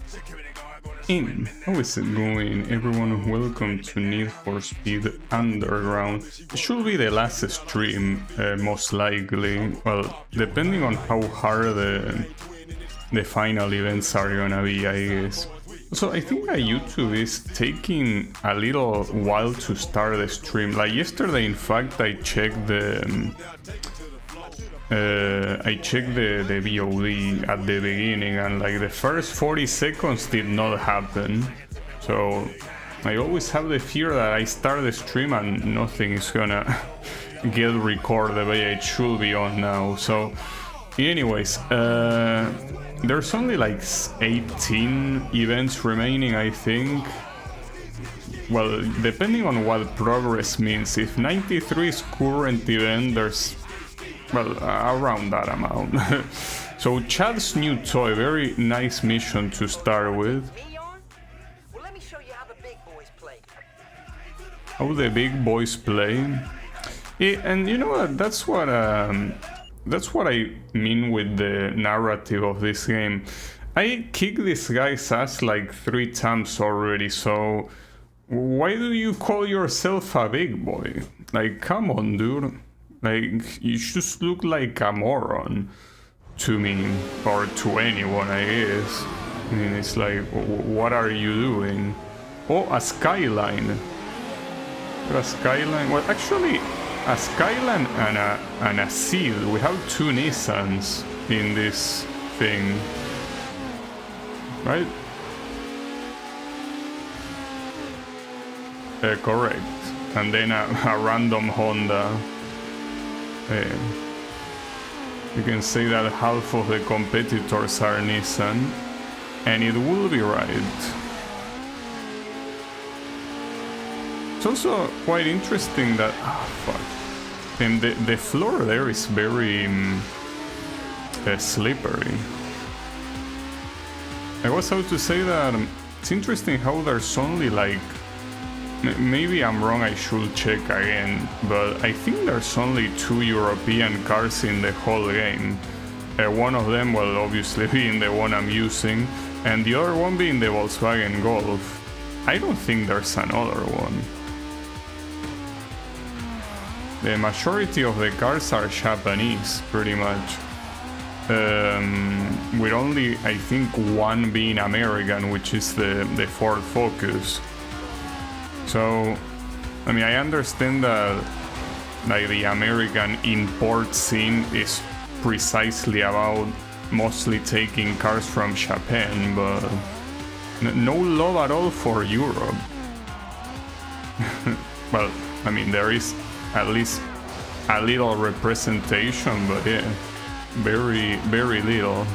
How is it going, everyone? Welcome to Need for Speed Underground. It should be the last stream, most likely. Well, depending on how hard the final events are gonna be, I guess. So I think that YouTube is taking a little while to start the stream. Like yesterday, in fact, I checked the VOD at the beginning, and like the first 40 seconds did not happen. So I always have the fear that I start the stream and nothing is gonna get recorded the way it should be on now. So anyways, there's only like 18 events remaining, I think. Well, depending on what progress means. If 93 is current event, there's, well, around that amount. So Chad's new toy, very nice mission to start with. Well, let me show you how the big boys play. How the big boys play. Yeah, and you know what? That's what I mean with the narrative of this game. I kicked this guy's ass like 3 times already, so why do you call yourself a big boy? Like, come on, dude. Like, you just look like a moron to me, or to anyone, I guess. I mean, it's like, what are you doing? Oh, a skyline. A skyline? Well, actually, a skyline and a seal. We have 2 Nissans in this thing, right? Correct. And then a random Honda. You can say that half of the competitors are Nissan, and it will be right. It's also quite interesting that, fuck, and the floor there is very slippery. I was about to say that it's interesting how there's only like, maybe I'm wrong, I should check again, but I think there's only 2 European cars in the whole game. One of them, well, obviously being the one I'm using, and the other one being the Volkswagen Golf. I don't think there's another one. The majority of the cars are Japanese, pretty much. With only, I think, one being American, which is the Ford Focus. So, I mean, I understand that like the American import scene is precisely about mostly taking cars from Japan, but no love at all for Europe. Well, I mean, there is at least a little representation, but yeah, very, very little.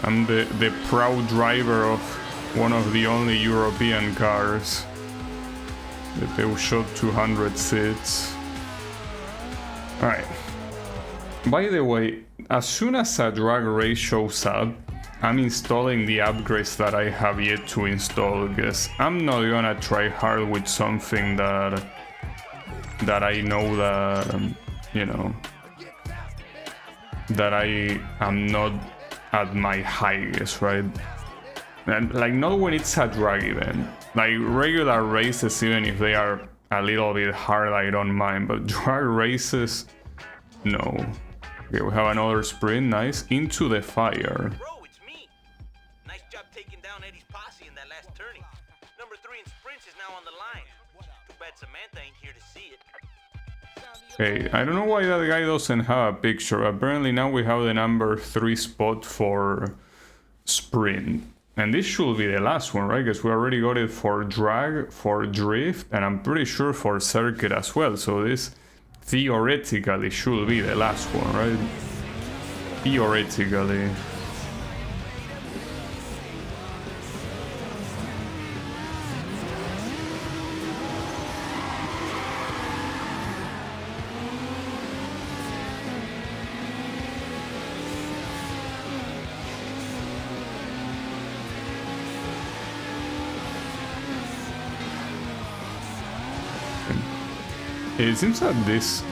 I'm the proud driver of one of the only European cars, the Peugeot 206. Alright. By the way, as soon as a drag race shows up, I'm installing the upgrades that I have yet to install, because I'm not gonna try hard with something that I know that, you know, that I am not at my highest, right? And like, not when it's a drag event. Like regular races, even if they are a little bit hard, I don't mind, but drag races, no. Okay, we have another sprint, nice. Into the fire. Bro, it's me. Nice job taking down Eddie's posse in that last turning. Number 3 in sprints is now on the line. Too bad Samantha ain't here to see it. Okay, I don't know why that guy doesn't have a picture. Apparently now we have the number 3 spot for sprint. And this should be the last one, right? Because we already got it for drag, for drift, and I'm pretty sure for circuit as well. So this theoretically should be the last one, right? Theoretically. It seems that this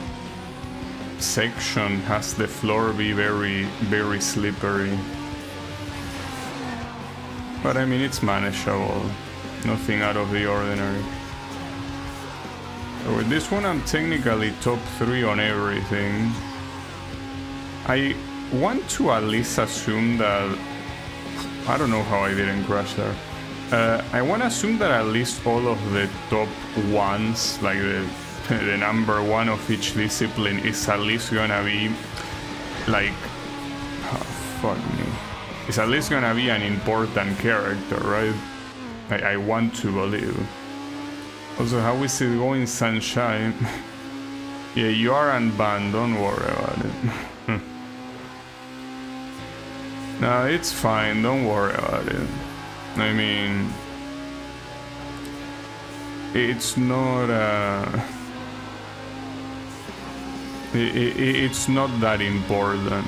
section has the floor be very, very slippery. But I mean, it's manageable. Nothing out of the ordinary. So with this one, I'm technically top 3 on everything. I want to at least assume that... I don't know how I didn't crash there. I want to assume that at least all of the top ones, like the number 1 of each discipline, is at least gonna be like... Oh, fuck me. It's at least gonna be an important character, right? I want to believe. Also, how is it going, Sunshine? Yeah, you are unbanned, don't worry about it. No, it's fine, don't worry about it. I mean... It's not, it's not that important.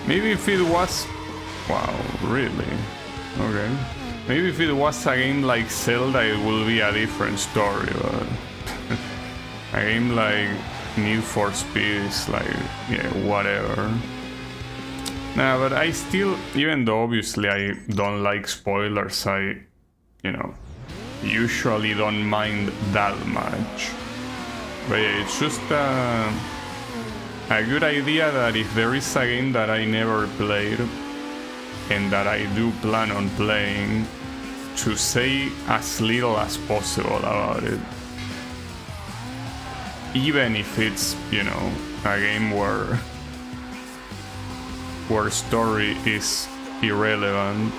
Maybe if it was... Wow, really? Okay. Maybe if it was a game like Zelda, it will be a different story, but... a game like Need for Speed is like, yeah, whatever. Nah, but I still, even though obviously I don't like spoilers, I, you know, usually don't mind that much. But yeah, it's just a good idea that if there is a game that I never played, and that I do plan on playing, to say as little as possible about it. Even if it's, you know, a game where story is irrelevant.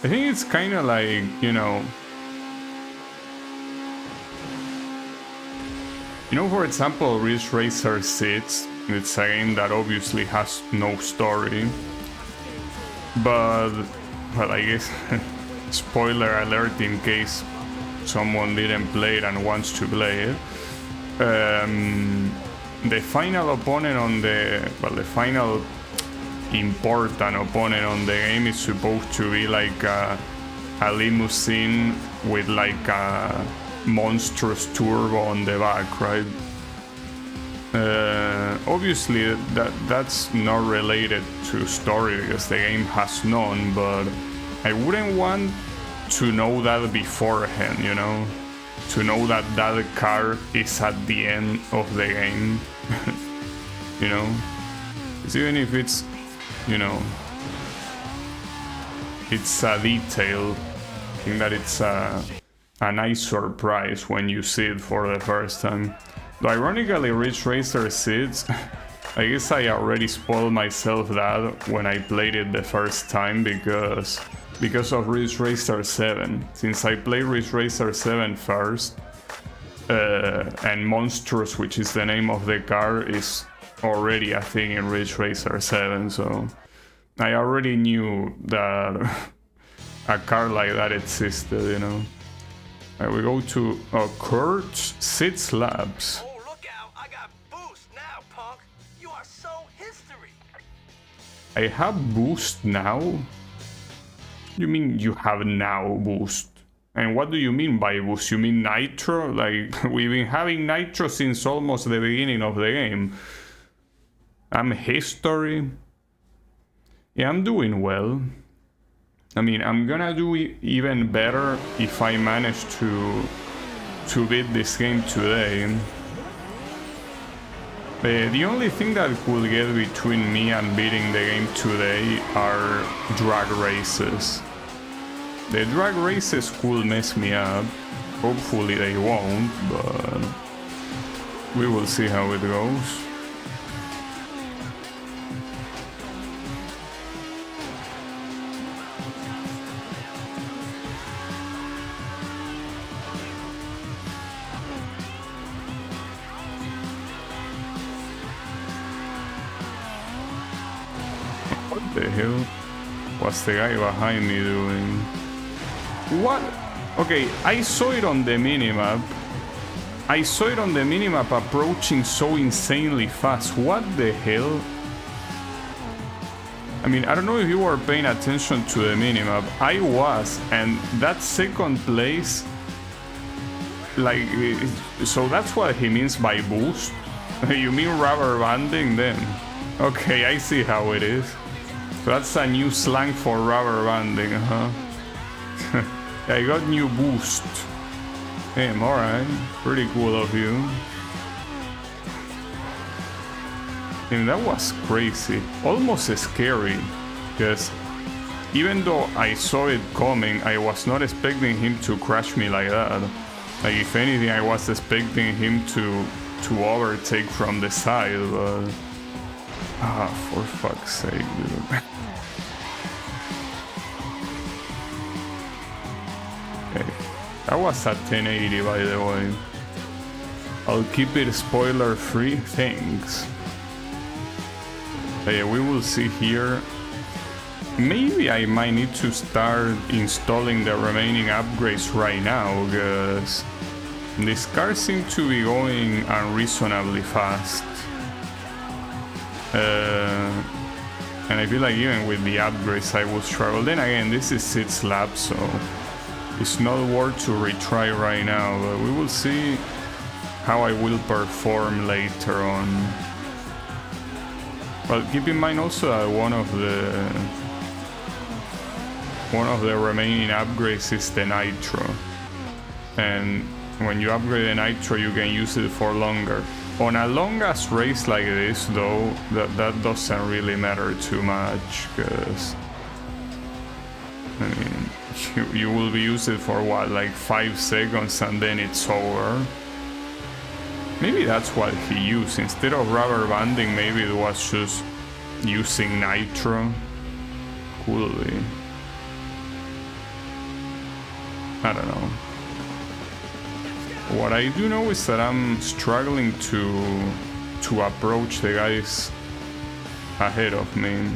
I think it's kind of like, you know, for example, Ridge Racer 6, it's a game that obviously has no story, but, well, I guess, spoiler alert in case someone didn't play it and wants to play it. The final opponent on the final important opponent on the game is supposed to be like a limousine with like a monstrous turbo on the back, right? Obviously that's not related to story because the game has none, but I wouldn't want to know that beforehand, you know? To know that that car is at the end of the game, you know? Because even if it's, you know, it's a detail, I think that it's a nice surprise when you see it for the first time. Though ironically, Ridge Racer 6, I guess I already spoiled myself that when I played it the first time because of Ridge Racer 7. Since I played Ridge Racer 7 first, and Monstrous, which is the name of the car, is already a thing in Ridge Racer 7, so I already knew that a car like that existed, you know. We go to Kurt Sits Labs. Oh, look out! I got boost now, punk. You are so history. I have boost now? You mean you have now boost? And what do you mean by boost? You mean nitro? Like, we've been having nitro since almost the beginning of the game. I'm history. Yeah, I'm doing well. I mean, I'm gonna do even better if I manage to beat this game today. The only thing that could get between me and beating the game today are drag races. The drag races could mess me up. Hopefully they won't, but we will see how it goes. What the hell? What's the guy behind me doing? What? Okay, I saw it on the minimap. I saw it on the minimap approaching so insanely fast. What the hell? I mean, I don't know if you were paying attention to the minimap. I was, and that second place, like, so that's what he means by boost? You mean rubber banding then? Okay, I see how it is. So that's a new slang for rubber banding, huh? I got new boost. Damn, alright. Pretty cool of you. And that was crazy. Almost scary. Because even though I saw it coming, I was not expecting him to crash me like that. Like, if anything, I was expecting him to overtake from the side, but... for fuck's sake, dude. Okay. That was at 1080, by the way. I'll keep it spoiler free, thanks. Yeah, we will see here. Maybe I might need to start installing the remaining upgrades right now, because this car seems to be going unreasonably fast. And I feel like even with the upgrades I will struggle. Then again, this is 6 laps, so it's not worth to retry right now, but we will see how I will perform later on. But keep in mind also that one of the remaining upgrades is the nitro, and when you upgrade the nitro you can use it for longer. On a long-ass race like this though, that doesn't really matter too much, because I mean you will be using it for what, like 5 seconds and then it's over. Maybe that's what he used. Instead of rubber banding, maybe it was just using nitro. Could be. I don't know. What I do know is that I'm struggling to approach the guys ahead of me.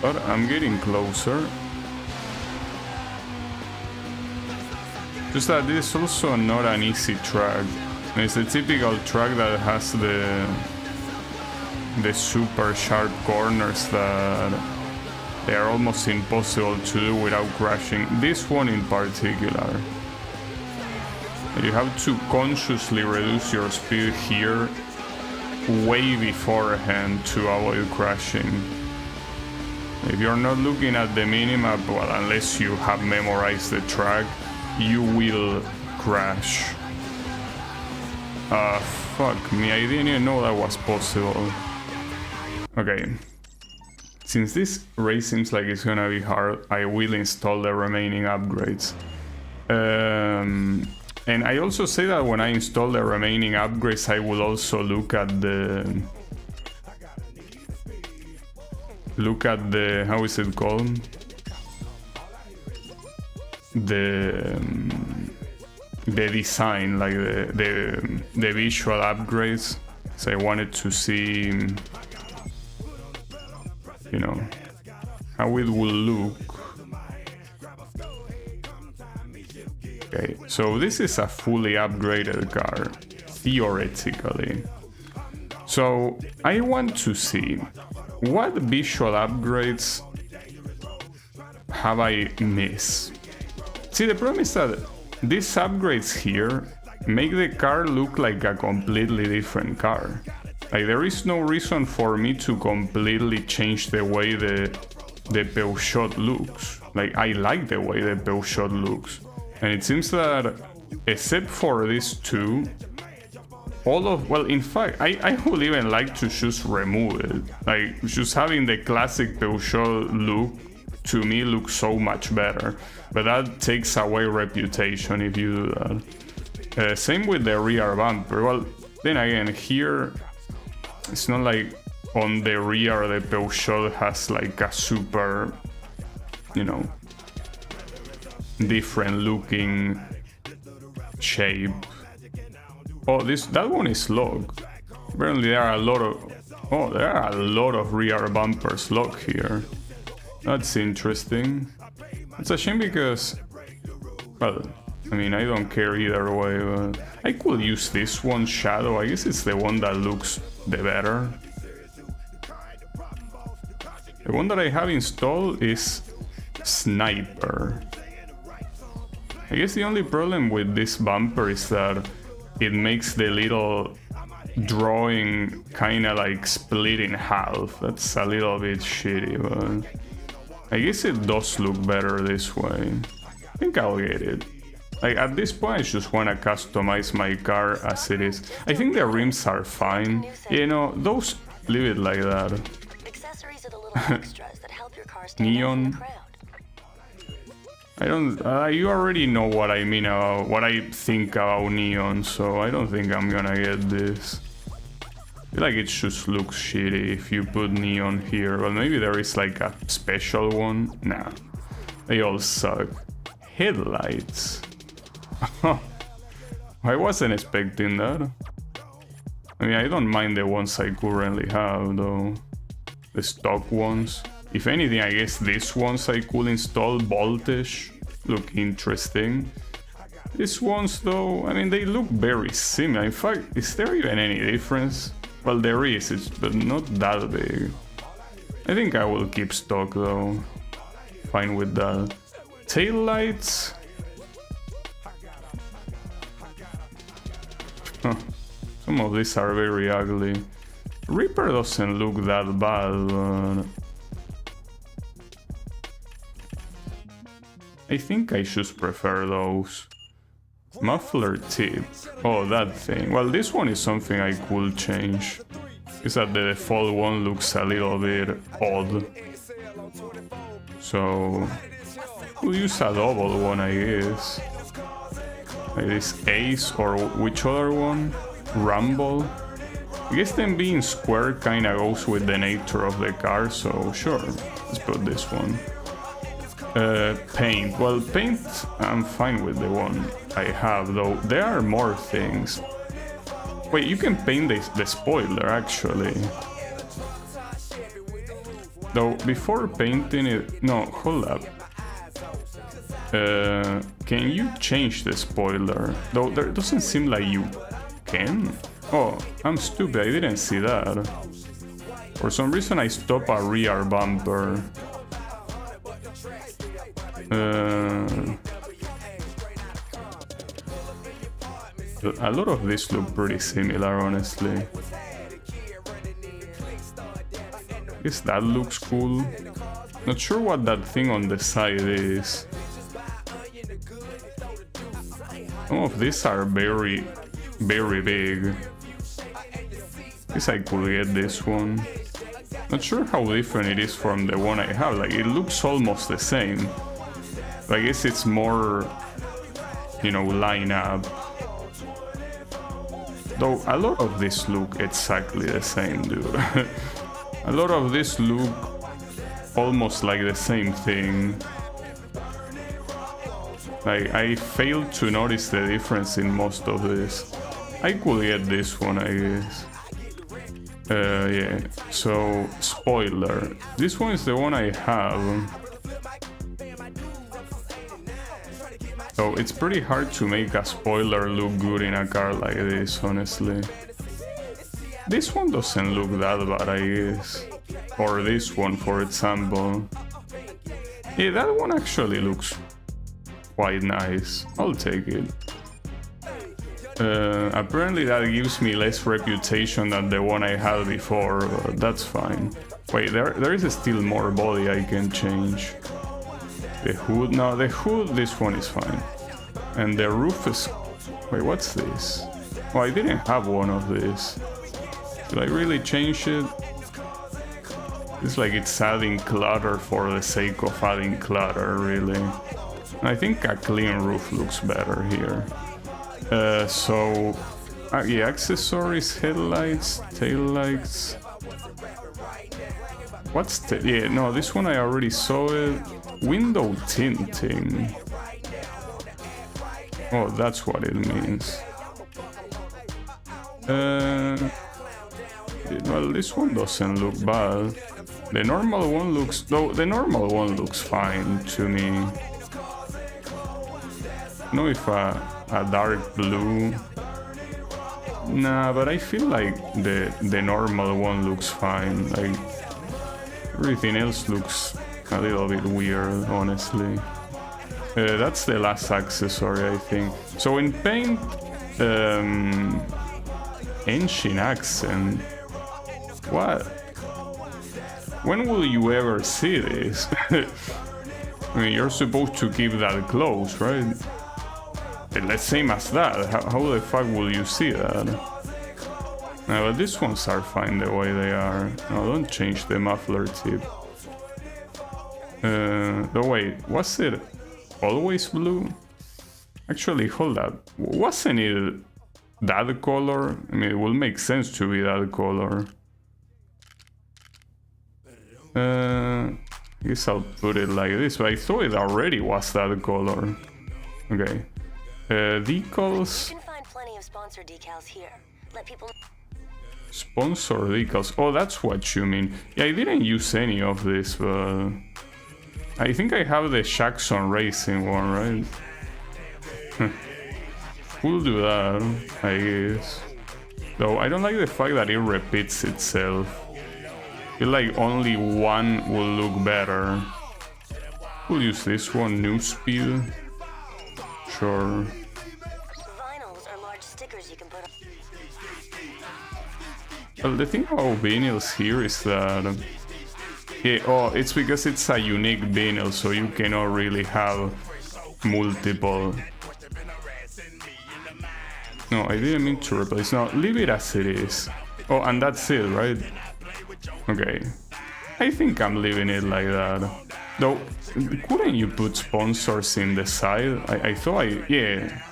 But I'm getting closer. Just that this is also not an easy track. It's a typical track that has the super sharp corners that they are almost impossible to do without crashing. This one in particular. You have to consciously reduce your speed here way beforehand to avoid crashing. If you're not looking at the minimap, well, unless you have memorized the track, you will crash. Fuck me, I didn't even know that was possible. Okay. Since this race seems like it's gonna be hard, I will install the remaining upgrades. And I also say that when I install the remaining upgrades, I will also look at the... how is it called? The design, like the visual upgrades. So I wanted to see, you know, how it will look. Okay, so this is a fully upgraded car, theoretically. So I want to see what visual upgrades have I missed. See, the problem is that these upgrades here make the car look like a completely different car. Like, there is no reason for me to completely change the way the Peugeot looks. Like, I like the way the Peugeot looks. And it seems that, except for these two, all of... Well, in fact, I would even like to just remove it. Like, just having the classic Peugeot look, to me, looks so much better. But that takes away reputation if you do that. Same with the rear bumper. Well, then again, here, it's not like on the rear the Peugeot has like a super, you know, different looking shape. Oh, that one is locked. Apparently there are a lot of... Oh, there are a lot of rear bumpers locked here. That's interesting. It's a shame because... Well, I mean, I don't care either way, but I could use this one, Shadow. I guess it's the one that looks the better. The one that I have installed is Sniper. I guess the only problem with this bumper is that it makes the little drawing kinda like split in half. That's a little bit shitty, but I guess it does look better this way. I think I'll get it. Like at this point I just wanna customize my car as it is. I think the rims are fine. You know, those, leave it like that. Accessories are the little extras that help your car stand out Neon. from the crowd. I don't, you already know what I mean about, what I think about neon, so I don't think I'm gonna get this. I feel like it just looks shitty if you put neon here. Well, maybe there is like a special one. Nah, they all suck. Headlights. I wasn't expecting that. I mean, I don't mind the ones I currently have though. The stock ones. If anything, I guess these ones I could install. Voltage look interesting. These ones though, I mean, they look very similar. In fact, is there even any difference? Well, there is, but not that big. I think I will keep stock though. Fine with that. Tail lights. Huh. Some of these are very ugly. Reaper doesn't look that bad, but I think I should prefer those. Muffler tip. Oh, that thing. Well, this one is something I could change. Is that the default one looks a little bit odd. So we'll use a double one, I guess. Like this Ace, or which other one? Rumble. I guess them being square kinda goes with the nature of the car, so sure, let's put this one. Paint. Well, paint, I'm fine with the one I have, though. There are more things. Wait, you can paint the spoiler, actually. Though, before painting it... No, hold up. Can you change the spoiler? Though, there doesn't seem like you can. Oh, I'm stupid, I didn't see that. For some reason I stopped a rear bumper. A lot of these look pretty similar, honestly. Guess that looks cool. Not sure what that thing on the side is. Some of these are very, very big. Guess I could get this one. Not sure how different it is from the one I have. Like, it looks almost the same. But I guess it's more, you know, line up. Though a lot of these look exactly the same, dude. A lot of these look almost like the same thing. Like, I failed to notice the difference in most of this. I could get this one, I guess. Yeah, so spoiler. This one is the one I have. So it's pretty hard to make a spoiler look good in a car like this, honestly. This one doesn't look that bad, I guess. Or this one, for example. Yeah, that one actually looks quite nice. I'll take it. Apparently that gives me less reputation than the one I had before, but that's fine. Wait, there is still more body I can change. The hood, no, the hood, this one is fine. And the roof is... Wait, what's this? Oh, I didn't have one of these. Should I really change it? It's like it's adding clutter for the sake of adding clutter, really. I think a clean roof looks better here. Yeah, accessories, headlights, taillights. What's the... Yeah, no, this one I already saw it. Window tinting. Oh, that's what it means. Well, this one doesn't look bad. The normal one looks... Though, the normal one looks fine to me. know if a dark blue. Nah, but I feel like the normal one looks fine. Like everything else looks a little bit weird, honestly. That's the last accessory, I think. So in paint, engine accent. What? When will you ever see this? I mean, you're supposed to keep that close, right? Let's same as that. How the fuck will you see that? No, but these ones are fine the way they are. No, don't change the muffler tip. No, wait, was it always blue? Actually, hold up. Wasn't it that color? I mean, it will make sense to be that color. I guess I'll put it like this, but I thought it already was that color. Okay. Decals. You can find plenty of sponsor decals here. Let people. Sponsor decals. Oh, that's what you mean. Yeah, I didn't use any of this, but I think I have the Jackson Racing one, right? We'll do that, I guess. Though I don't like the fact that it repeats itself. I feel like only one will look better. We'll use this one, New Speed. Sure. Vinyls are large stickers you can put on. Well, the thing about vinyls here is that it's because it's a unique vinyl, so you cannot really have multiple. No, I didn't mean to replace. No, leave it as it is. Oh, and that's it, right? Okay. I think I'm leaving it like that. Though, couldn't you put sponsors in the side? I thought yeah.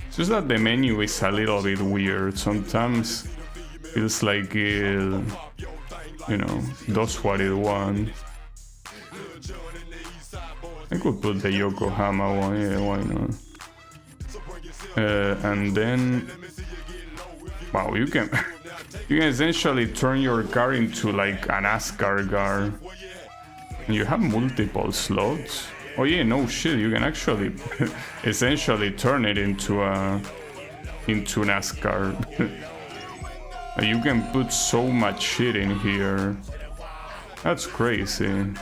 It's just that the menu is a little bit weird. Sometimes feels like it, does what it wants. I could put the Yokohama one, yeah, why not? And then, wow, you can essentially turn your car into like a NASCAR car. And you have multiple slots. Oh yeah, no shit, you can actually essentially turn it into NASCAR. You can put so much shit in here. That's crazy.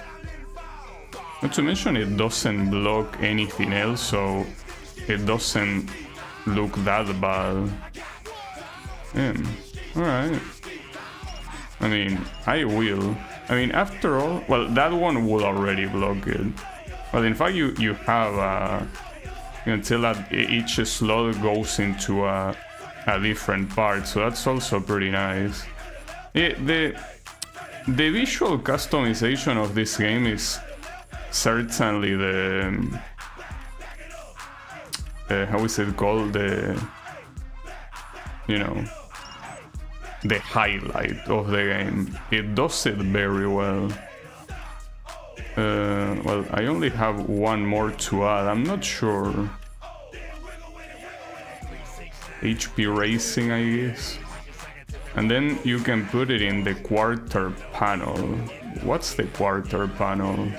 Not to mention it doesn't block anything else, so it doesn't look that bad. Yeah, alright. I mean, I will. I mean, after all, well, that one will already block it. But in fact, you have you can tell that each slot goes into a different part, so that's also pretty nice. The visual customization of this game is certainly the how is it called, the highlight of the game. It does it very well. Well, I only have one more to add. I'm not sure. HP Racing, I guess. And then you can put it in the quarter panel. What's the quarter panel?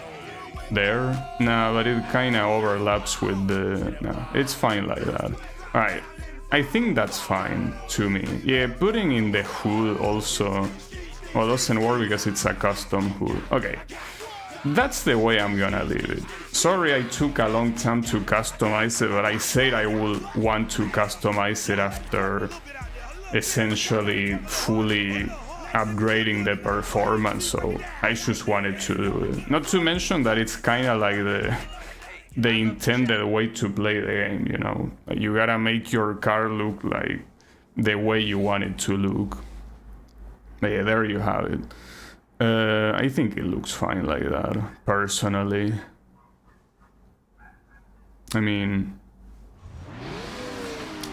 There? Nah, but it kinda overlaps with the... Nah, it's fine like that. Alright, I think that's fine to me. Yeah, putting in the hood also... Well, doesn't work because it's a custom hood. Okay. That's the way I'm gonna leave it. Sorry I took a long time to customize it, but I said I will want to customize it after essentially fully upgrading the performance, so I just wanted to do it. Not to mention that it's kinda like the intended way to play the game, You gotta make your car look like the way you want it to look. But yeah, there you have it. I think it looks fine like that, personally. I mean,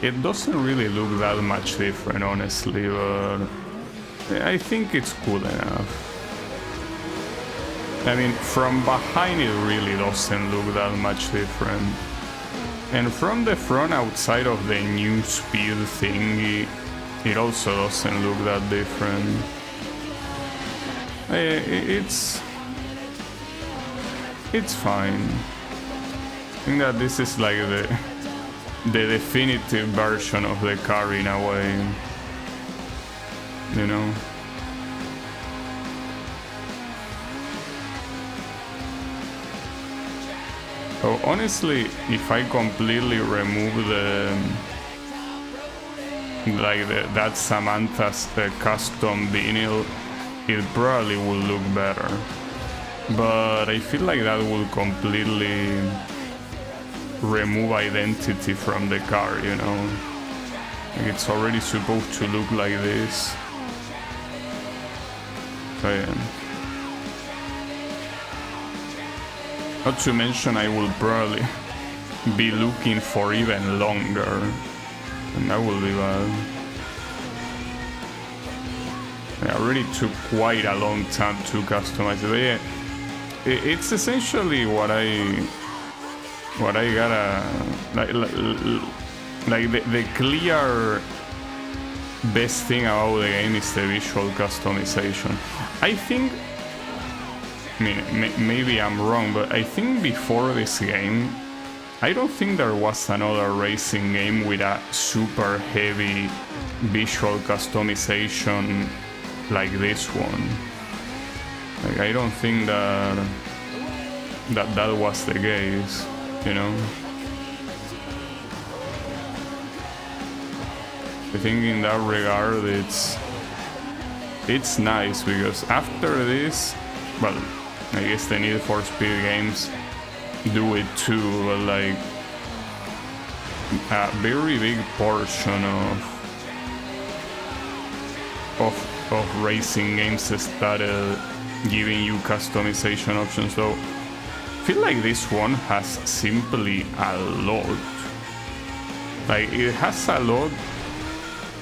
it doesn't really look that much different, honestly, but I think it's cool enough. I mean, from behind it really doesn't look that much different. And from the front, outside of the new speed thingy, it also doesn't look that different. It's fine. I think that this is like the definitive version of the car in a way, you know. So honestly, if I completely remove that Samantha's custom vinyl, it probably will look better. But I feel like that will completely remove identity from the car, you know. Like it's already supposed to look like this. So yeah. Not to mention I will probably be looking for even longer, and that will be bad. I already took quite a long time to customize it, but yeah, it's essentially what I gotta like the clear best thing about the game is the visual customization. I think, I mean, maybe I'm wrong, but I think before this game, I don't think there was another racing game with a super heavy visual customization like this one. Like, I don't think that was the case, you know? I think in that regard, it's nice, because after this, well, I guess the Need for Speed games do it too, but like a very big portion of racing games started giving you customization options. So I feel like this one has simply a lot. Like it has a lot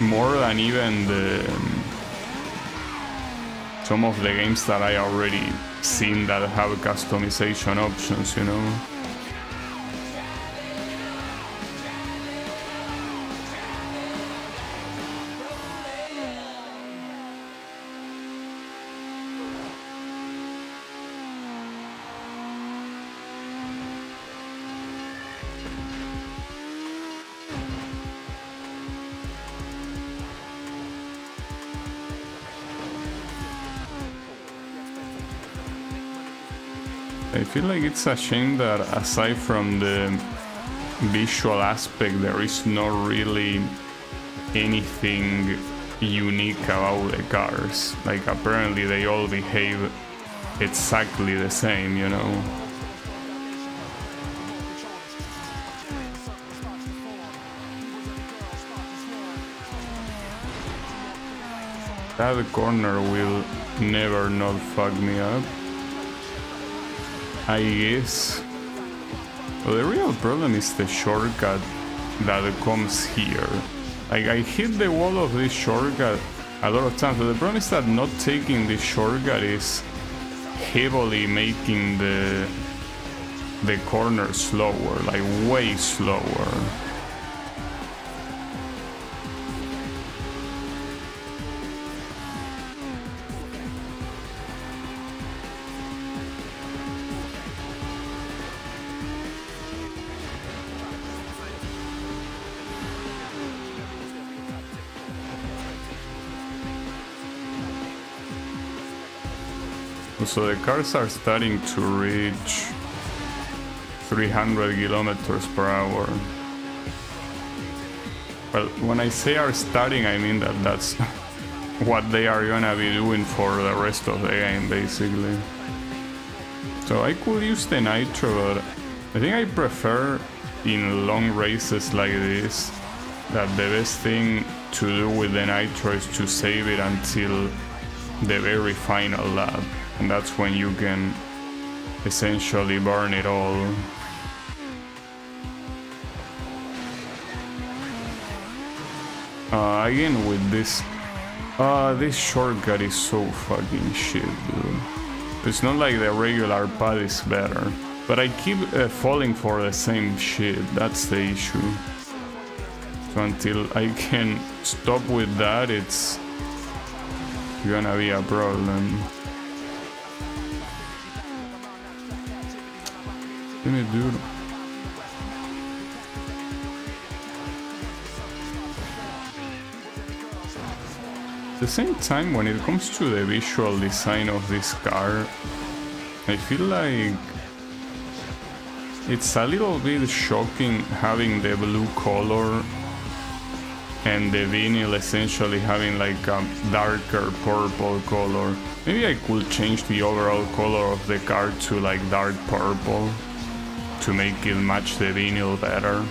more than even some of the games that I already seen that have customization options, you know. I feel like it's a shame that aside from the visual aspect, there is not really anything unique about the cars. Like apparently they all behave exactly the same, you know. That corner will never not fuck me up, I guess. Well, the real problem is the shortcut that comes here. Like, I hit the wall of this shortcut a lot of times, but the problem is that not taking this shortcut is heavily making the corner slower, like way slower. So the cars are starting to reach 300 kilometers per hour. Well, when I say are starting, I mean that that's what they are gonna be doing for the rest of the game, basically. So I could use the nitro, but I think I prefer in long races like this that the best thing to do with the nitro is to save it until the very final lap. And that's when you can essentially burn it all. Again with this shortcut is so fucking shit, dude. It's not like the regular path is better, but I keep falling for the same shit. That's the issue. So until I can stop with that, it's gonna be a problem. Damn it, dude. the same time, when it comes to the visual design of this car, I feel like it's a little bit shocking having the blue color and the vinyl essentially having like a darker purple color. Maybe I could change the overall color of the car to like dark purple to make it match the vinyl better.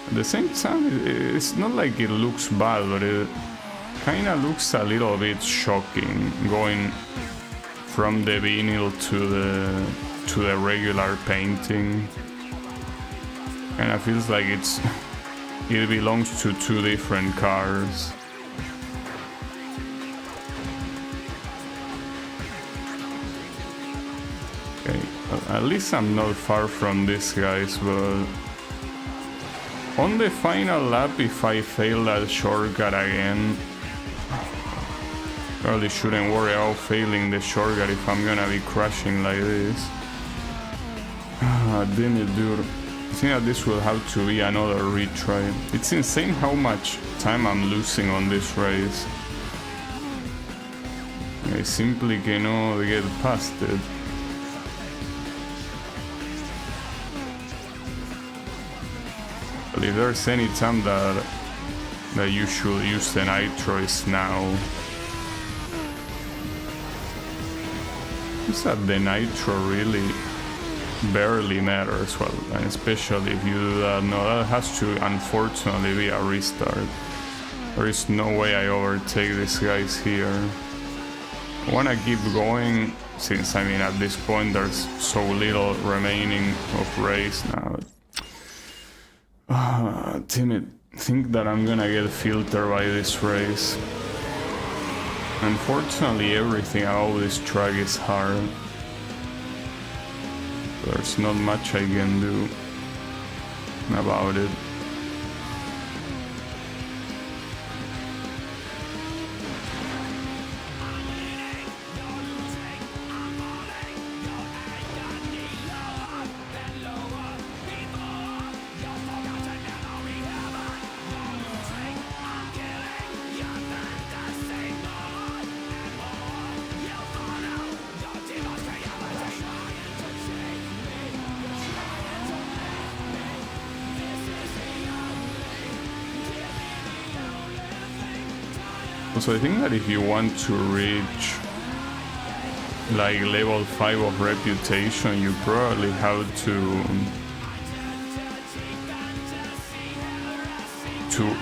At the same time, it's not like it looks bad, but it kind of looks a little bit shocking going from the vinyl to the regular painting. And it feels like it belongs to two different cars. Okay, well, at least I'm not far from these guys, but on the final lap, if I fail that shortcut again, probably shouldn't worry about failing the shortcut if I'm gonna be crashing like this. Damn it, dude. I think that this will have to be another retry. It's insane how much time I'm losing on this race. I simply cannot get past it. But if there's any time that you should use the nitro, it's now. It's that the nitro really barely matters, well, and especially if you do that. No, that has to unfortunately be a restart. There is no way I overtake these guys here. I wanna keep going, since I mean at this point there's so little remaining of race now. Damn it, I think that I'm gonna get filtered by this race. Unfortunately, everything about this track is hard. There's not much I can do about it. So I think that if you want to reach like level 5 of reputation, you probably have to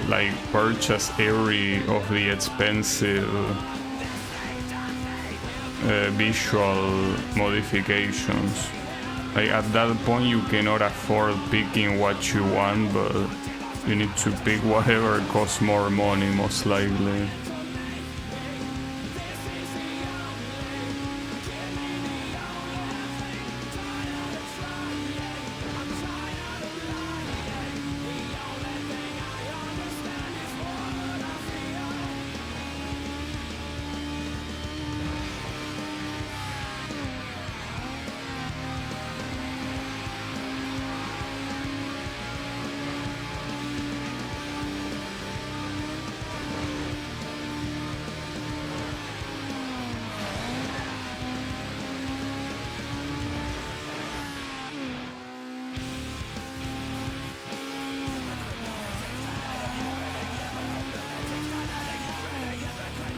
like purchase every of the expensive visual modifications. Like at that point you cannot afford picking what you want, but you need to pick whatever costs more money, most likely.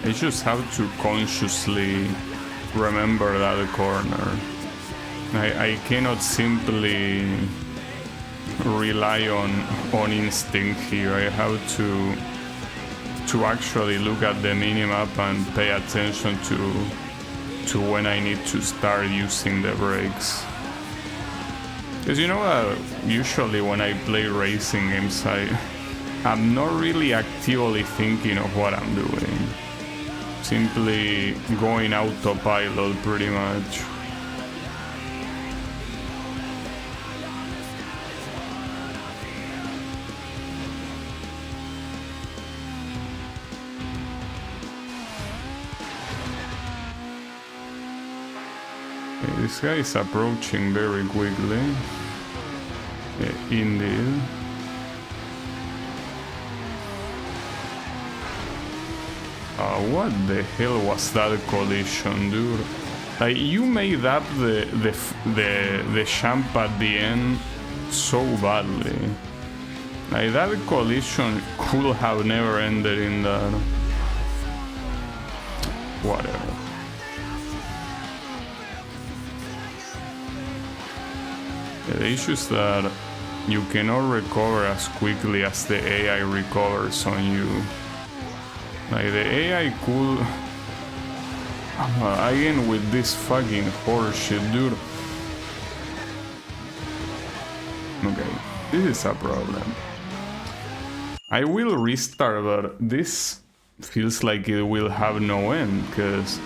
I just have to consciously remember that corner. I cannot simply rely on instinct here. I have to actually look at the minimap and pay attention to when I need to start using the brakes. Because you know, usually when I play racing games, I'm not really actively thinking of what I'm doing. Simply going autopilot pretty much. Okay, this guy is approaching very quickly. Yeah, indeed. what the hell was that collision, dude? Like, you made up the jump at the end so badly. Like, that collision could have never ended in that. Whatever. The issue is that you cannot recover as quickly as the AI recovers on you. Like, the AI could... again with this fucking horseshit, dude. Okay, this is a problem. I will restart, but this feels like it will have no end, because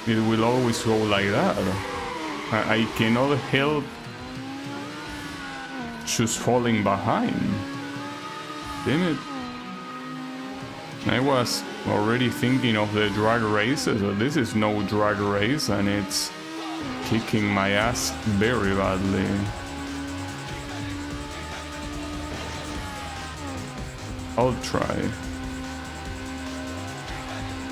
it will always go like that. I cannot help just falling behind. Damn it. I was already thinking of the drag races, but this is no drag race and it's kicking my ass very badly. I'll try.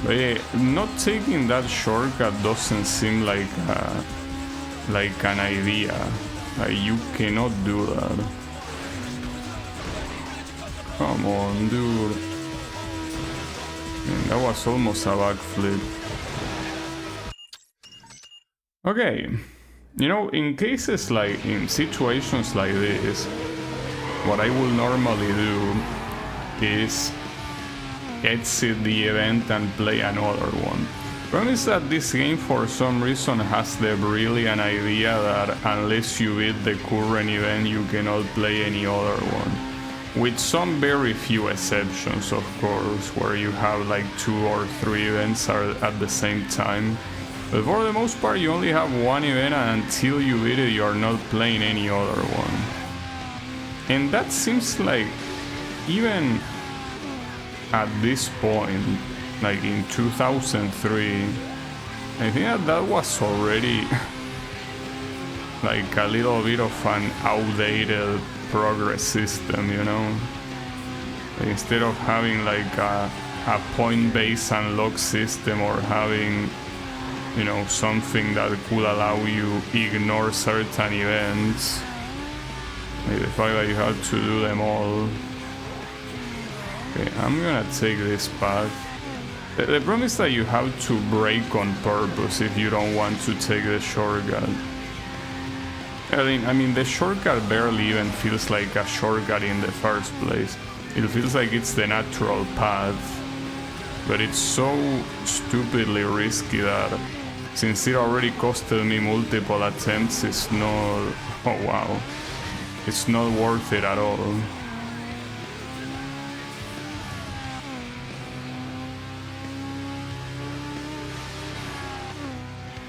But yeah, not taking that shortcut doesn't seem like an idea. Like, you cannot do that. Come on, dude. Man, that was almost a backflip. Okay. You know, in cases like, in situations like this, what I will normally do is exit the event and play another one. Problem is that this game for some reason has the brilliant idea that unless you beat the current event you cannot play any other one. With some very few exceptions, of course, where you have like 2 or 3 events at the same time. But for the most part you only have one event, and until you beat it you are not playing any other one. And that seems like, even at this point, like in 2003, I think that was already like a little bit of an outdated progress system, you know? Like, instead of having like a point-based unlock system, or having, you know, something that could allow you ignore certain events, like the fact that you had to do them all. Okay, I'm gonna take this path. The problem is that you have to brake on purpose if you don't want to take the shortcut. I mean, the shortcut barely even feels like a shortcut in the first place. It feels like it's the natural path, but it's so stupidly risky that, since it already costed me multiple attempts, it's not... oh wow. It's not worth it at all.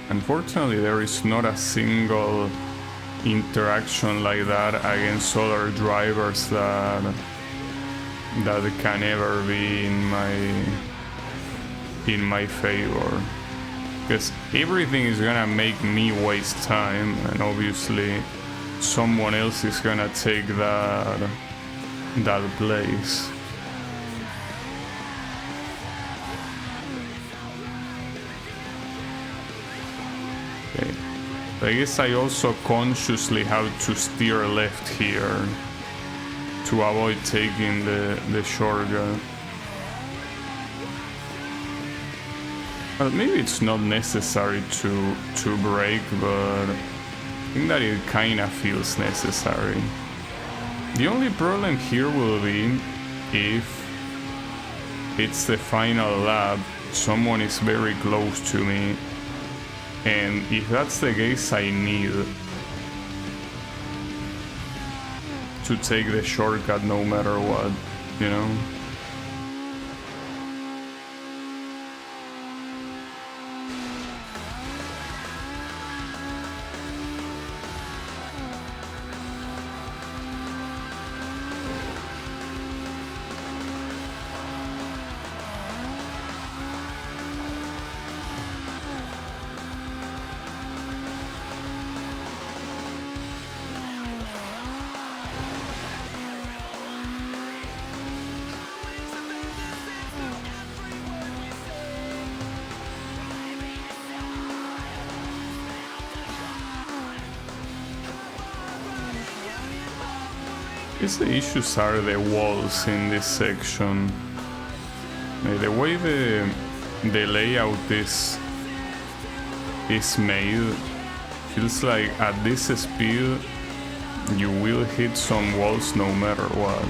Unfortunately, there is not a single interaction like that against other drivers that can ever be in my favor. Because everything is gonna make me waste time, and obviously someone else is gonna take that place. Okay. I guess I also consciously have to steer left here to avoid taking the shortcut. Well, maybe it's not necessary to brake, but I think that it kinda feels necessary. The only problem here will be if it's the final lap, someone is very close to me, and if that's the case, I need to take the shortcut no matter what, you know? guess the issues are the walls in this section. The way the layout is made, feels like at this speed you will hit some walls no matter what.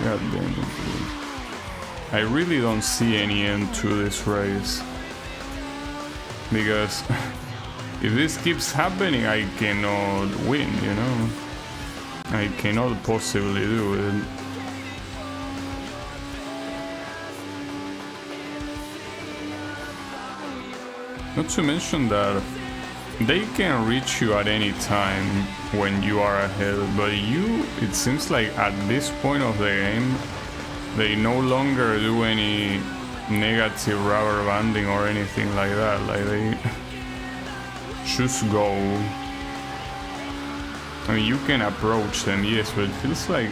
God damn it, dude. I really don't see any end to this race. Because if this keeps happening, I cannot win, you know? I cannot possibly do it. Not to mention that they can reach you at any time when you are ahead, but it seems like at this point of the game, they no longer do any negative rubber banding or anything like that. Like they just go. I mean, you can approach them, yes, but it feels like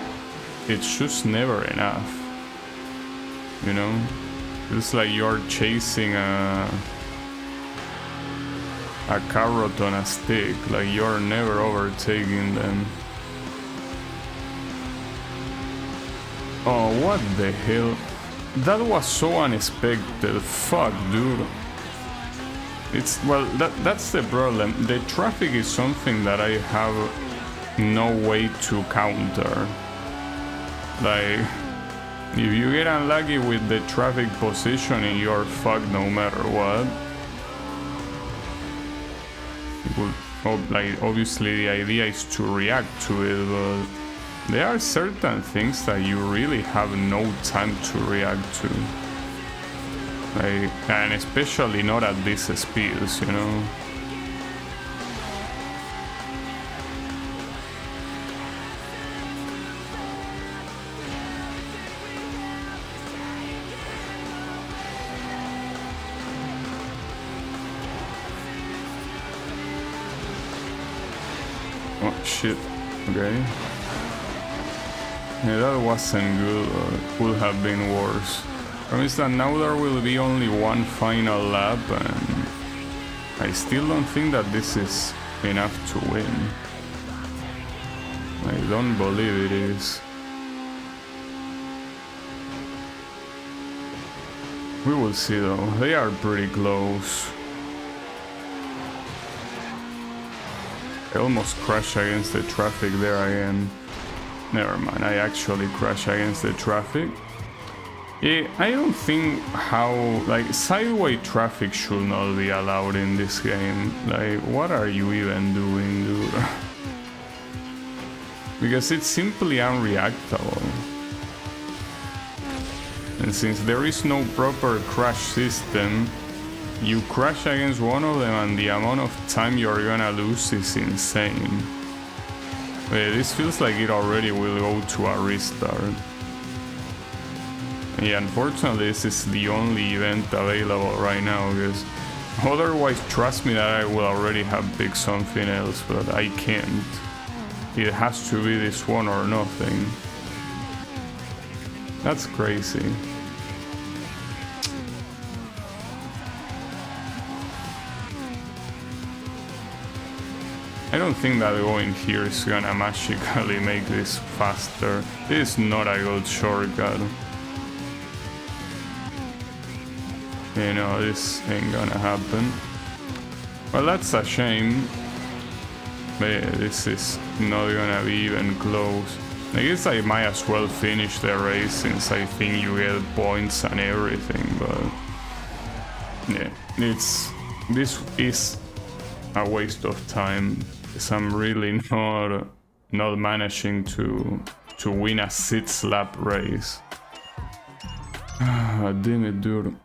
it's just never enough. You know? Feels like you're chasing a carrot on a stick, like you're never overtaking them. Oh, what the hell? That was so unexpected. Fuck, dude. That's the problem. The traffic is something that I have no way to counter. Like, if you get unlucky with the traffic positioning, you're fucked no matter what. Like, obviously the idea is to react to it, but there are certain things that you really have no time to react to. Like, and especially not at these speeds, you know? Oh shit, okay. Yeah, that wasn't good, could have been worse. Promise that now there will be only one final lap, and I still don't think that this is enough to win. I don't believe it is. We will see though, they are pretty close. I almost crashed against the traffic there again. Never mind, I actually crashed against the traffic. Yeah, I don't think how, like, sideways traffic should not be allowed in this game. Like, what are you even doing, dude? Because it's simply unreactable. And since there is no proper crash system, you crash against one of them and the amount of time you're gonna lose is insane. This feels like it already will go to a restart. Yeah, unfortunately this is the only event available right now, because otherwise trust me that I will already have picked something else, but I can't. It has to be this one or nothing. That's crazy. I don't think that going here is gonna magically make this faster. This is not a good shortcut. You know, this ain't gonna happen. Well, that's a shame. But yeah, this is not gonna be even close. I guess I might as well finish the race since I think you get points and everything, but yeah, this is a waste of time. Because I'm really not managing to win a 6-lap race. Ah, damn it, dude.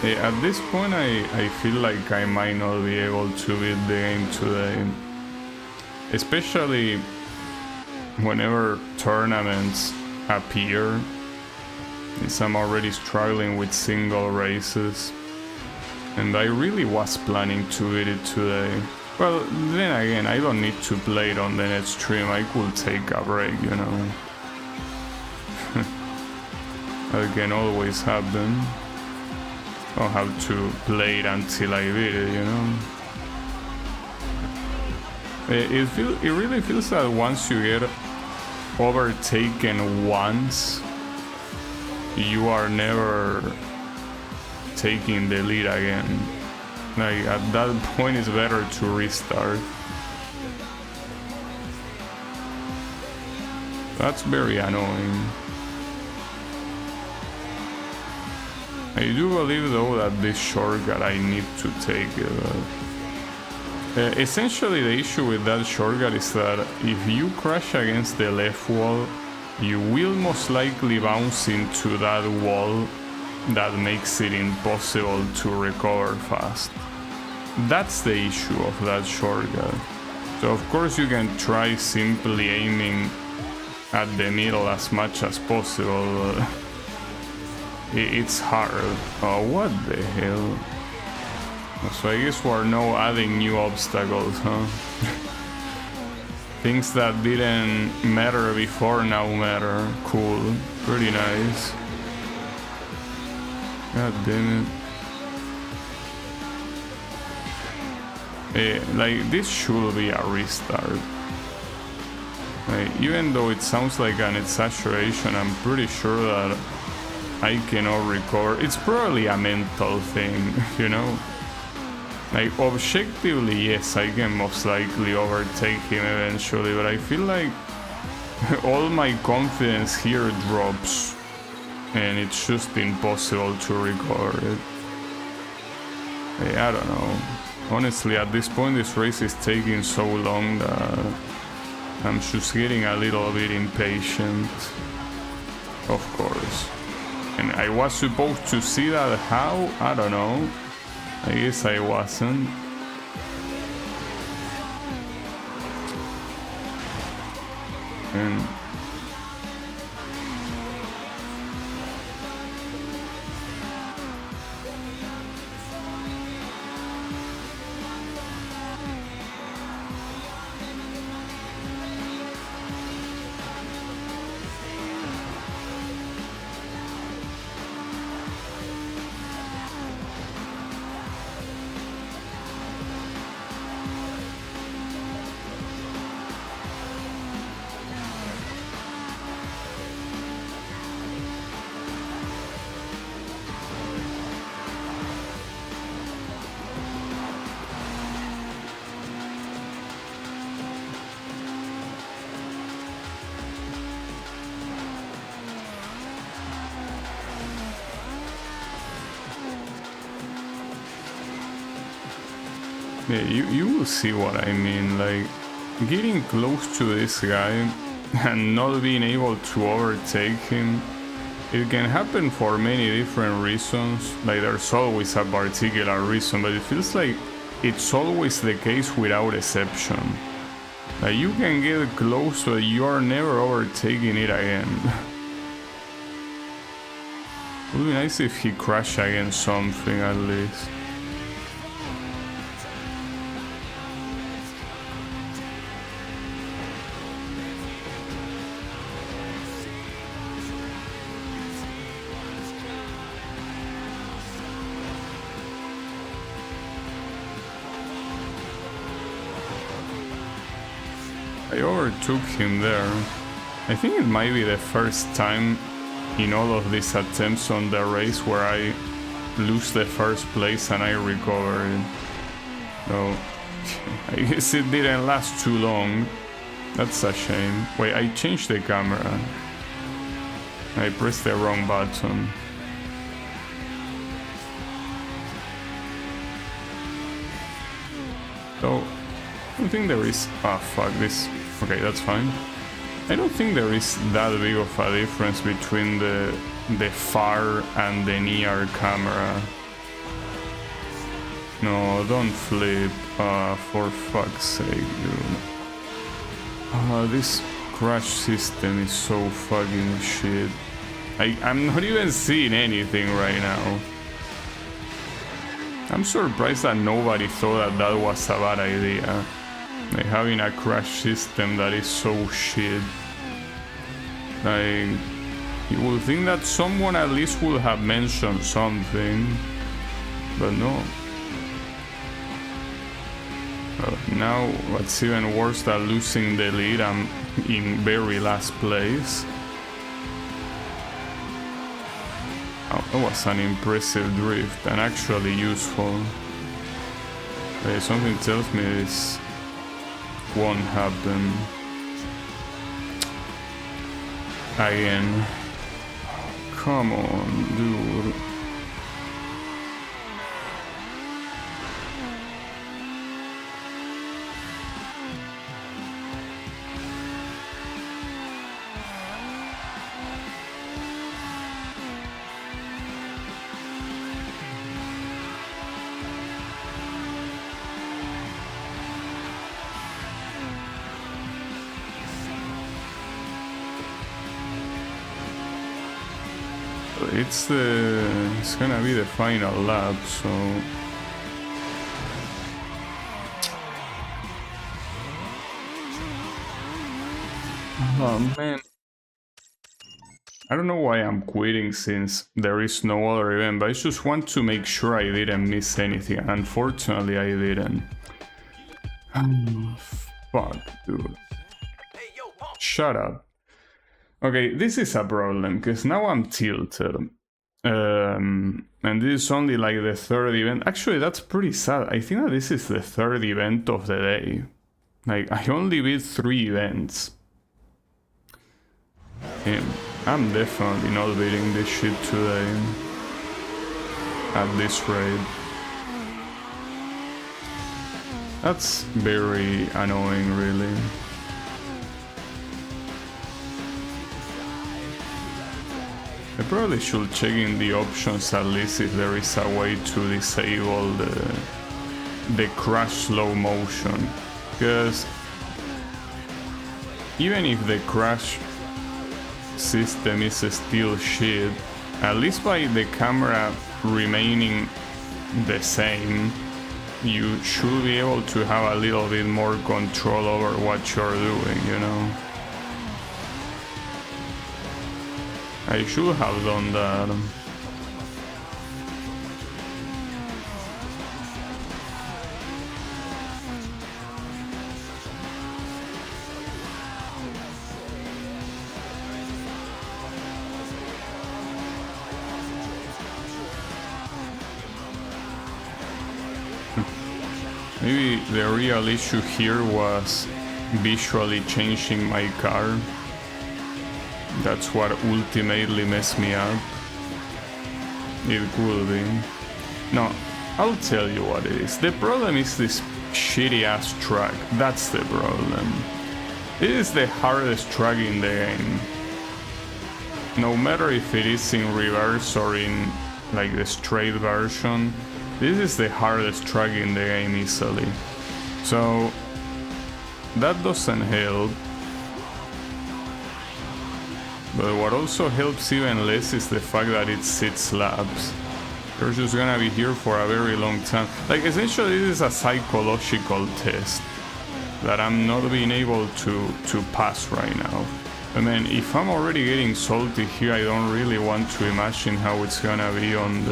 Yeah, at this point I feel like I might not be able to beat the game today. Especially whenever tournaments appear. Since I'm already struggling with single races. And I really was planning to beat it today. Well, then again, I don't need to play it on the next stream. I could take a break, you know. That can always happen. I'll have to play it until I beat it, you know. It really feels that once you get overtaken once, you are never taking the lead again. Like at that point it's better to restart. That's very annoying. I do believe though that this shortcut I need to take it. Essentially the issue with that shortcut is that if you crash against the left wall, you will most likely bounce into that wall that makes it impossible to recover fast. That's the issue of that shortcut. So of course you can try simply aiming at the middle as much as possible. It's hard. Oh, what the hell? So I guess we're now adding new obstacles, huh? Things that didn't matter before now matter. Cool. Pretty nice. God damn it. Like, this should be a restart. Like, even though it sounds like an exaggeration, I'm pretty sure that I cannot recover. It's probably a mental thing, you know? Like, objectively, yes, I can most likely overtake him eventually, but I feel like all my confidence here drops, and it's just impossible to recover it. I don't know. Honestly, at this point, this race is taking so long that I'm just getting a little bit impatient. Of course. And I was supposed to see that how? I don't know. I guess I wasn't. And yeah, you will see what I mean. Like, getting close to this guy and not being able to overtake him, it can happen for many different reasons. Like, there's always a particular reason, but it feels like it's always the case without exception. Like, you can get close, but you are never overtaking it again. It would be nice if he crashed against something at least. I overtook him there. I think it might be the first time in all of these attempts on the race where I lose the first place and I recover it. No, I guess it didn't last too long. That's a shame. Wait, I changed the camera. I pressed the wrong button. So, I don't think there is... Ah, fuck this. Okay, that's fine. I don't think there is that big of a difference between the far and the near camera. No, don't flip. For fuck's sake, dude. This crash system is so fucking shit. I'm not even seeing anything right now. I'm surprised that nobody thought that that was a bad idea. Like, having a crash system that is so shit. Like, you would think that someone at least would have mentioned something. But no. Now what's even worse than losing the lead, I'm in very last place. Oh, that was an impressive drift and actually useful. Something tells me this won't happen again. Come on, dude. It's gonna be the final lap, so oh man, I don't know why I'm quitting since there is no other event, but I just want to make sure I didn't miss anything. Unfortunately, I didn't. Fuck, dude. Shut up. Okay, this is a problem, because now I'm tilted. And this is only like the third event. Actually, that's pretty sad. I think that this is the third event of the day. Like, I only beat 3 events. And I'm definitely not beating this shit today. At this rate. That's very annoying, really. I probably should check in the options at least if there is a way to disable the crash slow motion, because even if the crash system is still shit, at least by the camera remaining the same, you should be able to have a little bit more control over what you're doing, you know? I should have done that. Maybe the real issue here was visually changing my car. That's what ultimately messed me up. It could be. No, I'll tell you what it is. The problem is this shitty ass track. That's the problem. It is the hardest track in the game. No matter if it is in reverse or in like the straight version, this is the hardest track in the game easily. So that doesn't help. But what also helps even less is the fact that it's 6 laps. You're just gonna be here for a very long time. Like, essentially this is a psychological test that I'm not being able to pass right now. I mean, if I'm already getting salty here, I don't really want to imagine how it's gonna be on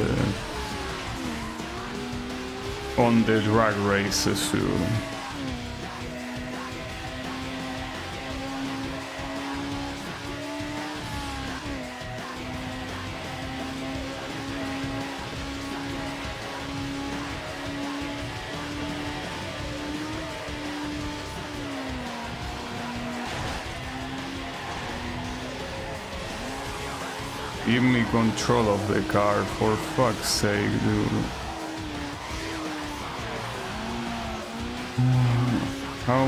the drag races too. Give me control of the car, for fuck's sake, dude. How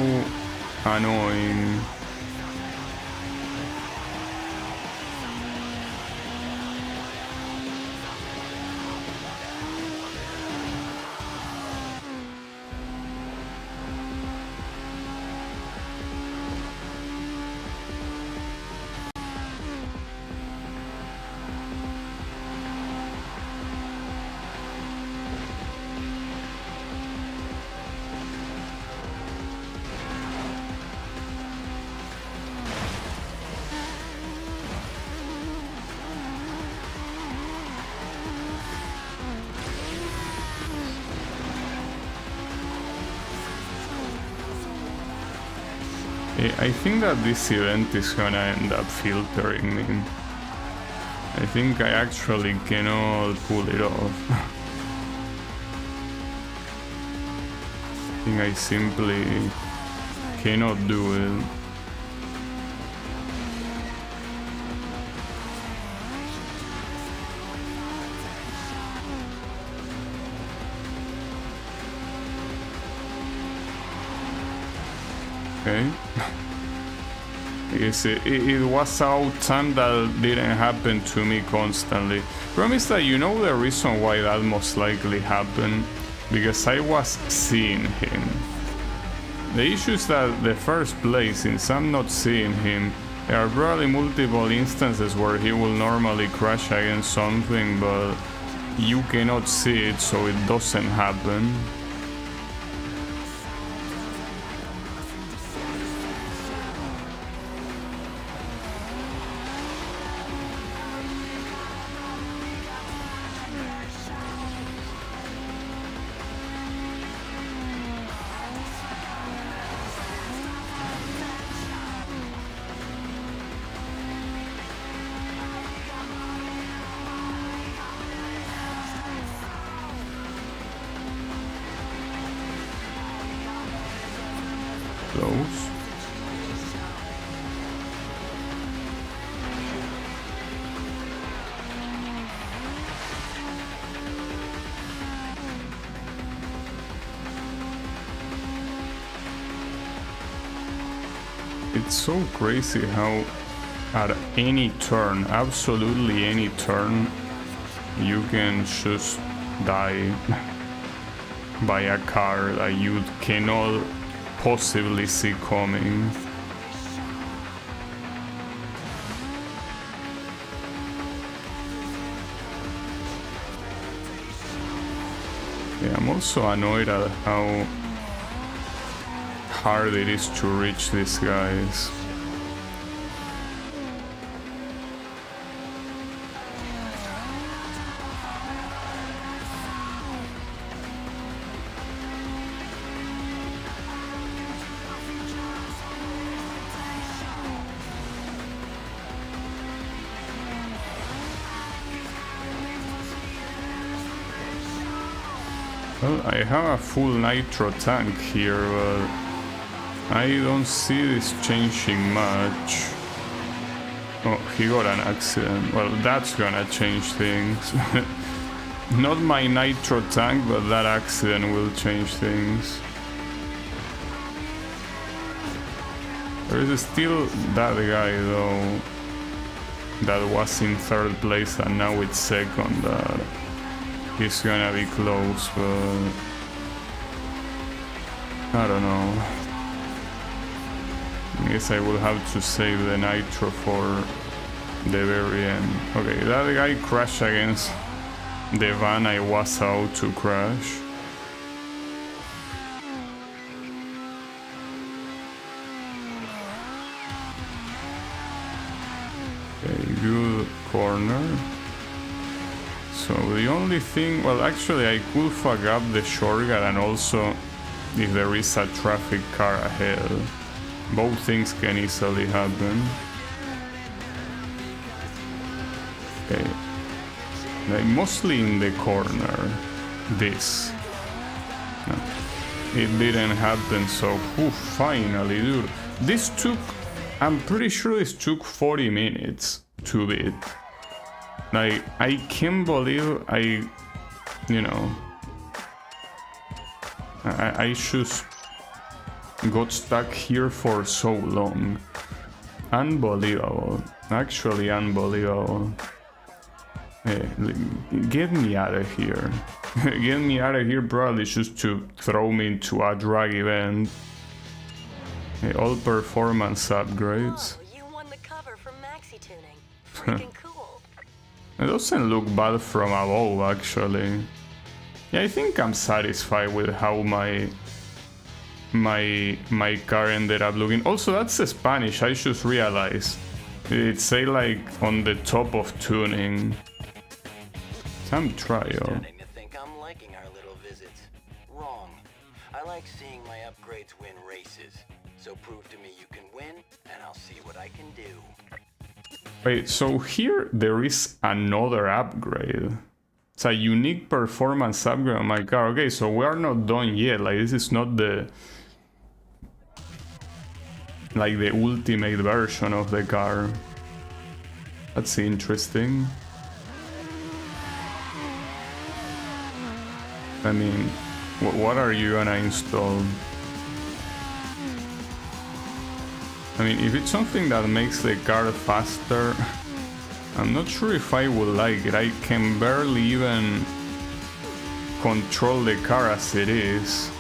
annoying. I think that this event is gonna end up filtering me. I think I actually cannot pull it off. I think I simply cannot do it. Okay. Yes, it was out time that didn't happen to me constantly. Problem is that you know the reason why that most likely happened? Because I was seeing him. The issue is that the first place, since I'm not seeing him, there are probably multiple instances where he will normally crash against something, but you cannot see it, so it doesn't happen. Close. It's so crazy how at any turn, absolutely any turn, you can just die by a car that you cannot possibly see coming. Yeah, I'm also annoyed at how hard it is to reach these guys. Well, I have a full nitro tank here, but I don't see this changing much. Oh, he got an accident. Well, that's gonna change things. Not my nitro tank, but that accident will change things. There is still that guy though, that was in third place and now it's second. He's gonna be close, but I don't know. I guess I will have to save the nitro for the very end. Okay, that guy crashed against the van I was out to crash. Okay, good corner. So the only thing, well actually I could fuck up the shortcut and also if there is a traffic car ahead. Both things can easily happen. Okay. Like mostly in the corner. This. No. It didn't happen, so finally, dude. This took, I'm pretty sure this took 40 minutes to beat. Like, I can't believe I just got stuck here for so long. Unbelievable. Actually unbelievable. Hey, get me out of here. Get me out of here, probably just to throw me into a drag event. Hey, all performance upgrades. Whoa, you won the cover from Maxi Tuning. Freaking cool. It doesn't look bad from above, actually. Yeah, I think I'm satisfied with how my car ended up looking. Also, that's Spanish, I just realized. It say like on the top of tuning. Some trial. Starting to think I'm liking our little visits. Wrong. I like seeing my upgrades win races. So prove to me you can win, and I'll see what I can do. Wait, so here there is another upgrade. It's a unique performance upgrade on my car. Okay, so we are not done yet. Like, this is not the... like the ultimate version of the car. That's interesting. I mean, what are you gonna install? I mean, if it's something that makes the car faster, I'm not sure if I would like it. I can barely even control the car as it is.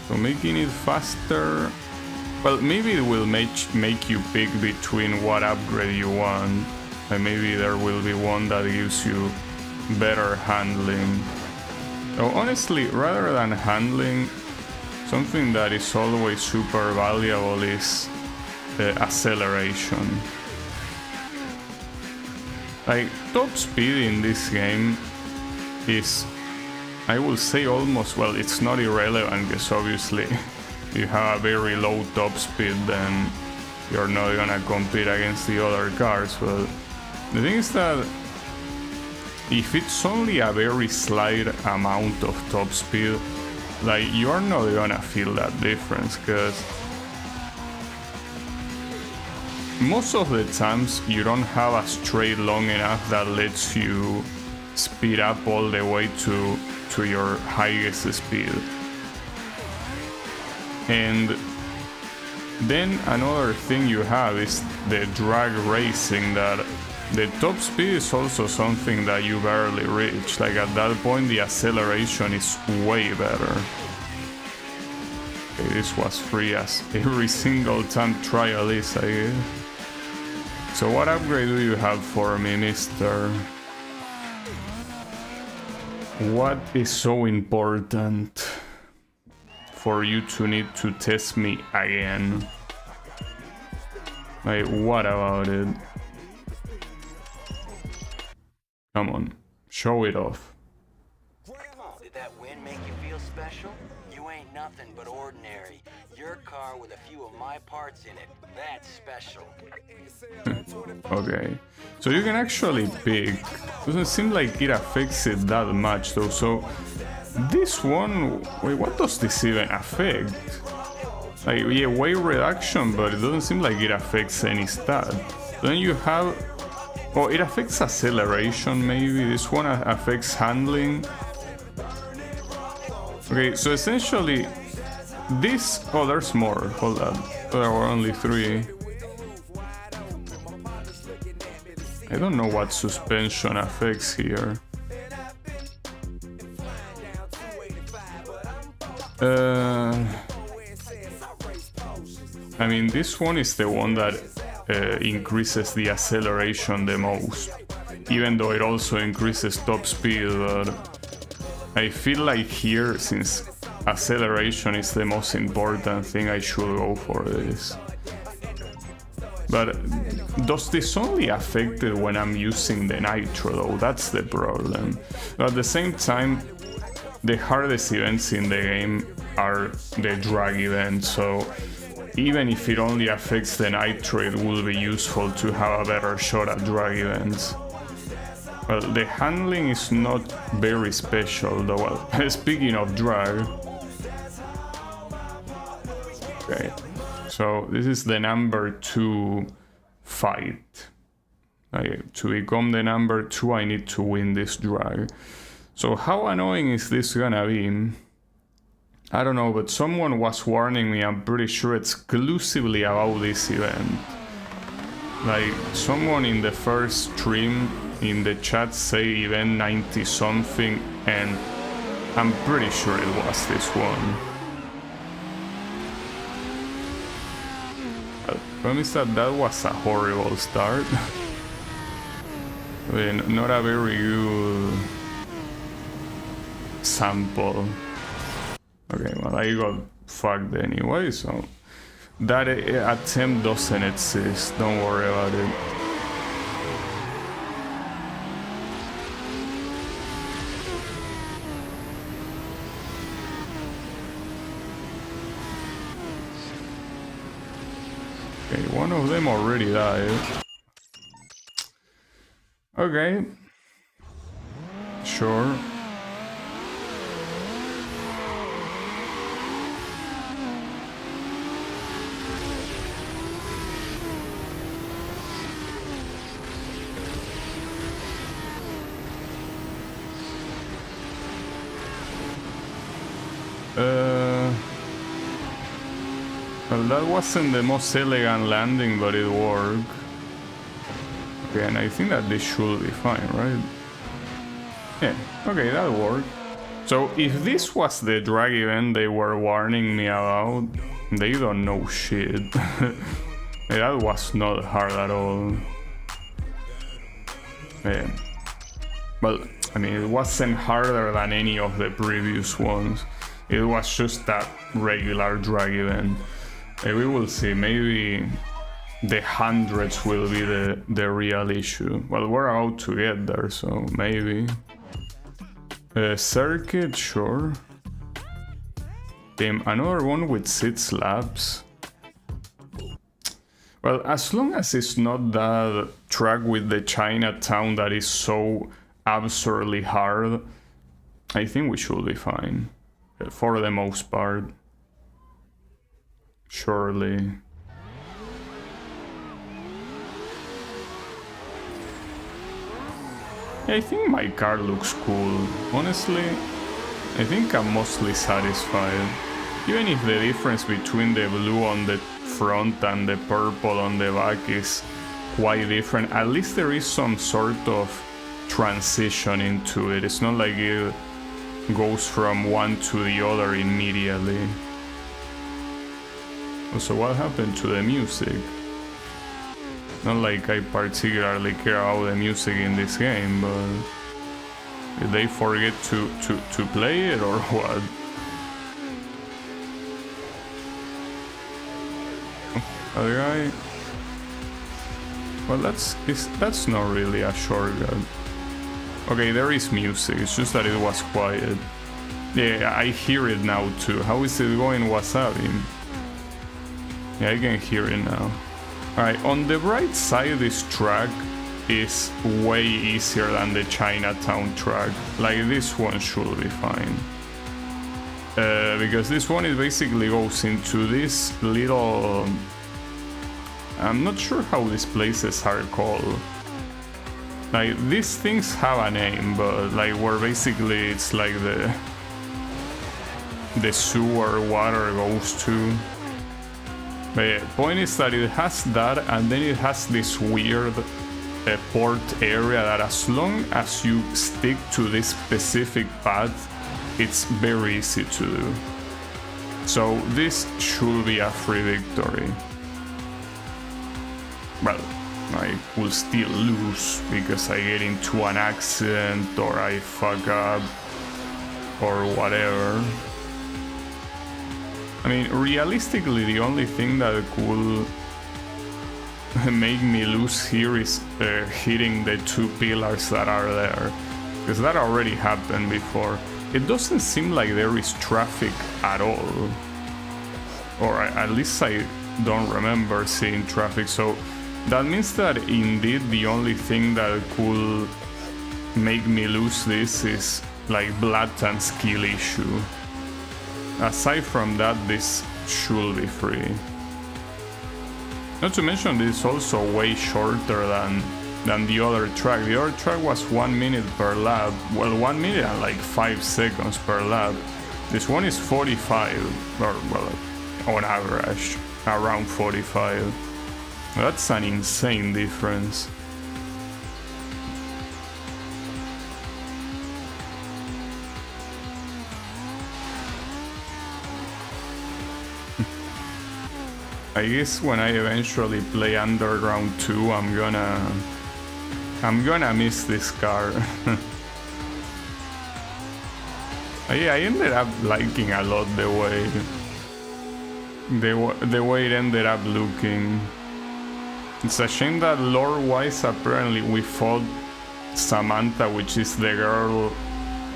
So making it faster... well, maybe it will make you pick between what upgrade you want. And maybe there will be one that gives you better handling. So honestly, rather than handling, something that is always super valuable is acceleration. Like, top speed in this game is, I will say almost, well, it's not irrelevant, because obviously you have a very low top speed, then you're not gonna compete against the other cars. But the thing is that if it's only a very slight amount of top speed, like, you're not gonna feel that difference, because most of the times you don't have a straight long enough that lets you speed up all the way to your highest speed. And then another thing you have is the drag racing, that the top speed is also something that you barely reach. Like, at that point the acceleration is way better. Okay, this was free as every single time trial is, I guess. So what upgrade do you have for me, mister? What is so important for you to need to test me again? Like, what about it? Come on, show it off. Did that win make you feel special? You ain't nothing but ordinary. Your car with a few of my parts in it. That's special. Okay, so you can actually pick. Doesn't seem like it affects it that much though. So this one, wait, what does this even affect? Like, yeah, weight reduction, but it doesn't seem like it affects any stat. Then you have, oh, it affects acceleration maybe. This one affects handling. Okay, so essentially this, oh, there's more. Hold on, there were only 3. I don't know what suspension affects here. I mean, this one is the one that increases the acceleration the most, even though it also increases top speed. But I feel like here, since acceleration is the most important thing, I should go for this. But does this only affect it when I'm using the nitro though? That's the problem. But at the same time, the hardest events in the game are the drag events, so even if it only affects the nitro, it will be useful to have a better shot at drag events. Well, the handling is not very special though. Well, speaking of drag. Okay. So this is the number 2 fight. To become the number 2, I need to win this drag. So how annoying is this gonna be? I don't know, but someone was warning me, I'm pretty sure exclusively about this event. Like, someone in the first stream in the chat say event 90 something, and I'm pretty sure it was this one. I promise that was a horrible start. I mean, not a very good sample. Okay, well, I got fucked anyway, so that attempt doesn't exist, don't worry about it. Okay, one of them already died. Okay. Sure. Well, that wasn't the most elegant landing, but it worked. Okay, and I think that this should be fine, right? Yeah, okay, that worked. So if this was the drag event they were warning me about, they don't know shit. That was not hard at all. Yeah. Well, I mean, it wasn't harder than any of the previous ones. It was just that regular drag event. We will see, maybe the hundreds will be the real issue. Well, we're about to get there, so maybe. Circuit, sure. Damn, another one with 6 laps. Well, as long as it's not that track with the Chinatown that is so absurdly hard, I think we should be fine. For the most part. Surely. Yeah, I think my car looks cool. Honestly, I think I'm mostly satisfied. Even if the difference between the blue on the front and the purple on the back is quite different, at least there is some sort of transition into it. It's not like it goes from one to the other immediately. Also, what happened to the music? Not like I particularly care about the music in this game, but did they forget to play it or what? Other guy. Well, that's not really a shortcut. Okay, there is music. It's just that it was quiet. Yeah, I hear it now too. How is it going, Wasabi? Yeah, I can hear it now. Alright, on the right side, this track is way easier than the Chinatown track. Like, this one should be fine. Because this one, it basically goes into this little... I'm not sure how these places are called. Like, these things have a name, but like, where basically it's like the sewer water goes to. The point is that it has that, and then it has this weird port area that as long as you stick to this specific path, it's very easy to do. So this should be a free victory. Well, I will still lose because I get into an accident or I fuck up or whatever. I mean, realistically, the only thing that could make me lose here is hitting the 2 pillars that are there, because that already happened before. It doesn't seem like there is traffic at all, or at least I don't remember seeing traffic, so that means that indeed the only thing that could make me lose this is like blatant skill issue. Aside from that, this should be free. Not to mention, this is also way shorter than the other track. The other track was 1 minute per lap. Well, 1 minute and like 5 seconds per lap. This one is 45, or well, on average, around 45. That's an insane difference. I guess when I eventually play Underground 2, I'm gonna miss this car. Yeah, I ended up liking a lot the way it ended up looking. It's a shame that lore-wise, apparently we fought Samantha, which is the girl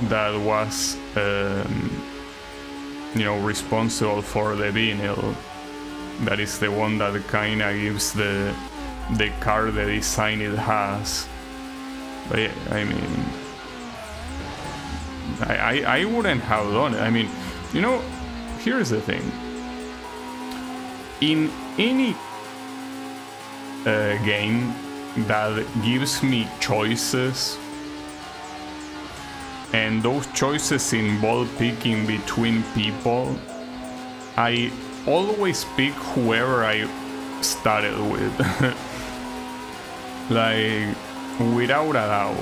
that was, you know, responsible for the vinyl. that is the one that kinda gives the car the design it has. But yeah, I mean, I wouldn't have done it. I mean, you know, here's the thing. In any game that gives me choices, and those choices involve picking between people, I always pick whoever I started with. Like, without a doubt.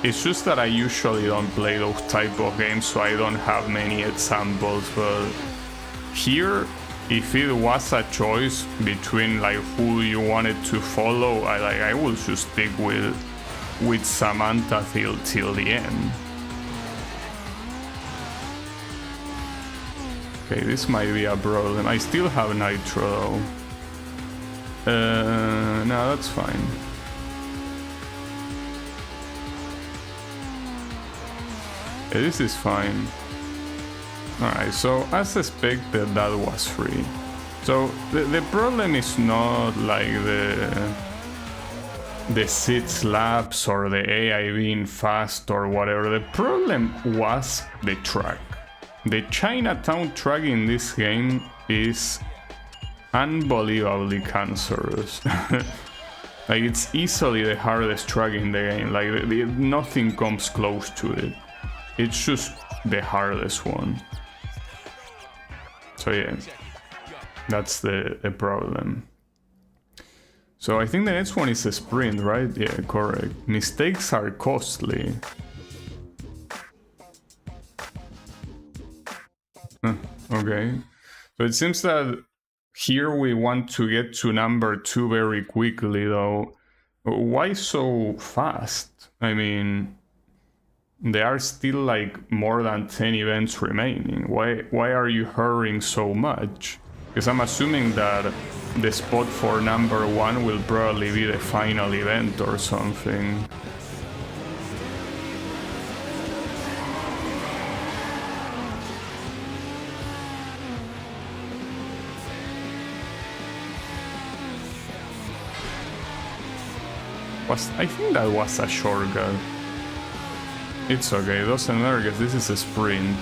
It's just that I usually don't play those type of games, so I don't have many examples, but here, if it was a choice between like who you wanted to follow, I will just stick with Samantha till the end. Okay, this might be a problem. I still have nitro though. No, that's fine. Yeah, this is fine. Alright, so as expected, that was free. So the problem is not like the seat slaps or the AI being fast or whatever. The problem was the track. The Chinatown track in this game is unbelievably cancerous. Like, it's easily the hardest track in the game. Like, nothing comes close to it. It's just the hardest one. So yeah, that's the problem. So I think the next one is a sprint, right? Yeah, correct. Mistakes are costly. Okay. So it seems that here we want to get to number 2 very quickly, though. Why so fast? I mean, there are still like more than 10 events remaining. Why are you hurrying so much? Because I'm assuming that the spot for number 1 will probably be the final event or something. I think that was a shortcut. It's okay, it doesn't matter because this is a sprint.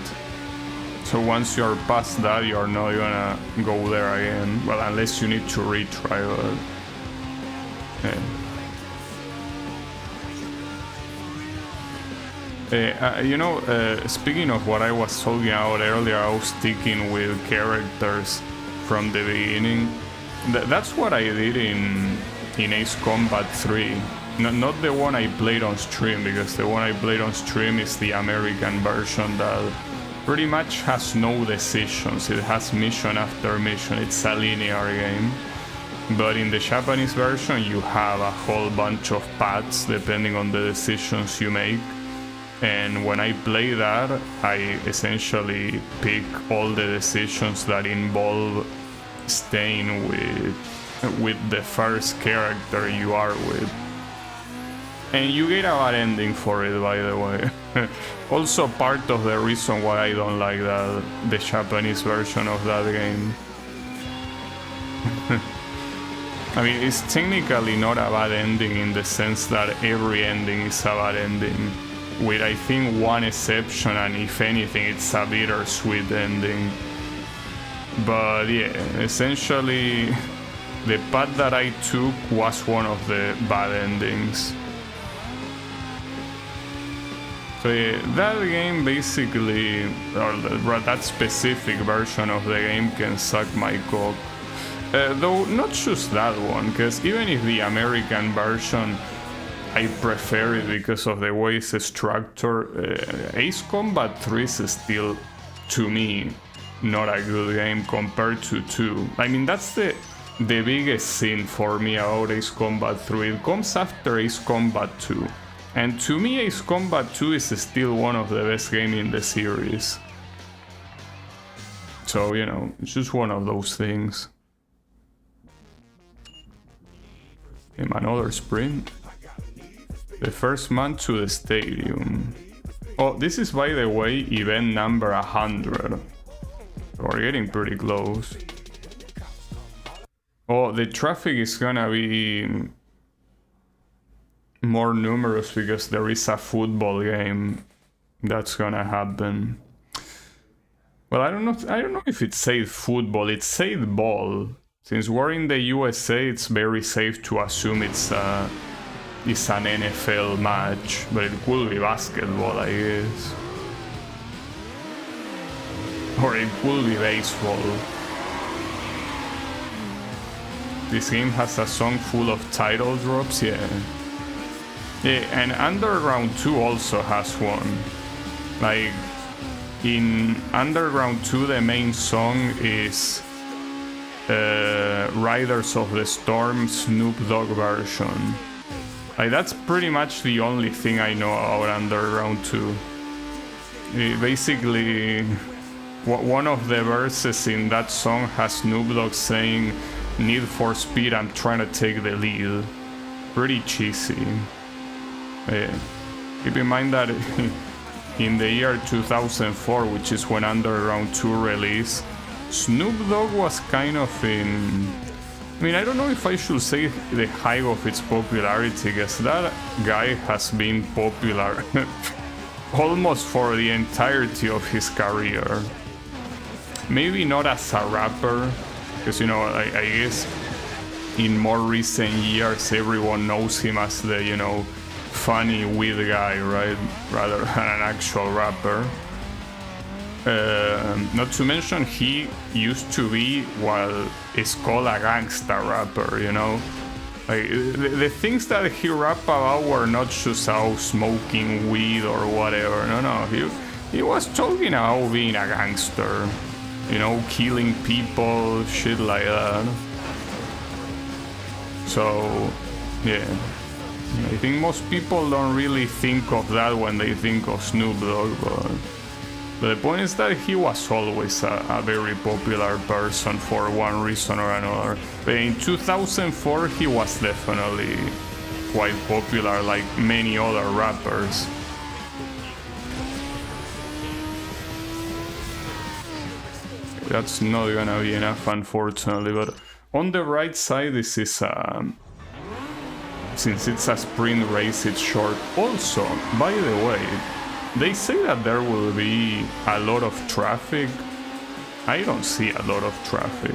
So once you're past that, you're not gonna go there again. Well, unless you need to retry, but... yeah. You know, speaking of what I was talking about earlier, I was sticking with characters from the beginning. That's what I did in Ace Combat 3. Not the one I played on stream, because the one I played on stream is the American version that pretty much has no decisions. It has mission after mission. It's a linear game. But in the Japanese version, you have a whole bunch of paths depending on the decisions you make. And when I play that, I essentially pick all the decisions that involve staying with the first character you are with. And you get a bad ending for it, by the way. Also part of the reason why I don't like the Japanese version of that game. I mean, it's technically not a bad ending in the sense that every ending is a bad ending, with I think one exception, and if anything it's a bittersweet ending. But yeah, essentially the path that I took was one of the bad endings. So yeah, that game basically, or that specific version of the game can suck my cock. Though not just that one, because even if the American version, I prefer it because of the way it's structured, Ace Combat 3 is still, to me, not a good game compared to 2. I mean, that's the biggest sin for me about Ace Combat 3. It comes after Ace Combat 2. And to me, Ace Combat 2 is still one of the best games in the series. So, you know, it's just one of those things. Another sprint. The first man to the stadium. Oh, this is, by the way, event number 100. Or we're getting pretty close. Oh, the traffic is gonna be more numerous because there is a football game that's gonna happen. Well, I don't know if it said football. It said ball. Since we're in the USA, it's very safe to assume it's an NFL match, but it could be basketball, I guess, or it could be baseball. This game has a song full of title drops, yeah. Yeah, and Underground 2 also has one. Like, in Underground 2, the main song is Riders of the Storm Snoop Dogg version. Like, that's pretty much the only thing I know about Underground 2. Basically, one of the verses in that song has Snoop Dogg saying, "Need for Speed, I'm trying to take the lead." Pretty cheesy. Keep in mind that in the year 2004, which is when Underground 2 released, Snoop Dogg was kind of in... I mean, I don't know if I should say the height of its popularity, because that guy has been popular almost for the entirety of his career. Maybe not as a rapper, because, you know, I guess in more recent years everyone knows him as the, you know, funny weird guy, right, rather than an actual rapper. Not to mention, he used to be what is called a gangsta rapper, you know. Like, the things that he rapped about were not just out smoking weed or whatever. No, he was talking about being a gangster, you know, killing people, shit like that. So, yeah. I think most people don't really think of that when they think of Snoop Dogg, but the point is that he was always a very popular person for one reason or another. But in 2004, he was definitely quite popular, like many other rappers. That's not gonna be enough, unfortunately, but on the right side, this is since it's a sprint race, it's short. Also, by the way, they say that there will be a lot of traffic. I don't see a lot of traffic.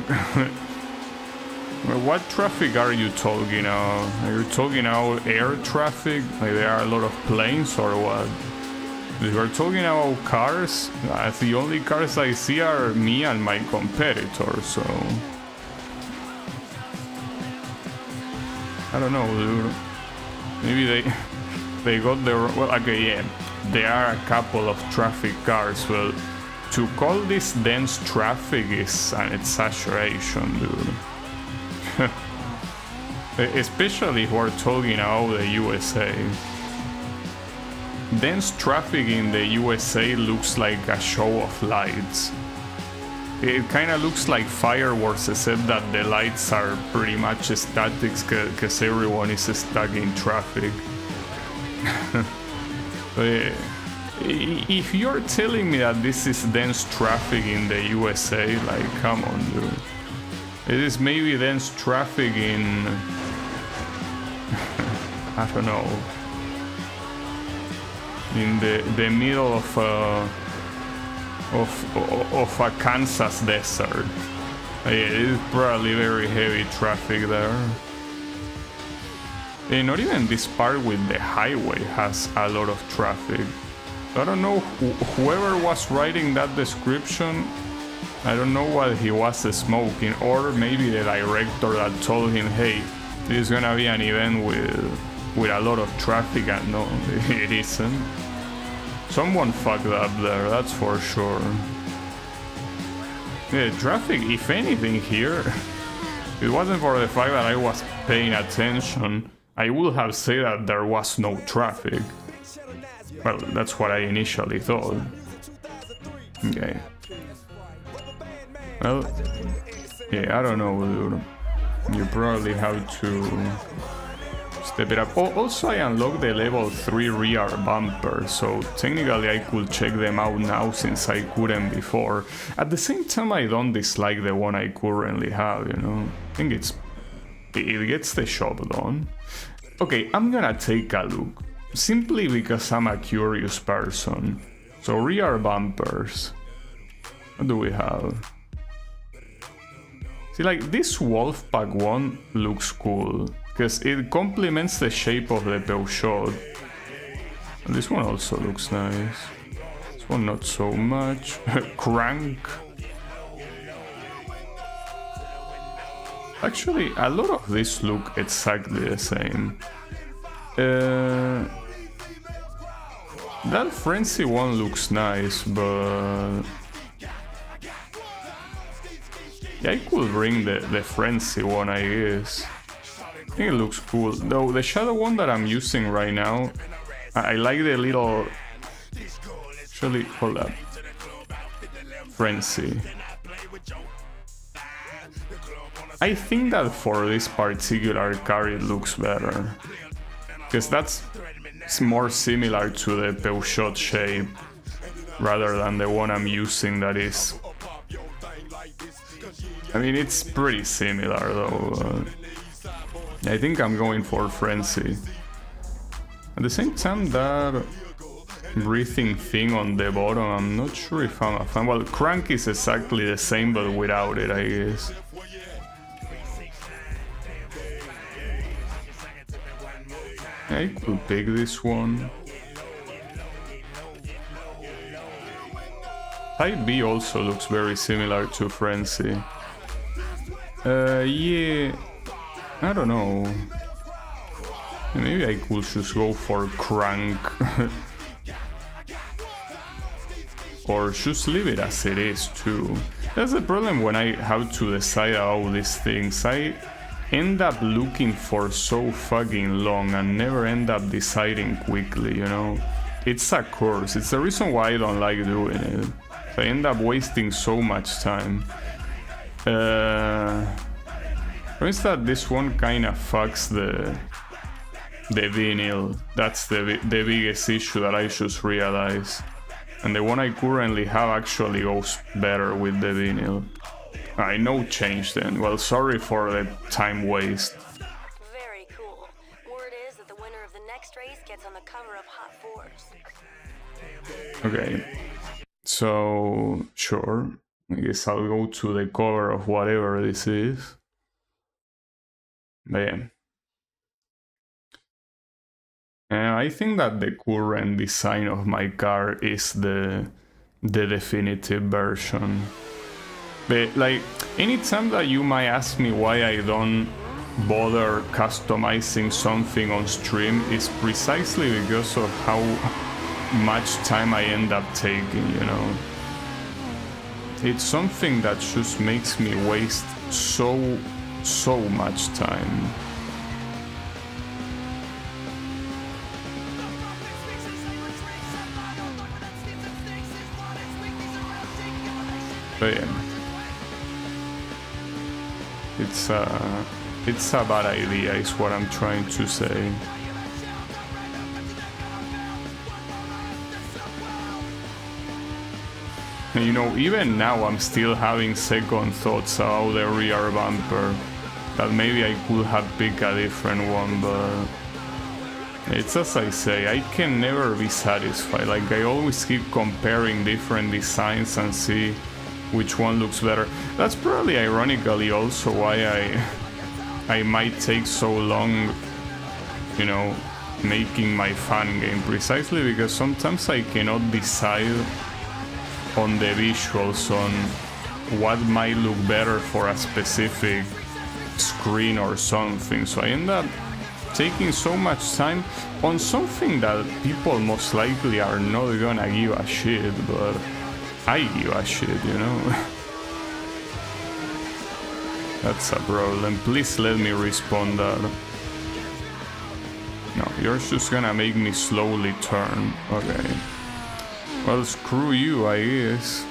What traffic are you talking about? Are you talking about air traffic? Like there are a lot of planes or what? If you're talking about cars, the only cars I see are me and my competitor, so... I don't know, dude. Maybe they got the... Well, okay, yeah. There are a couple of traffic cars, but to call this dense traffic is an exaggeration, dude. Especially if we're talking about the USA. Dense traffic in the USA looks like a show of lights. It kind of looks like fireworks, except that the lights are pretty much static because everyone is stuck in traffic. If you're telling me that this is dense traffic in the USA, like, come on, dude. It is maybe dense traffic in... I don't know. In the middle of a Kansas desert. Yeah, it is probably very heavy traffic there. And not even this part with the highway has a lot of traffic. I don't know, whoever was writing that description, I don't know what he was smoking, or maybe the director that told him, hey, this is gonna be an event with a lot of traffic, and no, it isn't. Someone fucked up there, that's for sure. Yeah, traffic, if anything here, if it wasn't for the fact that I was paying attention, I would have said that there was no traffic. Well, that's what I initially thought. Okay. Well, yeah, I don't know, dude. You probably have to step it up. Oh, also I unlocked the level 3 rear bumper, so technically I could check them out now since I couldn't before. At the same time, I don't dislike the one I currently have, you know. I think it gets the job done. Okay, I'm gonna take a look, simply because I'm a curious person. So rear bumpers, what do we have? See, like, this Wolfpack one looks cool, because it complements the shape of the Peugeot. And this one also looks nice. This one not so much. Crank. Actually, a lot of these look exactly the same. That Frenzy one looks nice, but... yeah, I could bring the Frenzy one, I guess. I think it looks cool. Though the Shadow one that I'm using right now, I like the little... actually, hold up. Frenzy. I think that for this particular car it looks better. Because that's more similar to the Peugeot shape, rather than the one I'm using that is... I mean, it's pretty similar though. I think I'm going for Frenzy. At the same time, that breathing thing on the bottom, I'm not sure if I'm a fan. Well, Crank is exactly the same, but without it, I guess. I could pick this one. Type B also looks very similar to Frenzy. Yeah, I don't know. Maybe I could just go for Crank. Or just leave it as it is too. That's the problem when I have to decide all these things. I end up looking for so fucking long and never end up deciding quickly, you know? It's a curse. It's the reason why I don't like doing it. I end up wasting so much time. For instance, this one kinda fucks the vinyl. That's the biggest issue that I just realized. And the one I currently have actually goes better with the vinyl. I no change then. Well, sorry for the time waste. Very cool. Word is that the winner of the next race gets on the cover of Hot Fours. Okay. So, sure. I guess I'll go to the cover of whatever this is. But yeah. I think that the current design of my car is the definitive version. But like, anytime that you might ask me why I don't bother customizing something on stream is precisely because of how much time I end up taking, you know. It's something that just makes me waste so much time. But yeah. It's a bad idea is what I'm trying to say. And you know, even now I'm still having second thoughts about the rear bumper. That maybe I could have picked a different one, but it's as I say, I can never be satisfied. Like, I always keep comparing different designs and see which one looks better. That's probably ironically also why I might take so long, you know, making my fan game, precisely because sometimes I cannot decide on the visuals on what might look better for a specific screen or something. So I end up taking so much time on something that people most likely are not gonna give a shit, but I give a shit, you know? That's a problem. Please let me respond that. No, you're just gonna make me slowly turn. Okay. Well, screw you, I guess.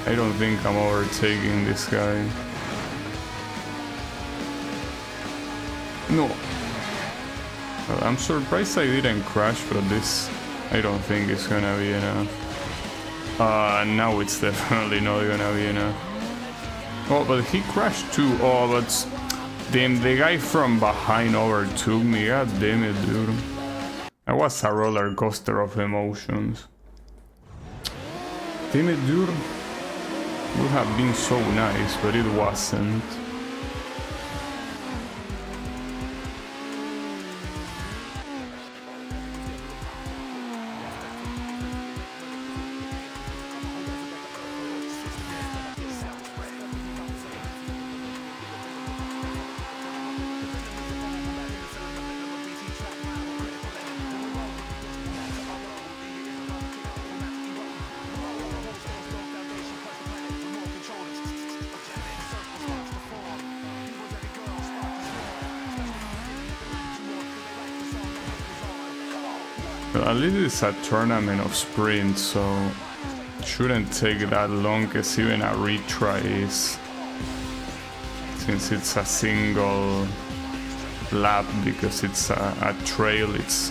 I don't think I'm overtaking this guy. No. Well, I'm surprised I didn't crash, but this I don't think is gonna be enough. Now it's definitely not gonna be enough. Oh, but he crashed too. Oh, but damn, the guy from behind overtook me. God damn it, dude. That was a roller coaster of emotions. Damn it, dude. Would have been so nice, but it wasn't. At least it's a tournament of sprints, so it shouldn't take that long, as even a retry is, since it's a single lap, because it's a trail, it's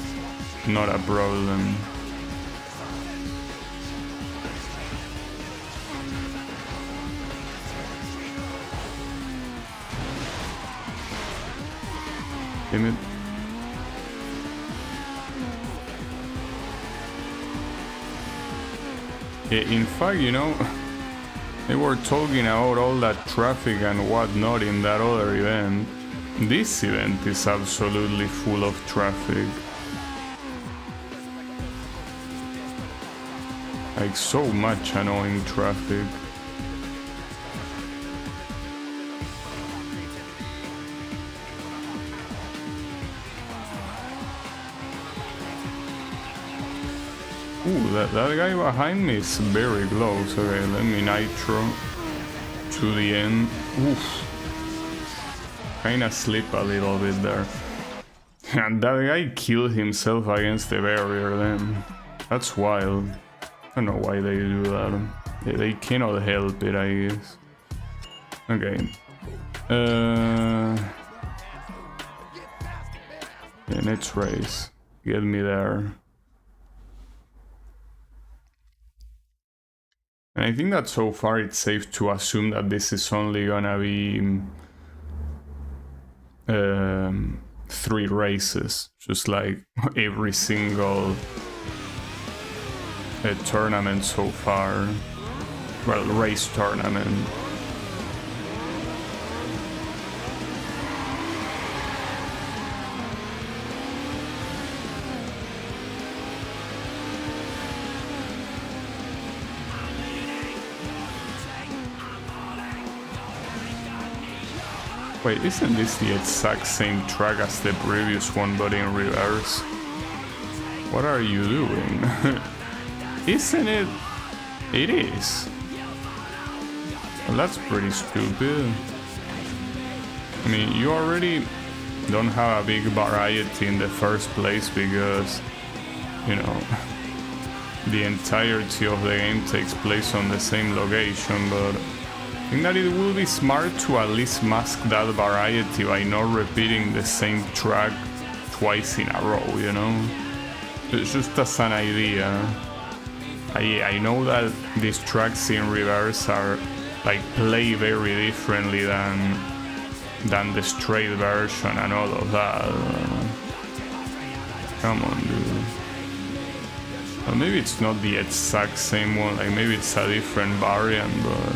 not a problem. Damn it. Yeah, in fact, you know, they were talking about all that traffic and whatnot in that other event. This event is absolutely full of traffic. Like, so much annoying traffic. Ooh, that guy behind me is very close. Okay, let me nitro to the end. Oof. Kinda slip a little bit there. And that guy killed himself against the barrier then. That's wild. I don't know why they do that. They cannot help it, I guess. Okay. Yeah, next race. Get me there. And I think that so far it's safe to assume that this is only gonna be 3 races, just like every single tournament so far. Well, race tournament. Wait, isn't this the exact same track as the previous one, but in reverse? What are you doing? Isn't it? It is. Well, that's pretty stupid. I mean, you already don't have a big variety in the first place because, you know, the entirety of the game takes place on the same location, but I think that it will be smart to at least mask that variety by not repeating the same track twice in a row, you know? It's just as an idea. I know that these tracks in reverse are like play very differently than the straight version and all of that. Come on, dude. Well, maybe it's not the exact same one, like maybe it's a different variant, but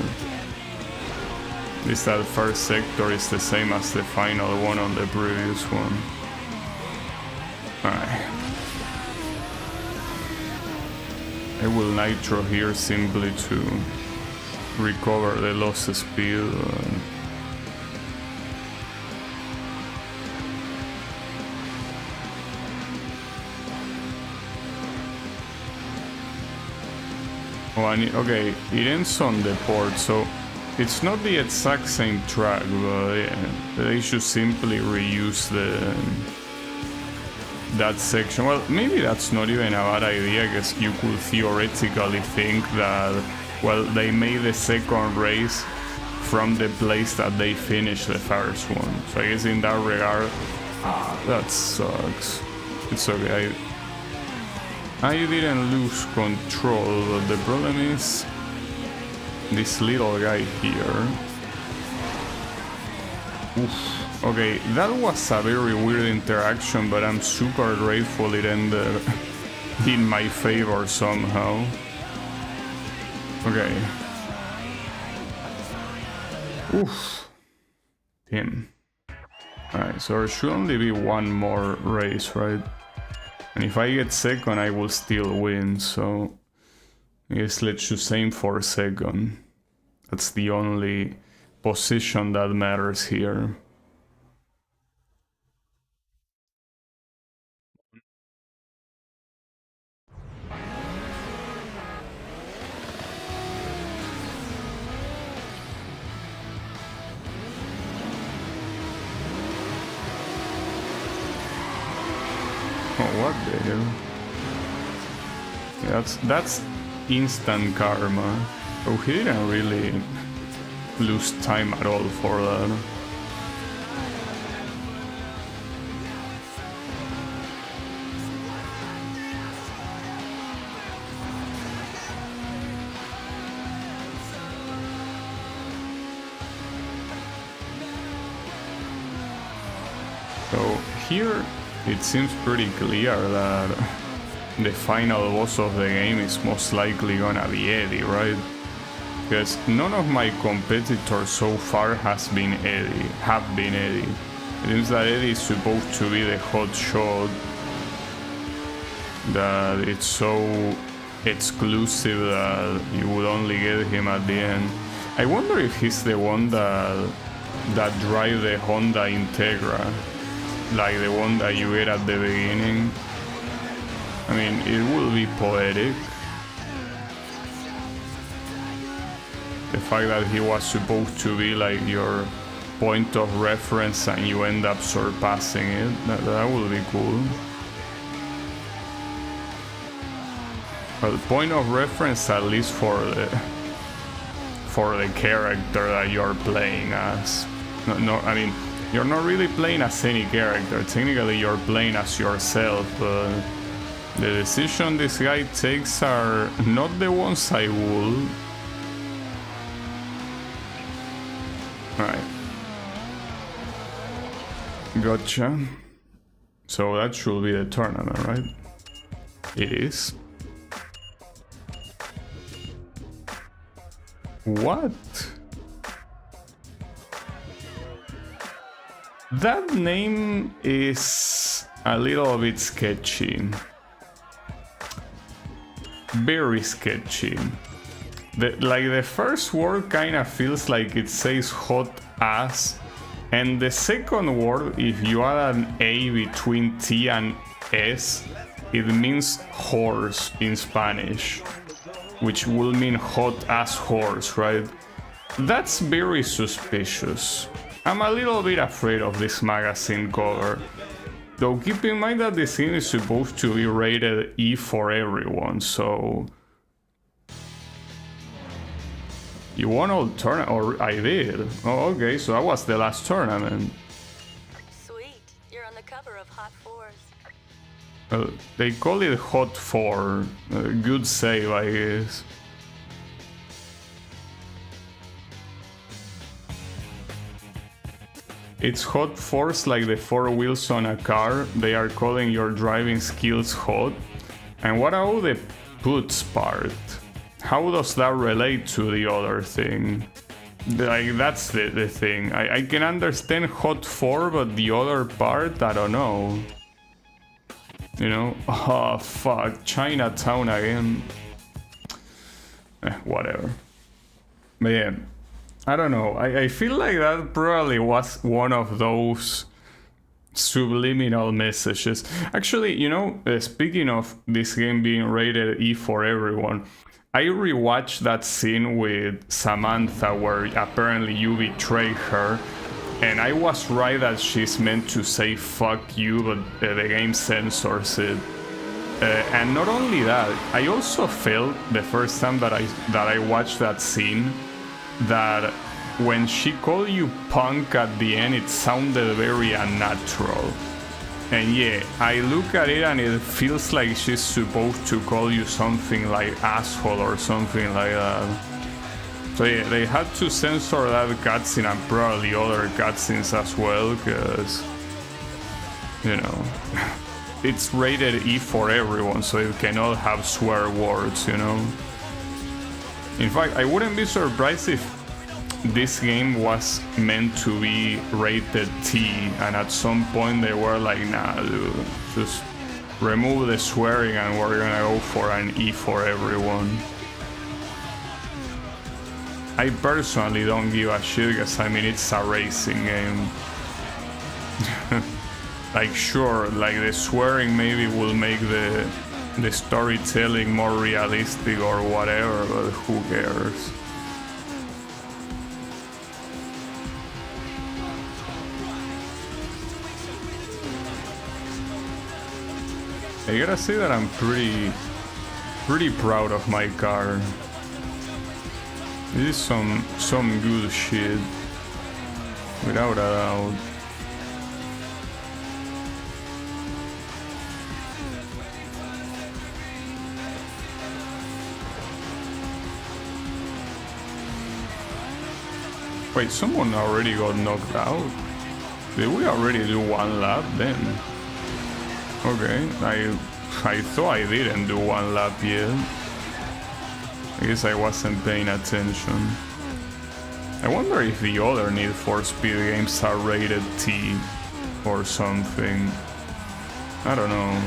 at least that first sector is the same as the final one on the previous one. Alright. I will nitro here simply to recover the lost speed. Oh, okay, it ends on the port, so it's not the exact same track, but yeah, they should simply reuse that section. Well, maybe that's not even a bad idea. I guess you could theoretically think that, well, they made the second race from the place that they finished the first one. So I guess in that regard, That sucks. It's okay. I didn't lose control, but the problem is this little guy here. Oof. Okay, that was a very weird interaction, but I'm super grateful it ended in my favor somehow. Okay. Oof. Him. Alright, so there should only be one more race, right? And if I get second, I will still win, so I guess let's just aim for second. That's the only position that matters here. Oh, what the hell? Yeah, that's instant karma. Oh, he didn't really lose time at all for that. So here it seems pretty clear that the final boss of the game is most likely gonna be Eddie, right? Because none of my competitors so far have been Eddie. It seems that Eddie is supposed to be the hot shot, that it's so exclusive that you would only get him at the end. I wonder if he's the one that drives the Honda Integra, like the one that you get at the beginning. I mean, it will be poetic. The fact that he was supposed to be like your point of reference and you end up surpassing it, that will be cool. Well, point of reference at least for the character that you're playing as. No, I mean, you're not really playing as any character. Technically, you're playing as yourself, but the decision this guy takes are not the ones I would. Alright. Gotcha. So that should be the tournament, right? It is. What? That name is a little bit sketchy. Very sketchy. The first word kind of feels like it says hot ass, and the second word, if you add an A between T and S, it means horse in Spanish, which will mean hot ass horse, right? That's very suspicious. I'm a little bit afraid of this magazine cover. Though keep in mind that this thing is supposed to be rated E for everyone, so... You won all tournament, or I did. Oh, okay, so that was the last tournament. Sweet, you're on the cover of Hot Fours. They call it Hot 4. Good save, I guess. It's hot force like the four wheels on a car. They are calling your driving skills hot. And what about the puts part? How does that relate to the other thing? Like, that's the thing. I can understand hot 4, but the other part, I don't know. You know? Oh, fuck. Chinatown again. Whatever. But yeah. I don't know. I feel like that probably was one of those subliminal messages. Actually, you know, speaking of this game being rated E for everyone, I rewatched that scene with Samantha where apparently you betray her, and I was right that she's meant to say fuck you, but the game censors it. And not only that, I also felt the first time that I watched that scene that when she called you punk at the end, it sounded very unnatural. And yeah, I look at it and it feels like she's supposed to call you something like asshole or something like that. So yeah, they had to censor that cutscene and probably other cutscenes as well, because, you know, it's rated E for everyone, so it cannot have swear words, you know. In fact, I wouldn't be surprised if this game was meant to be rated T, and at some point they were like, nah, dude, just remove the swearing and we're gonna go for an E for everyone. I personally don't give a shit, because I mean, it's a racing game. Like, sure, like the swearing maybe will make the storytelling more realistic or whatever, but who cares? I gotta say that I'm pretty proud of my car. This is some good shit, without a doubt. Wait, someone already got knocked out? Did we already do one lap then? Okay, I thought I didn't do one lap yet. I guess I wasn't paying attention. I wonder if the other Need for Speed games are rated T or something. I don't know.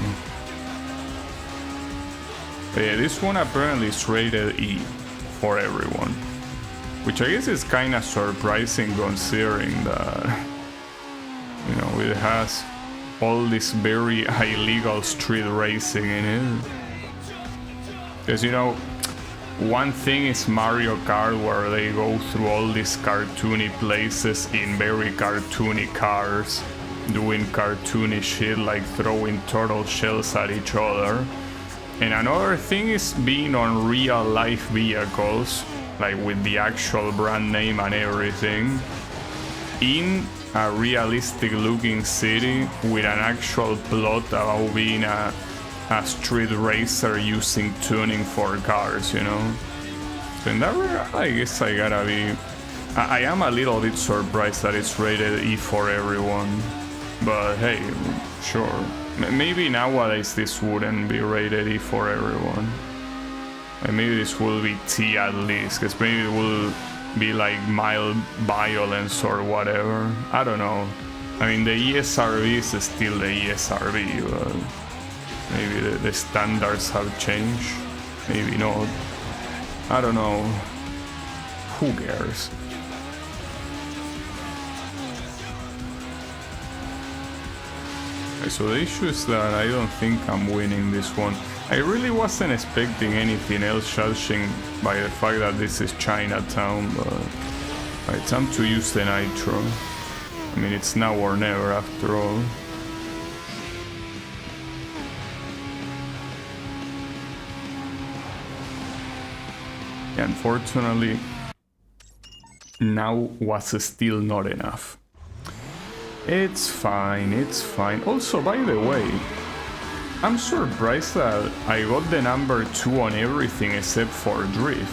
But yeah, this one apparently is rated E for everyone. Which I guess is kinda surprising considering that, you know, it has all this very illegal street racing in it. Because, you know, one thing is Mario Kart, where they go through all these cartoony places in very cartoony cars, doing cartoony shit like throwing turtle shells at each other. And another thing is being on real life vehicles, like with the actual brand name and everything, in a realistic looking city with an actual plot about being a street racer using tuning for cars, you know. So in that regard, I guess I gotta be... I am a little bit surprised that it's rated E for everyone. But hey, sure. Maybe nowadays this wouldn't be rated E for everyone. And maybe this will be T at least, because maybe it will be like mild violence or whatever. I don't know. I mean, the ESRB is still the ESRB, but maybe the standards have changed. Maybe not. I don't know. Who cares? Okay, so the issue is that I don't think I'm winning this one. I really wasn't expecting anything else, judging by the fact that this is Chinatown, but it's time to use the nitro. I mean, it's now or never after all. Unfortunately, now was still not enough. It's fine, it's fine. Also, by the way, I'm surprised that I got the number 2 on everything except for drift.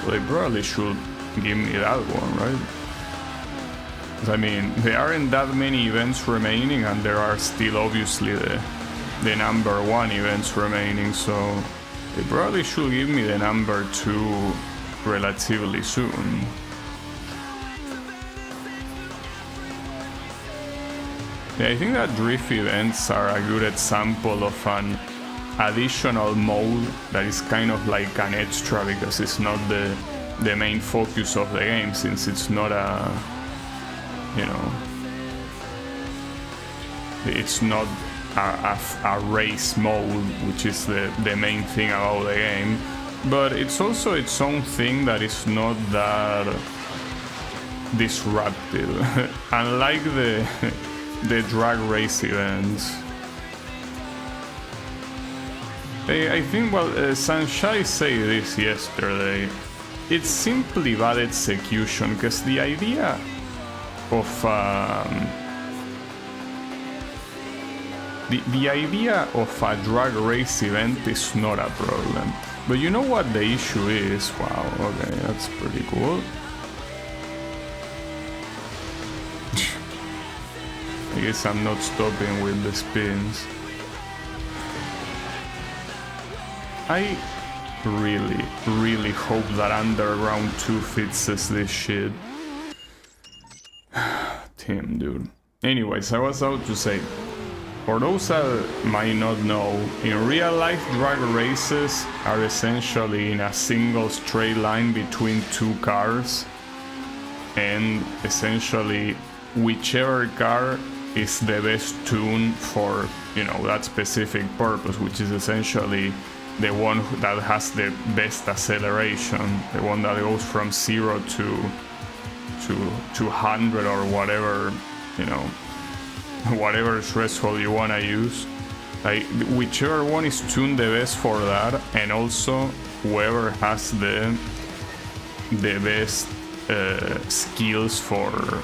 Well, they probably should give me that one, right? 'Cause, I mean, there aren't that many events remaining, and there are still obviously the number 1 events remaining, so they probably should give me the number 2 relatively soon. Yeah, I think that drift events are a good example of an additional mode that is kind of like an extra, because it's not the main focus of the game, since it's not a, you know, it's not a race mode, which is the main thing about the game, but it's also its own thing that is not that disruptive, unlike the drag race events. I think, well, Sanshai said this yesterday, it's simply bad execution, because the idea of the idea of a drag race event is not a problem. But you know what the issue is? Wow, okay, that's pretty cool. I guess I'm not stopping with the spins. I really hope that Underground 2 fixes this shit. Damn, dude. Anyways, I was about to say, for those that might not know, in real life drag races are essentially in a single straight line between two cars, and essentially whichever car is the best tune for, you know, that specific purpose, which is essentially the one that has the best acceleration, the one that goes from 0 to 100 or whatever, you know, whatever threshold you want to use. Like, whichever one is tuned the best for that, and also whoever has the best skills for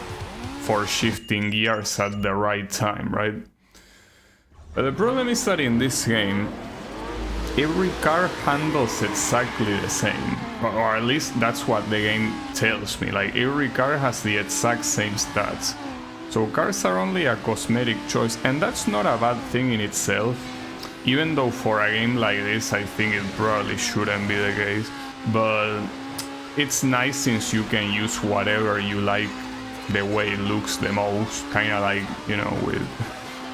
shifting gears at the right time, right? But the problem is that in this game, every car handles exactly the same, or at least that's what the game tells me. Like, every car has the exact same stats. So cars are only a cosmetic choice, and that's not a bad thing in itself, even though for a game like this I think it probably shouldn't be the case. But it's nice since you can use whatever you like the way it looks the most, kind of like, you know,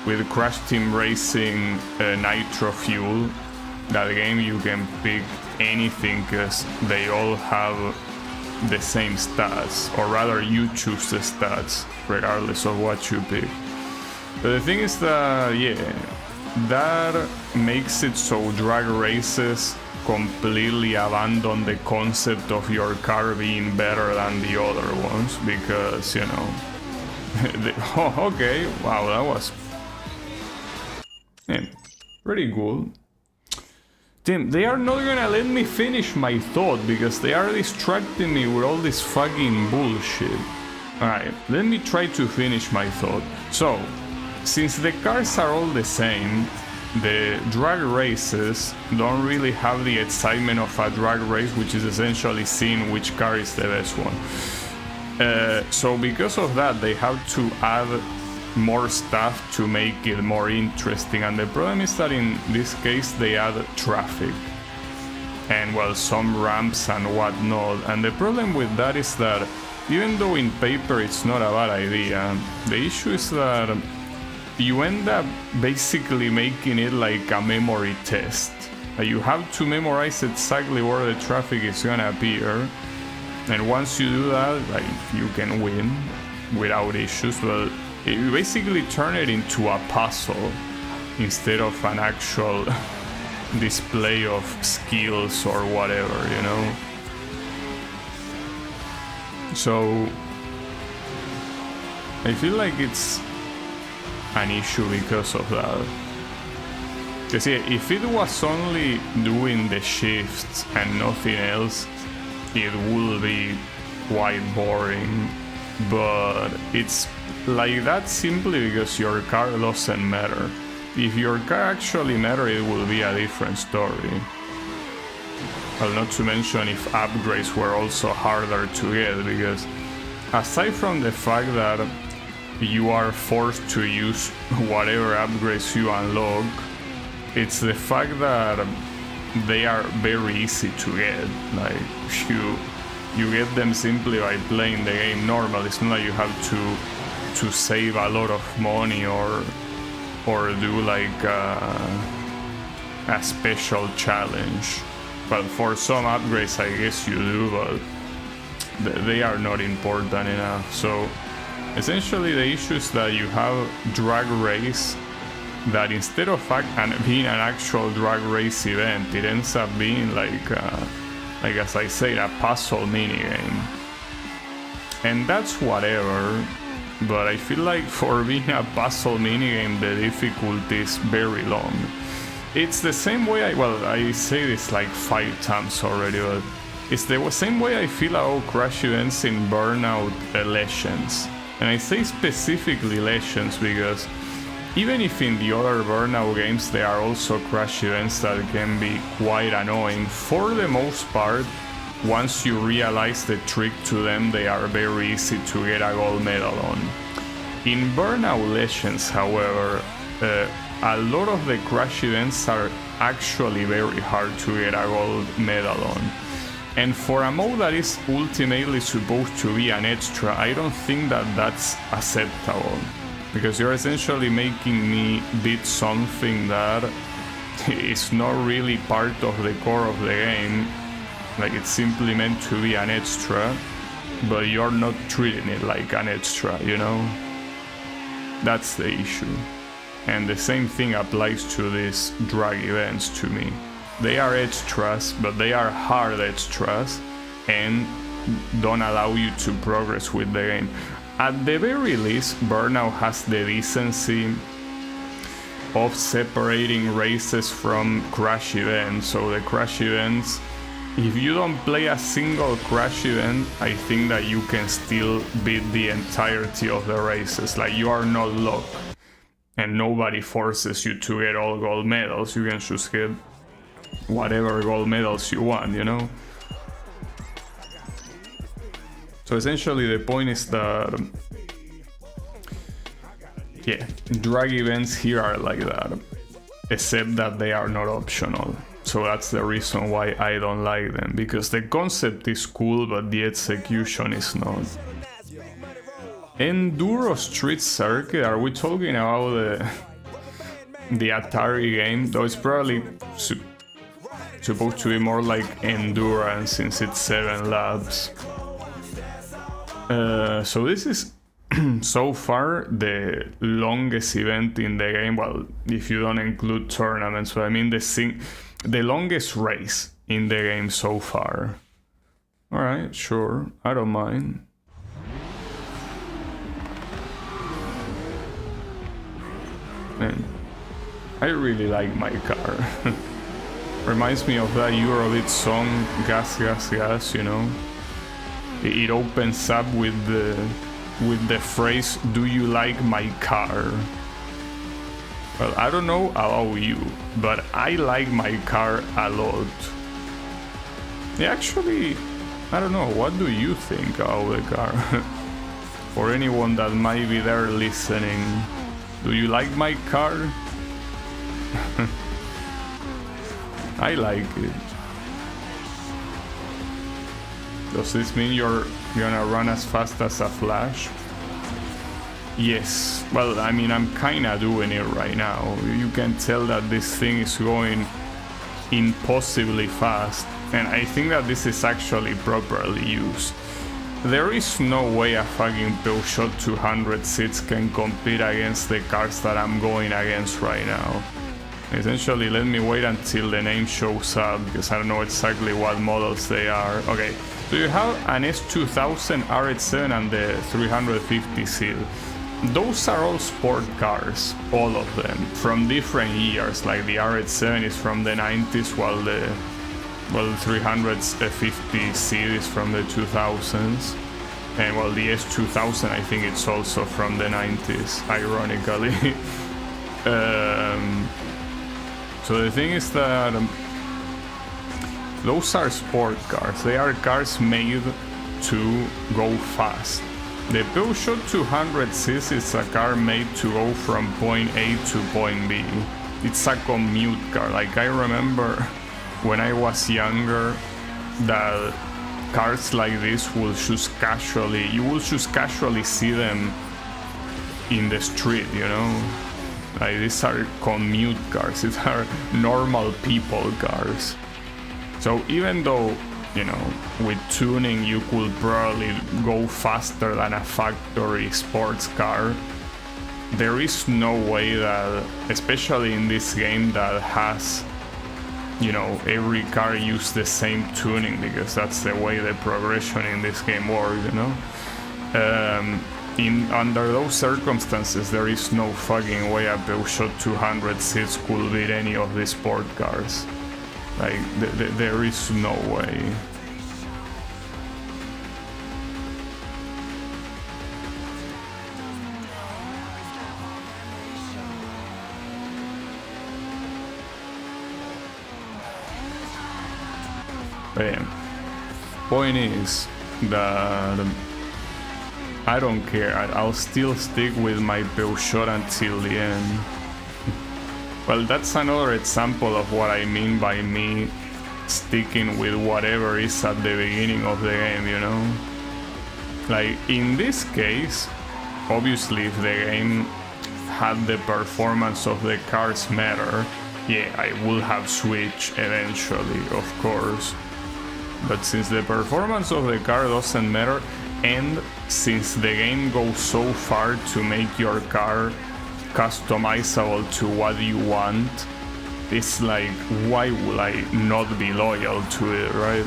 with Crash Team Racing Nitro Fuel, that game you can pick anything because they all have the same stats, or rather you choose the stats regardless of what you pick. But the thing is that, yeah, that makes it so drag races completely abandon the concept of your car being better than the other ones, because, you know, oh, okay, wow, that was pretty cool. Damn, they are not gonna let me finish my thought because they are distracting me with all this fucking bullshit. Alright, let me try to finish my thought. So, since the cars are all the same, the drag races don't really have the excitement of a drag race, which is essentially seeing which car is the best one. So because of that, they have to add more stuff to make it more interesting, and the problem is that in this case they add traffic and, well, some ramps and whatnot, and the problem with that is that even though in paper it's not a bad idea, the issue is that you end up basically making it like a memory test. You have to memorize exactly where the traffic is gonna appear, and once you do that, like, you can win without issues. But you basically turn it into a puzzle instead of an actual display of skills or whatever, you know? So I feel like it's an issue because of that. Because yeah, if it was only doing the shifts and nothing else, it would be quite boring. But it's like that simply because your car doesn't matter. If your car actually mattered, it would be a different story. Well, not to mention if upgrades were also harder to get, because aside from the fact that you are forced to use whatever upgrades you unlock, it's the fact that they are very easy to get. Like, you get them simply by playing the game normal. It's not like you have to save a lot of money or do like a special challenge. Well, for some upgrades I guess you do, but they are not important enough. So essentially the issue is that you have drag race that instead of being an actual drag race event, it ends up being like as I said, a puzzle minigame. And that's whatever, but I feel like for being a puzzle minigame, the difficulty is very long. It's the same way I say this like 5 times already, but it's the same way I feel about crash events in Burnout Legends. And I say specifically Legends because even if in the other Burnout games there are also crash events that can be quite annoying, for the most part, once you realize the trick to them, they are very easy to get a gold medal on. In Burnout Legends, however, a lot of the crash events are actually very hard to get a gold medal on. And for a mode that is ultimately supposed to be an extra, I don't think that that's acceptable. Because you're essentially making me beat something that is not really part of the core of the game. Like, it's simply meant to be an extra, but you're not treating it like an extra, you know? That's the issue. And the same thing applies to these drag events to me. They are extras, but they are hard extras and don't allow you to progress with the game. At the very least, Burnout has the decency of separating races from crash events. So the crash events, if you don't play a single crash event, I think that you can still beat the entirety of the races. Like, you are not locked and nobody forces you to get all gold medals. You can just get whatever gold medals you want, you know? So essentially the point is that, yeah, drag events here are like that, except that they are not optional. So that's the reason why I don't like them, because the concept is cool, but the execution is not. Enduro Street Circuit, are we talking about the Atari game? Though it's probably supposed to be more like endurance since it's 7 laps. So this is so far the longest event in the game, well, if you don't include tournaments, but I mean the longest race in the game so far. Alright, sure, I don't mind. Man, I really like my car. Reminds me of that Eurobeat song, Gas, Gas, Gas, you know? It opens up with the phrase, "Do you like my car?" Well, I don't know about you, but I like my car a lot. Yeah, actually, I don't know, what do you think about the car? For anyone that might be there listening, do you like my car? I like it. Does this mean you're gonna run as fast as a Flash? Yes. Well, I mean, I'm kinda doing it right now. You can tell that this thing is going impossibly fast, and I think that this is actually properly used. There is no way a fucking Peugeot 206 can compete against the cars that I'm going against right now. Essentially, let me wait until the name shows up, because I don't know exactly what models they are. Okay, so you have an S2000 RH7 and the 350 Seal. Those are all sport cars, all of them, from different years. Like the RH7 is from the 90s, while the 350 Seal is from the 2000s. And well, the S2000, I think it's also from the 90s, ironically. So the thing is that those are sport cars. They are cars made to go fast. The Peugeot 206 is a car made to go from point A to point B. It's a commute car. Like, I remember when I was younger that cars like this will just casually, you will just casually see them in the street, you know? Like, these are commute cars, these are normal people cars. So even though, you know, with tuning you could probably go faster than a factory sports car, there is no way that, especially in this game that has, you know, every car use the same tuning, because that's the way the progression in this game works, you know? Under those circumstances, there is no fucking way a Peugeot 206 could beat any of these sport cars. Like, there is no way. Point is that I don't care. I'll still stick with my Peugeot until the end. Well, that's another example of what I mean by me sticking with whatever is at the beginning of the game, you know? Like, in this case, obviously if the game had the performance of the cars matter, yeah, I would have switched eventually, of course. But since the performance of the car doesn't matter, and since the game goes so far to make your car customizable to what you want, it's like, why would I not be loyal to it, right?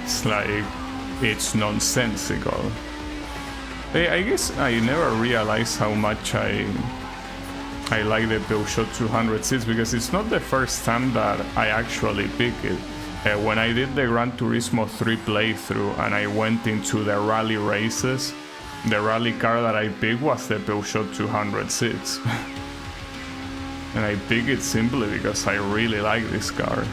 It's like, it's nonsensical. I guess I never realized how much I like the Peugeot 206 because it's not the first time that I actually pick it. When I did the Gran Turismo 3 playthrough and I went into the rally races, the rally car that I picked was the Peugeot 206. And I picked it simply because I really like this car.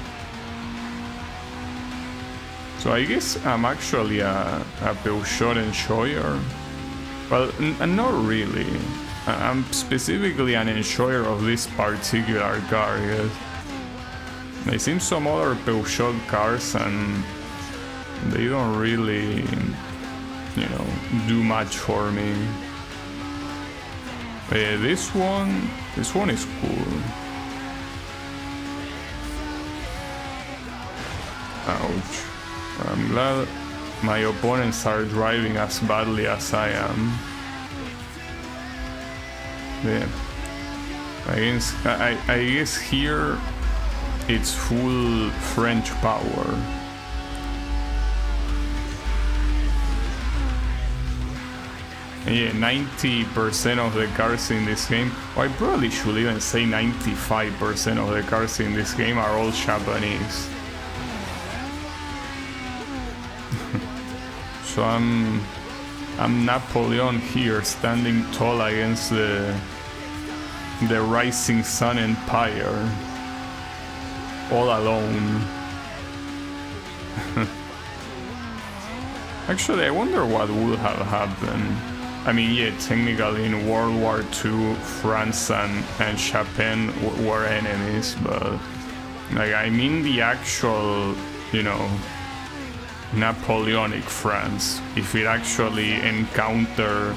So I guess I'm actually a Peugeot enjoyer. Well, not really. I'm specifically an enjoyer of this particular car, yes. I've seen some other Peugeot cars and they don't really, you know, do much for me. This one is cool. Ouch. I'm glad my opponents are driving as badly as I am. Yeah. I guess here it's full French power. Yeah, 90% of the cars in this game, or I probably should even say 95% of the cars in this game are all Japanese. So I'm Napoleon here, standing tall against the rising sun empire, all alone. Actually, I wonder what would have happened. I mean, yeah, technically in World War II, France and Japan were enemies, but like, I mean the actual, you know, Napoleonic France, if it actually encountered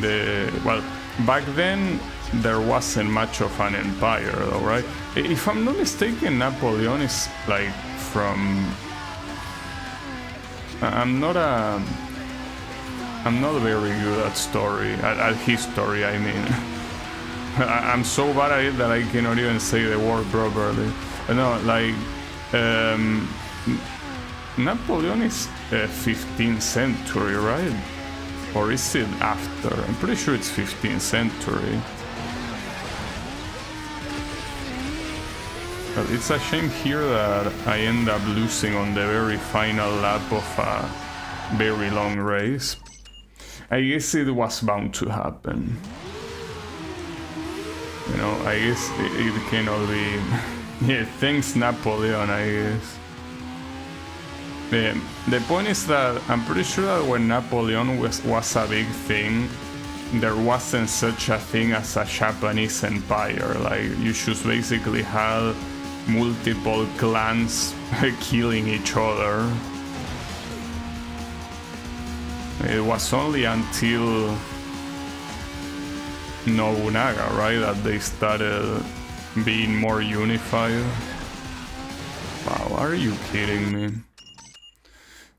the, well, back then there wasn't much of an empire though, right? If I'm not mistaken, Napoleon is like from, I'm not very good at history, I mean. I'm so bad at it that I cannot even say the word properly. No, like, Napoleon is 15th century, right? Or is it after? I'm pretty sure it's 15th century. But it's a shame here that I end up losing on the very final lap of a very long race. I guess it was bound to happen. You know, I guess it cannot be... Yeah, thanks Napoleon, I guess. The point is that I'm pretty sure that when Napoleon was a big thing, there wasn't such a thing as a Japanese empire. Like, you just basically had multiple clans killing each other. It was only until Nobunaga, right, that they started being more unified. Wow, are you kidding me?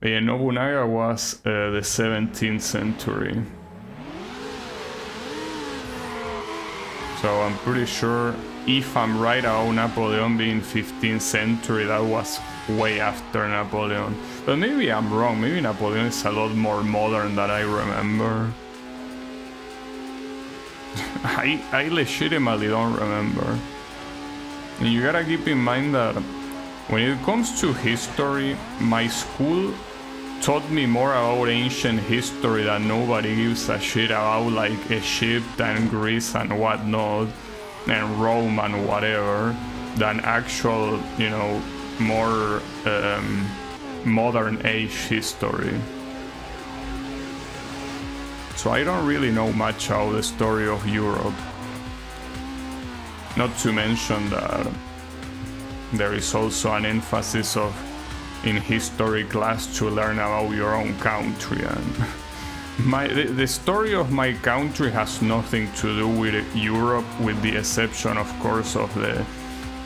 Yeah, Nobunaga was the 17th century. So I'm pretty sure, if I'm right about Napoleon being 15th century, that was way after Napoleon. But maybe I'm wrong, maybe Napoleon is a lot more modern than I remember. I legitimately don't remember. And you gotta keep in mind that when it comes to history, my school taught me more about ancient history that nobody gives a shit about, like Egypt and Greece and whatnot, and Rome and whatever, than actual, you know, more modern age history. So I don't really know much about the story of Europe. Not to mention that there is also an emphasis of in history class to learn about your own country, and the story of my country has nothing to do with Europe, with the exception of course of the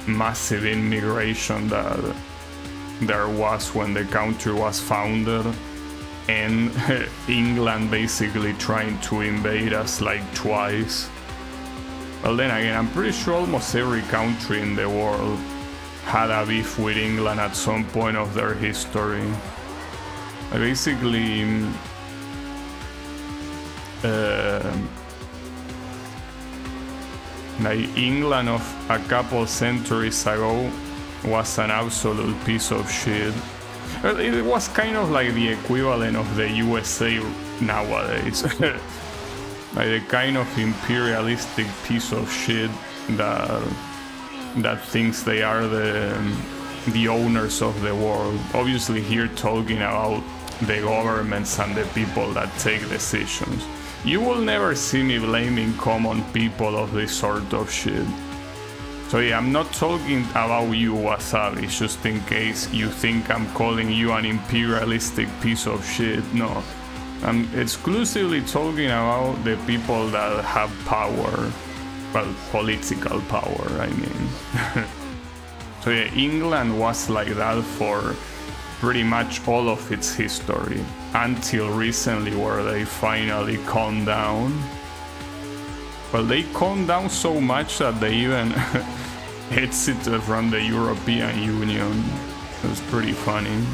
massive immigration that there was when the country was founded, and England basically trying to invade us like twice. Well, then again, I'm pretty sure almost every country in the world had a beef with England at some point of their history. Basically, like England of a couple centuries ago was an absolute piece of shit. It was kind of like the equivalent of the USA nowadays. Like the kind of imperialistic piece of shit that thinks they are the owners of the world. Obviously here talking about the governments and the people that take decisions. You will never see me blaming common people of this sort of shit. So yeah, I'm not talking about you, Wasabi, just in case you think I'm calling you an imperialistic piece of shit. No, I'm exclusively talking about the people that have power. Well, political power, I mean. So yeah, England was like that for pretty much all of its history, until recently where they finally calmed down. Well, they calmed down so much that they even exited from the European Union. It was pretty funny.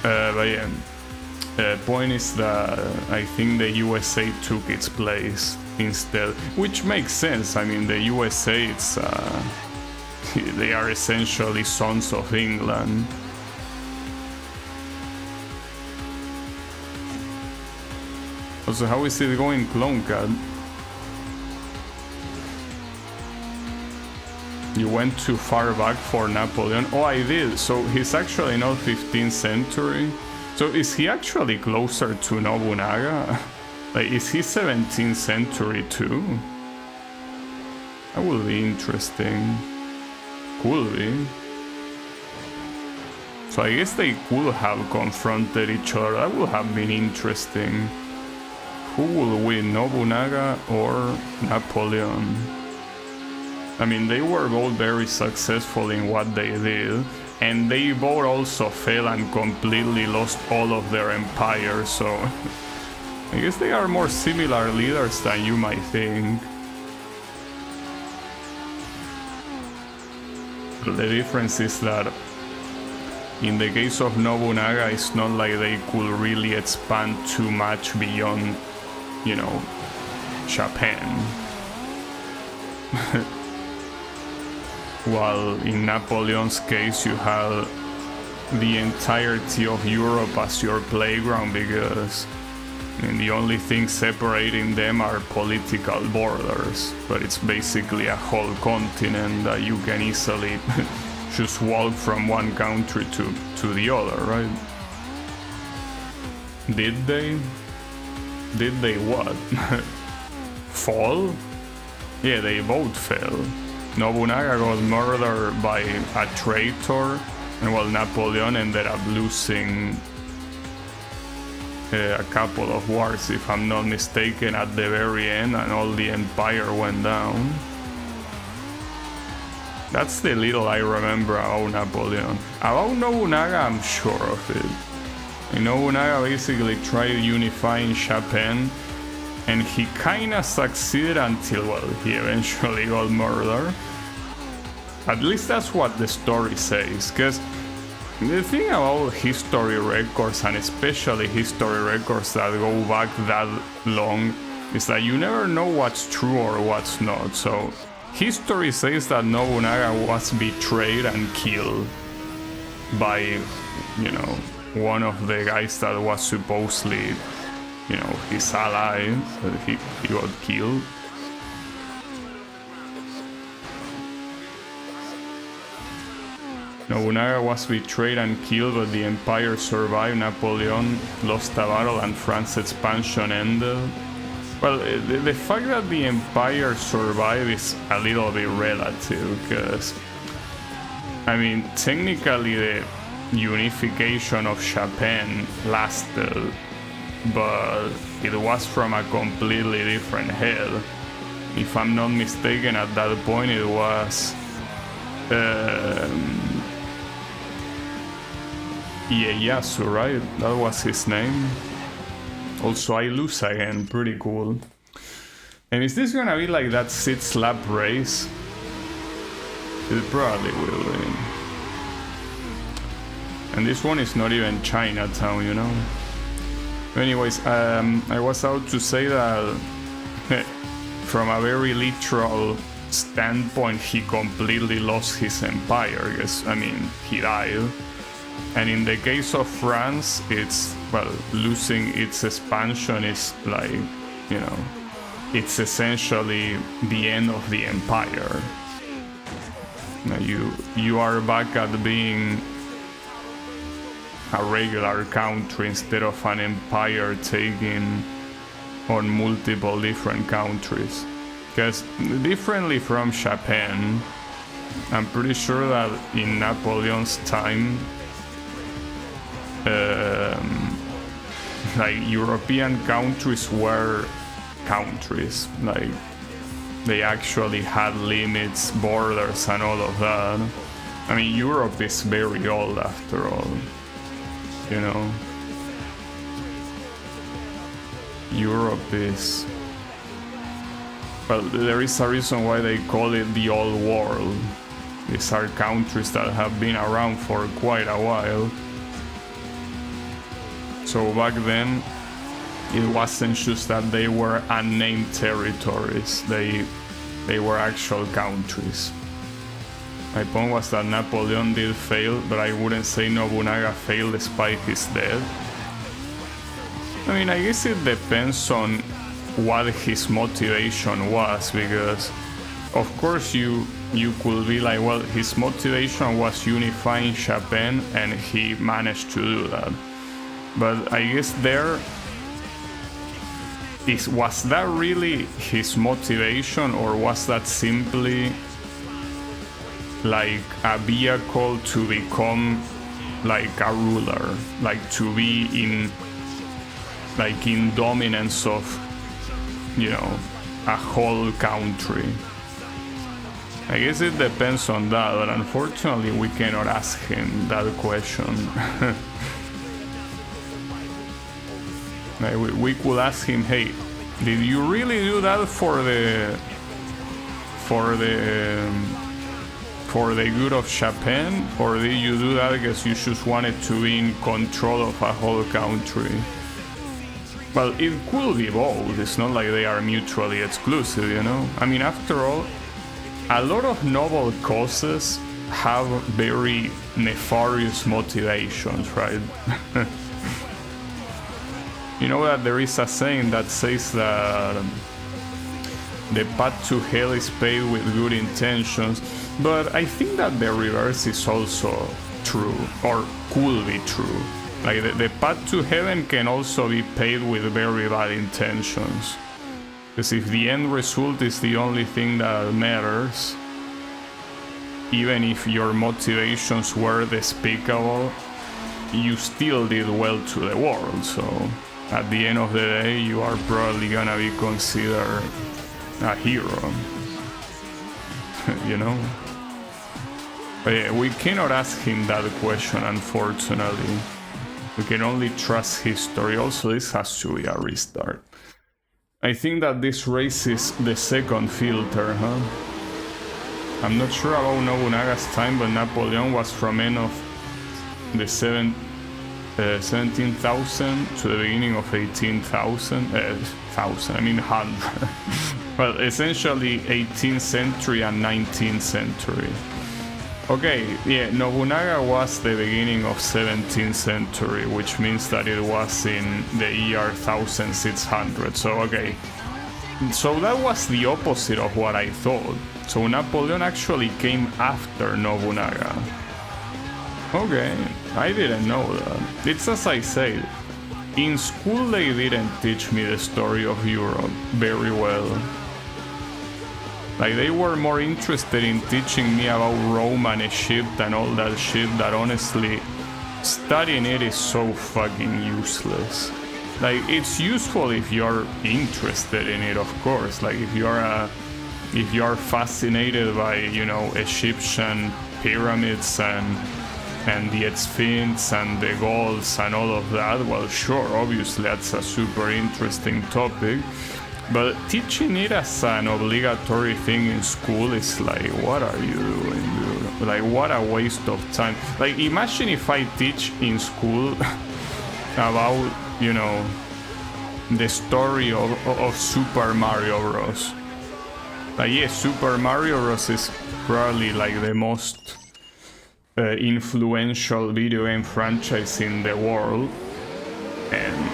But yeah, point is that I think the USA took its place instead, which makes sense. I mean, the USA, it's they are essentially sons of England. Also, how is it going, Clone Cat? You went too far back for Napoleon. Oh, I did. So he's actually not 15th century. So is he actually closer to Nobunaga? Like, is he 17th century too? That will be interesting. Could be. So I guess they could have confronted each other. That would have been interesting. Who will win, Nobunaga or Napoleon? I mean, they were both very successful in what they did, and they both also fell and completely lost all of their empire, so I guess they are more similar leaders than you might think. The difference is that in the case of Nobunaga, it's not like they could really expand too much beyond, you know, Japan. While in Napoleon's case, you have the entirety of Europe as your playground, because I mean, the only thing separating them are political borders, but it's basically a whole continent that you can easily just walk from one country to the other, right? Did they? Did they what? Fall? Yeah, they both fell. Nobunaga got murdered by a traitor, and while Napoleon ended up losing a couple of wars, if I'm not mistaken, at the very end, and all the empire went down. That's the little I remember about Napoleon. About Nobunaga, I'm sure of it. And Nobunaga basically tried unifying Japan, and he kinda succeeded until, well, he eventually got murdered. At least that's what the story says, because the thing about history records, and especially history records that go back that long, is that you never know what's true or what's not. So history says that Nobunaga was betrayed and killed by, you know, one of the guys that was supposedly, you know, his ally. He got killed. Nobunaga was betrayed and killed, but the empire survived. Napoleon lost a battle and France's expansion ended. Well, the fact that the empire survived is a little bit relative, because, I mean, technically the unification of Japan lasted, but it was from a completely different head. If I'm not mistaken, at that point it was Ieyasu, right? That was his name. Also, I lose again, pretty cool. And is this gonna be like that sit-slap race? It probably will be. And this one is not even Chinatown, you know? Anyways, I was out to say that from a very literal standpoint, he completely lost his empire. Yes, I mean, he died. And in the case of France, it's, well, losing its expansion is like, you know, it's essentially the end of the empire. Now you are back at being a regular country instead of an empire taking on multiple different countries. Because differently from Japan, I'm pretty sure that in Napoleon's time, like European countries were countries, like they actually had limits, borders and all of that. I mean, Europe is very old after all, you know. Europe is, well, there is a reason why they call it the old world. These are countries that have been around for quite a while. So back then, it wasn't just that they were unnamed territories, they were actual countries. My point was that Napoleon did fail, but I wouldn't say Nobunaga failed despite his death. I mean, I guess it depends on what his motivation was, because of course you could be like, well, his motivation was unifying Japan and he managed to do that. But I guess was that really his motivation, or was that simply like a vehicle to become like a ruler, like to be in dominance of, you know, a whole country? I guess it depends on that, but unfortunately we cannot ask him that question. We could ask him, hey, did you really do that for the good of Japan, or did you do that because you just wanted to be in control of a whole country? Well, it could be both. It's not like they are mutually exclusive, you know? I mean, after all, a lot of noble causes have very nefarious motivations, right? You know that there is a saying that says that the path to hell is paved with good intentions, but I think that the reverse is also true, or could be true. Like the path to heaven can also be paved with very bad intentions. Because if the end result is the only thing that matters, even if your motivations were despicable, you still did well to the world, so at the end of the day, you are probably gonna be considered a hero, you know? But yeah, we cannot ask him that question, unfortunately. We can only trust history. Also, this has to be a restart. I think that this race is the second filter, huh? I'm not sure about Nobunaga's time, but Napoleon was from end of the 17,000 to the beginning of 18,000, I mean 100. Well, essentially 18th century and 19th century. Okay, yeah, Nobunaga was the beginning of 17th century, which means that it was in the year 1600. So, okay. So that was the opposite of what I thought. So Napoleon actually came after Nobunaga. Okay, I didn't know that. It's as I said, in school they didn't teach me the story of Europe very well. Like, they were more interested in teaching me about Rome and Egypt and all that shit that honestly, studying it is so fucking useless. Like, it's useful if you're interested in it, of course. Like, if you're fascinated by, you know, Egyptian pyramids and the Sphinx and the gods and all of that, well, sure, obviously that's a super interesting topic. But teaching it as an obligatory thing in school is like, what are you doing, dude? Like, what a waste of time. Like, imagine if I teach in school about, you know, the story of Super Mario Bros. Like, yeah, Super Mario Bros. Is probably like the most influential video game franchise in the world. And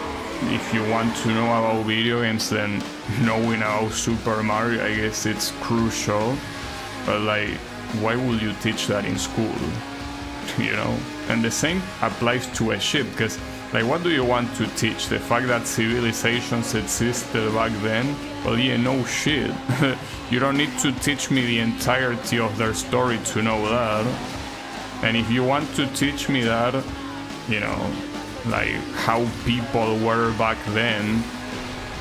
if you want to know about video games, then knowing about Super Mario, I guess it's crucial. But like, why would you teach that in school? You know? And the same applies to a ship, because like, what do you want to teach? The fact that civilizations existed back then? Well, yeah, no shit. You don't need to teach me the entirety of their story to know that. And if you want to teach me that, you know, like how people were back then,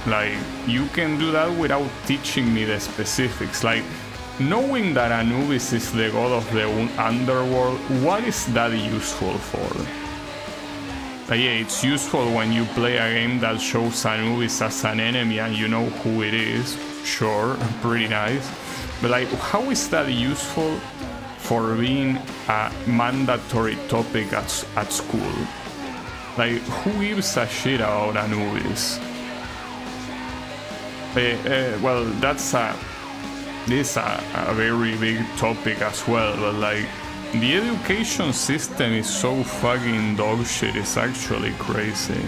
like, you can do that without teaching me the specifics. Like, knowing that Anubis is the god of the underworld, what is that useful for? Like, yeah, it's useful when you play a game that shows Anubis as an enemy and you know who it is. Sure, pretty nice. But like, how is that useful for being a mandatory topic at school? Like, who gives a shit about Anubis? Well, this is a very big topic as well, but like, the education system is so fucking dog shit, it's actually crazy.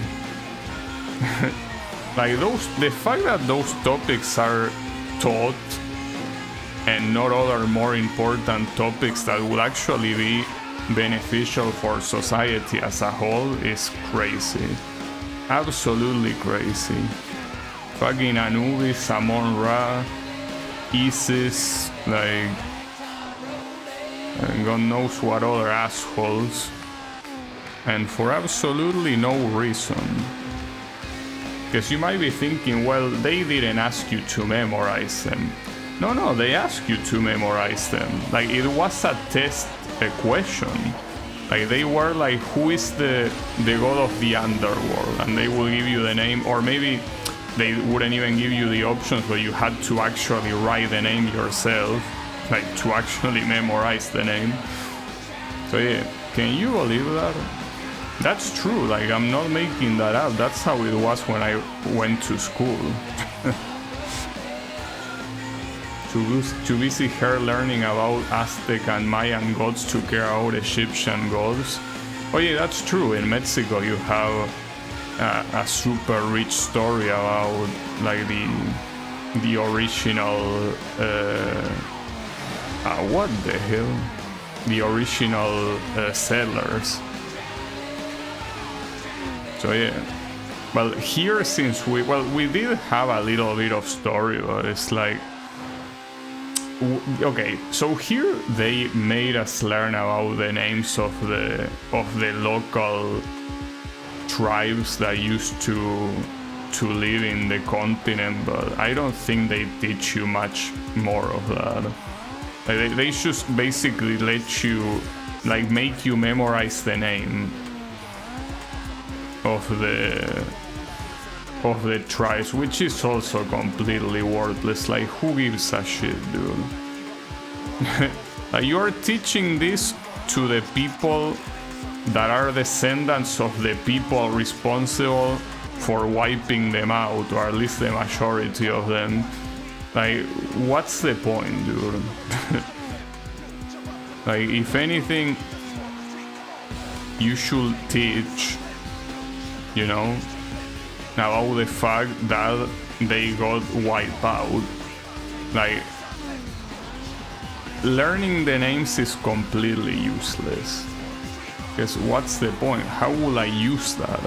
Like, the fact that those topics are taught and not other more important topics that will actually be beneficial for society as a whole is crazy. Absolutely crazy. Fucking Anubis, Amon-Ra, Isis, like, and God knows what other assholes, and for absolutely no reason. Because you might be thinking, well, they didn't ask you to memorize them. No, they asked you to memorize them. Like, it was a test, a question. Like, they were like, who is the god of the underworld? And they will give you the name, or maybe they wouldn't even give you the options, but you had to actually write the name yourself, like, to actually memorize the name. So yeah, can you believe that? That's true, like, I'm not making that up. That's how it was when I went to school. Too busy her learning about Aztec and Mayan gods to care about Egyptian gods. Oh yeah, that's true. In Mexico you have a super rich story about, like, the original what the hell? The original settlers. So yeah. Well, here, since we did have a little bit of story, but it's like, okay, so here they made us learn about the names of the local tribes that used to live in the continent, but I don't think they teach you much more of that. Like, they just basically let you, like, make you memorize the name of the tribes, which is also completely worthless. Like, who gives a shit, dude? Like, you are teaching this to the people that are descendants of the people responsible for wiping them out, or at least the majority of them. Like, what's the point, dude? Like, if anything, you should teach, you know, about the fact that they got wiped out. Like, learning the names is completely useless. Because what's the point? How will I use that?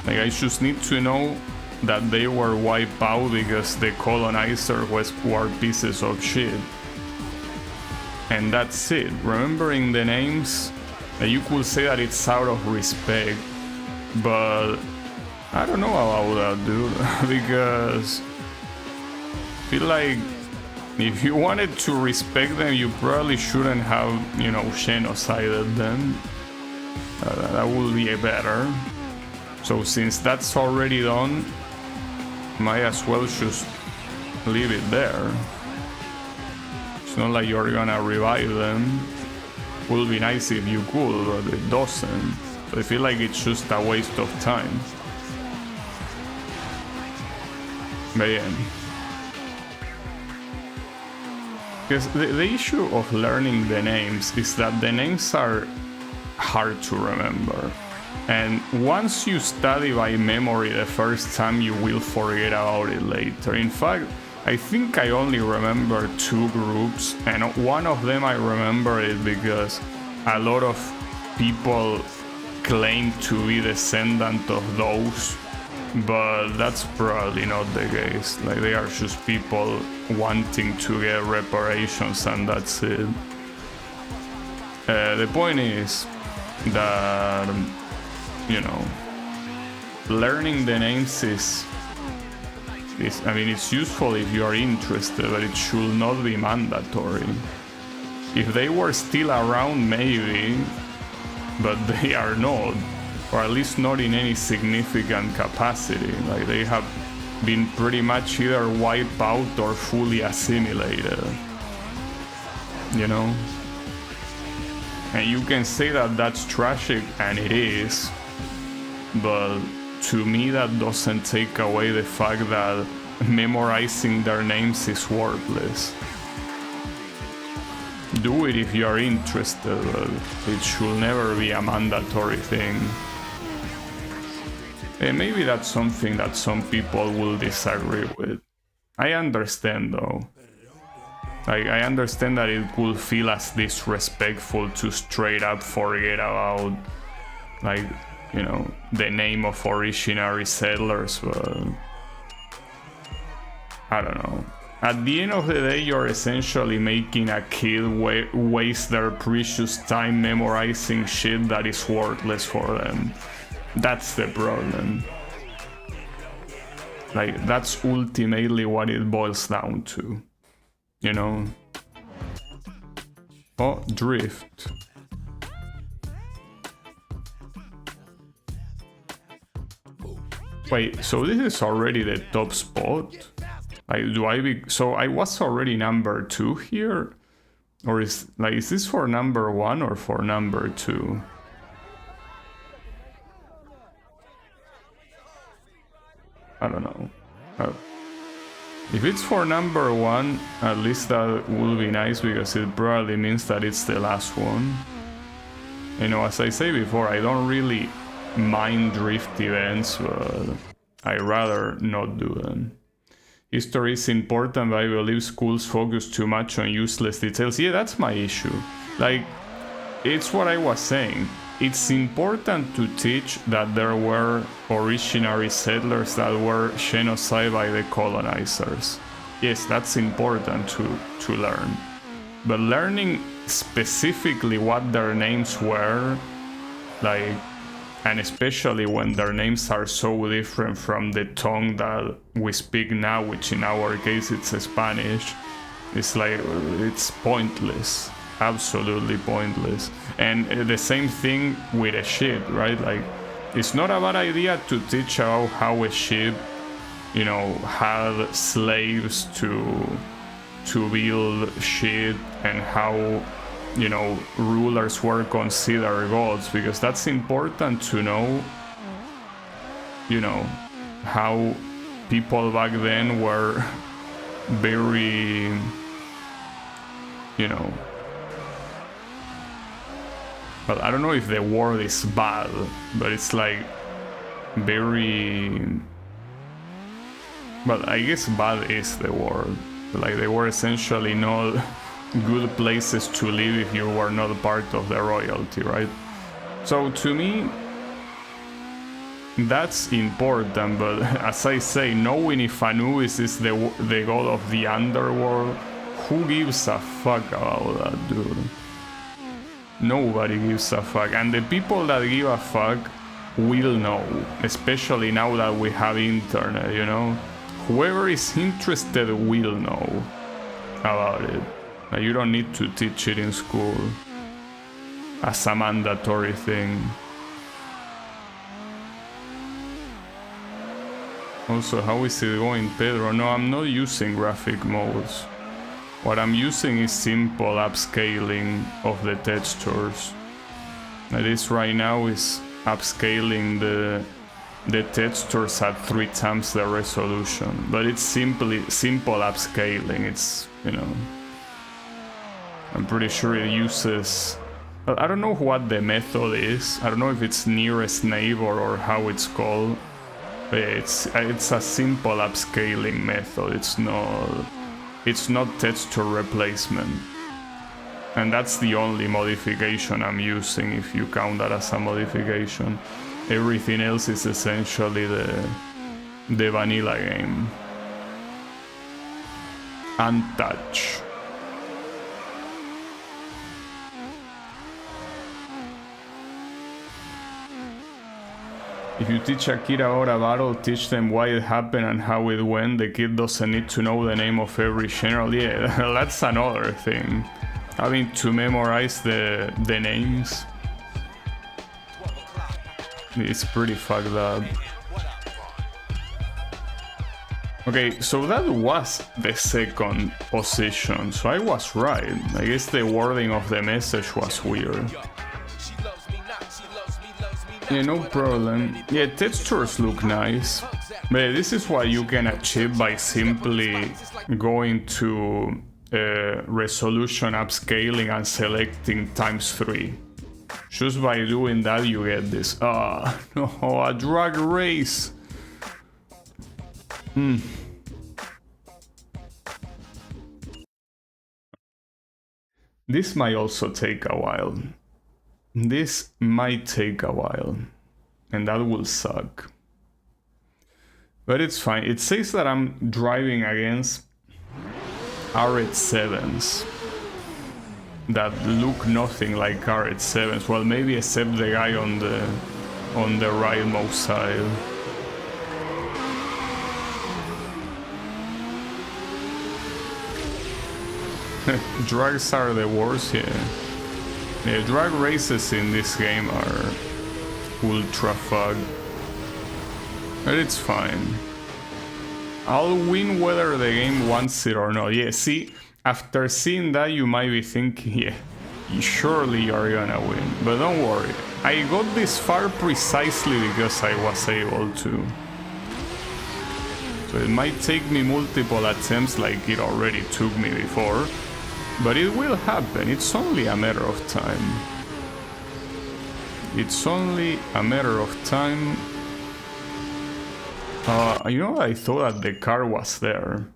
Like, I just need to know that they were wiped out because the colonizers were pieces of shit. And that's it. Remembering the names, you could say that it's out of respect, but I don't know about that, dude. Because I feel like if you wanted to respect them, you probably shouldn't have, you know, genocided them. That would be better. So since that's already done, might as well just leave it there. It's not like you're gonna revive them. Would be nice if you could, but it doesn't. I feel like it's just a waste of time. But yeah. Because the issue of learning the names is that the names are hard to remember. And once you study by memory the first time, you will forget about it later. In fact, I think I only remember 2 groups, and one of them I remember it because a lot of people claim to be descendant of those, but that's probably not the case. Like, they are just people wanting to get reparations, and that's it. The point is that, you know, learning the names is I mean, it's useful if you are interested, but it should not be mandatory. If they were still around, maybe, but they are not, or at least not in any significant capacity. Like, they have been pretty much either wiped out or fully assimilated, you know? And you can say that that's tragic, and it is, but to me that doesn't take away the fact that memorizing their names is worthless. Do it if you are interested, but it should never be a mandatory thing. And maybe that's something that some people will disagree with. I understand though. Like, I understand that it could feel as disrespectful to straight up forget about, like, you know, the name of originary settlers, but I don't know. At the end of the day, you're essentially making a kid waste their precious time memorizing shit that is worthless for them. That's the problem. Like, that's ultimately what it boils down to, you know? Oh, drift. Wait, so this is already the top spot? Like, so I was already number 2 here? Or is this for number 1 or for number 2? I don't know. If it's for number 1, at least that will be nice, because it probably means that it's the last one. You know, as I say before, I don't really mind drift events, but I'd rather not do them. History is important, but I believe schools focus too much on useless details. Yeah, that's my issue. Like, it's what I was saying. It's important to teach that there were originary settlers that were genocided by the colonizers. Yes, that's important to learn. But learning specifically what their names were, like, and especially when their names are so different from the tongue that we speak now, which in our case it's Spanish, it's like, it's pointless. Absolutely pointless. And the same thing with a ship, right? Like, it's not a bad idea to teach about how a ship, you know, had slaves to build shit, and how, you know, rulers were considered gods, because that's important to know, you know, how people back then were very, you know, well, I don't know if the word is bad, but it's like very, well, I guess bad is the word. Like, they were essentially not good places to live if you were not part of the royalty, right? So to me, that's important, but as I say, knowing if Anubis is the god of the underworld, who gives a fuck about that, dude? Nobody gives a fuck, and the people that give a fuck will know, especially now that we have internet, you know? Whoever is interested will know about it. You don't need to teach it in school as a mandatory thing. Also, how is it going, Pedro? No, I'm not using graphic modes. What I'm using is simple upscaling of the textures. At least right now is upscaling the textures at 3 times the resolution. But it's simple upscaling. It's, you know, I'm pretty sure it uses... I don't know what the method is. I don't know if it's nearest neighbor or how it's called. But it's a simple upscaling method. It's not texture replacement. And that's the only modification I'm using, if you count that as a modification. Everything else is essentially the vanilla game. Untouched. If you teach a kid about a battle, teach them why it happened and how it went. The kid doesn't need to know the name of every general. Yeah, that's another thing. Having to memorize the names. It's pretty fucked up. Okay, so that was the second position, so I was right. I guess the wording of the message was weird. Yeah, no problem. Yeah, textures look nice. But this is what you can achieve by simply going to resolution upscaling and selecting ×3. Just by doing that you get this. Ah, no, a drag race. This might also take a while. This might take a while, and that will suck. But it's fine. It says that I'm driving against R87s that look nothing like R87s. Well, maybe except the guy on the rightmost side. Drags are the worst here. The drag races in this game are ultra fun, but it's fine. I'll win whether the game wants it or not. Yeah, see, after seeing that you might be thinking, yeah, surely you're gonna win. But don't worry, I got this far precisely because I was able to. So it might take me multiple attempts like it already took me before. But it will happen, it's only a matter of time. It's only a matter of time. You know, I thought that the car was there.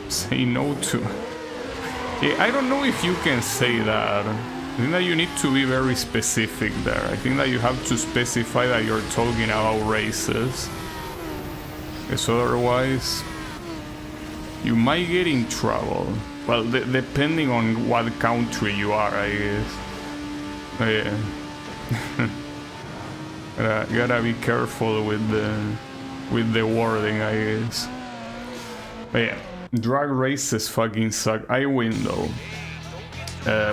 Say no to... Yeah, I don't know if you can say that. I think that you need to be very specific there. I think that you have to specify that you're talking about races. Because otherwise... you might get in trouble. Well, depending on what country you are, I guess. Yeah. Gotta be careful with the wording, I guess. But yeah, drag races fucking suck. I win though.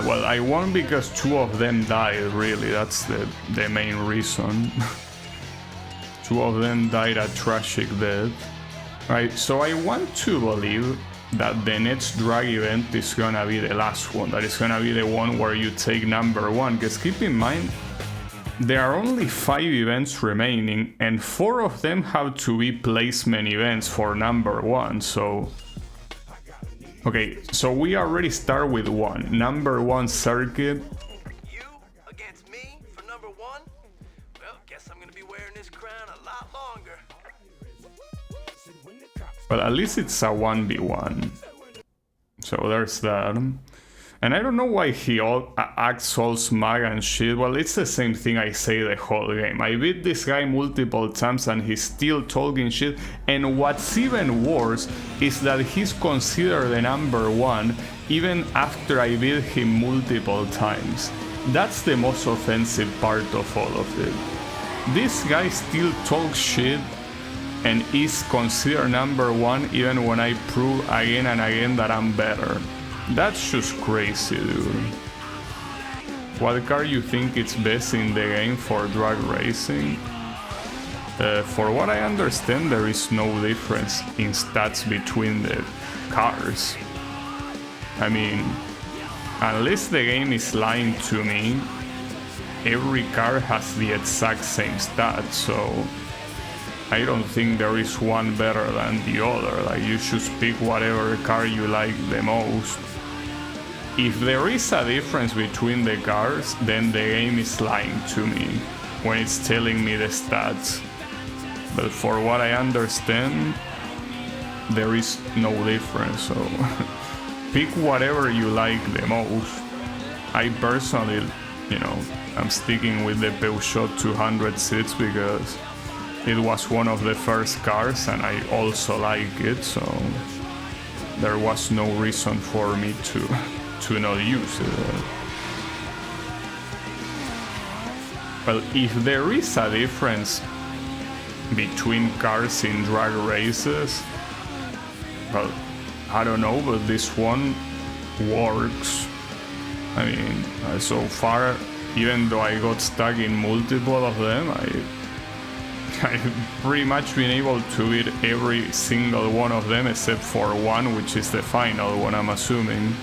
Well, I won because 2 of them died. Really, that's the main reason. 2 of them died a tragic death. Right, so I want to believe that the next drag event is gonna be the last one. That is gonna be the one where you take number 1. Because keep in mind, there are only 5 events remaining, and 4 of them have to be placement events for number 1. So, okay, so we already start with 1. Number 1 circuit. You against me for number 1? Well, guess I'm gonna be wearing this crown a lot longer. But at least it's a 1v1. So there's that. And I don't know why he acts all smug and shit. Well, it's the same thing I say the whole game. I beat this guy multiple times and he's still talking shit. And what's even worse is that he's considered the number one even after I beat him multiple times. That's the most offensive part of all of it. This guy still talks shit and is considered number one even when I prove again and again that I'm better. That's just crazy, dude. What car you think is best in the game for drag racing? For what I understand, there is no difference in stats between the cars. I mean, unless the game is lying to me, every car has the exact same stats, so I don't think there is one better than the other. Like, you should pick whatever car you like the most. If there is a difference between the cars, then the game is lying to me when it's telling me the stats. But for what I understand, there is no difference, so pick whatever you like the most. I personally, you know, I'm sticking with the Peugeot 206 because it was one of the first cars and I also like it, so there was no reason for me to not use it. Well, if there is a difference between cars in drag races, well, I don't know, but this one works. I mean, so far, even though I got stuck in multiple of them, I've pretty much been able to beat every single one of them except for one, which is the final one, I'm assuming.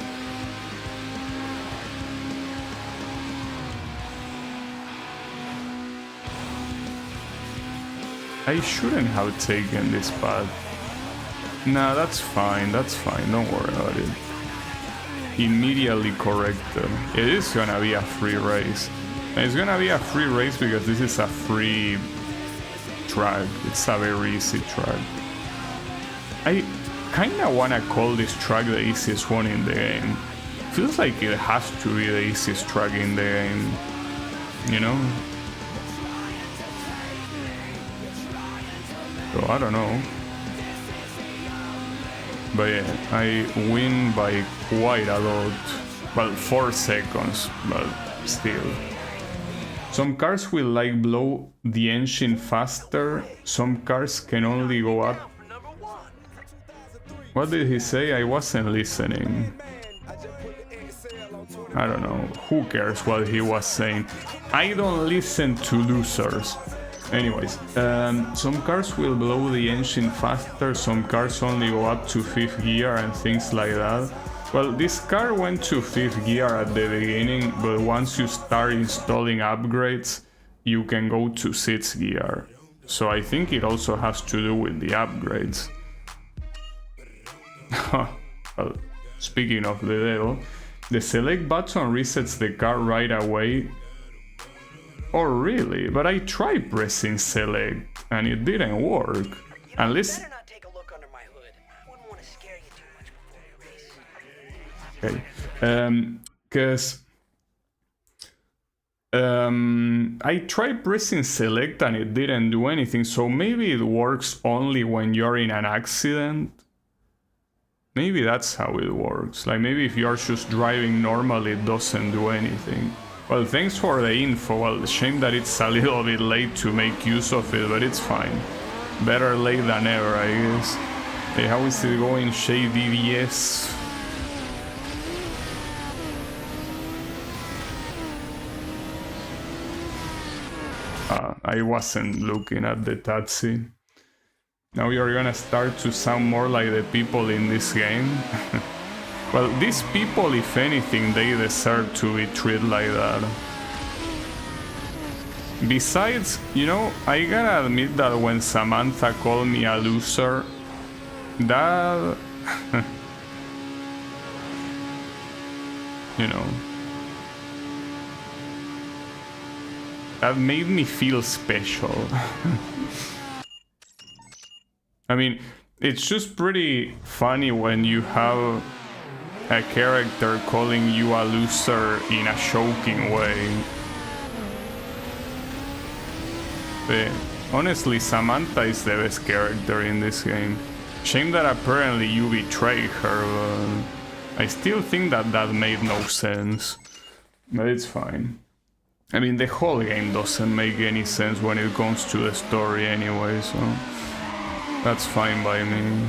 I shouldn't have taken this path. Nah, that's fine, don't worry about it. Immediately corrected. It is gonna be a free race. And it's gonna be a free race because this is a free track. It's a very easy track. I kinda wanna call this track the easiest one in the game. Feels like it has to be the easiest track in the game, you know? So I don't know. But yeah, I win by quite a lot. Well, 4 seconds, but still. Some cars will like blow the engine faster. Some cars can only go up. What did he say? I wasn't listening. I don't know. Who cares what he was saying? I don't listen to losers. Anyways, some cars will blow the engine faster, some cars only go up to 5th gear and things like that. Well, this car went to 5th gear at the beginning, but once you start installing upgrades, you can go to 6th gear. So I think it also has to do with the upgrades. Well, speaking of the devil, the select button resets the car right away. Oh really? But I tried pressing select and it didn't work. Unless... Better not take a look under my hood. I wouldn't want to scare you too much before you race. Okay. Because I tried pressing select and it didn't do anything, so maybe it works only when you're in an accident. Maybe that's how it works. Like maybe if you're just driving normally it doesn't do anything. Well, thanks for the info. Well, shame that it's a little bit late to make use of it, but it's fine. Better late than ever, I guess. Hey, how is it going, ShayDDS? I wasn't looking at the Tatsi. Now you're gonna start to sound more like the people in this game. Well, these people, if anything, they deserve to be treated like that. Besides, you know, I gotta admit that when Samantha called me a loser, that... you know... that made me feel special. I mean, it's just pretty funny when you have a character calling you a loser in a choking way. But honestly, Samantha is the best character in this game. Shame that apparently you betrayed her, but I still think that that made no sense. But it's fine. I mean, the whole game doesn't make any sense when it comes to the story anyway, so that's fine by me.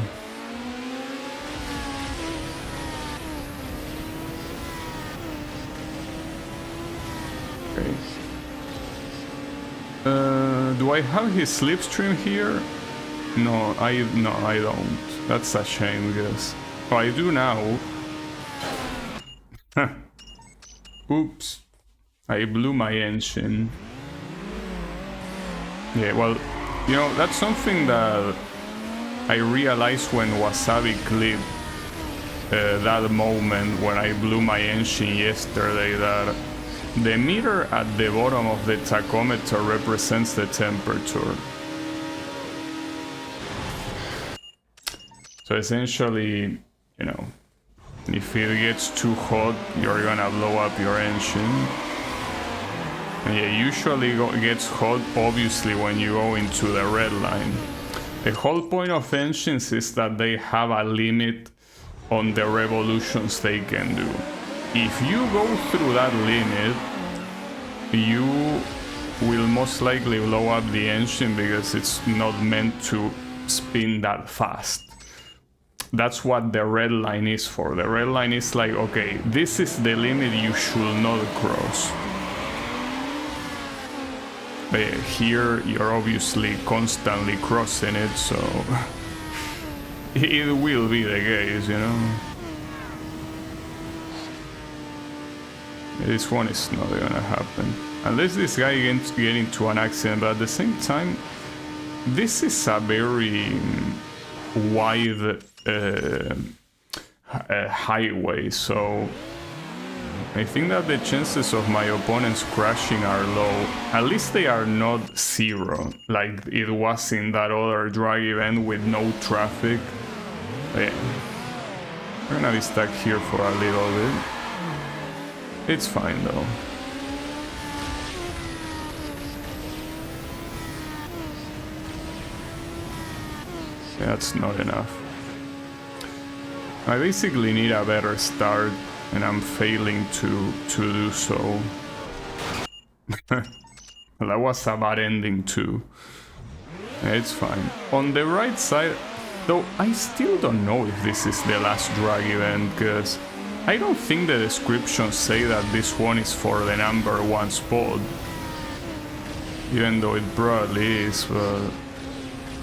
Okay. Do I have his slipstream here? No, I don't. That's a shame, guess. Oh, I do now. Oops. I blew my engine. Yeah, well, you know, that's something that I realized when Wasabi clipped that moment when I blew my engine yesterday, that the meter at the bottom of the tachometer represents the temperature. So essentially, you know, if it gets too hot, you're gonna blow up your engine. And yeah, usually gets hot obviously when you go into the red line. The whole point of engines is that they have a limit on the revolutions they can do. If you go through that limit, you will most likely blow up the engine because it's not meant to spin that fast. That's what the red line is for. The red line is like, okay, this is the limit you should not cross. But here you're obviously constantly crossing it, so it will be the case, you know. This one is not gonna happen. Unless this guy gets into an accident, but at the same time, this is a very wide highway, so I think that the chances of my opponents crashing are low. At least they are not zero, like it was in that other drag event with no traffic. But yeah, we're gonna be stuck here for a little bit. It's fine though. Yeah, that's not enough. I basically need a better start, and I'm failing to do so. That was a bad ending too. It's fine. On the right side, though, I still don't know if this is the last drag event, because I don't think the descriptions say that this one is for the #1 spot. Even though it probably is, but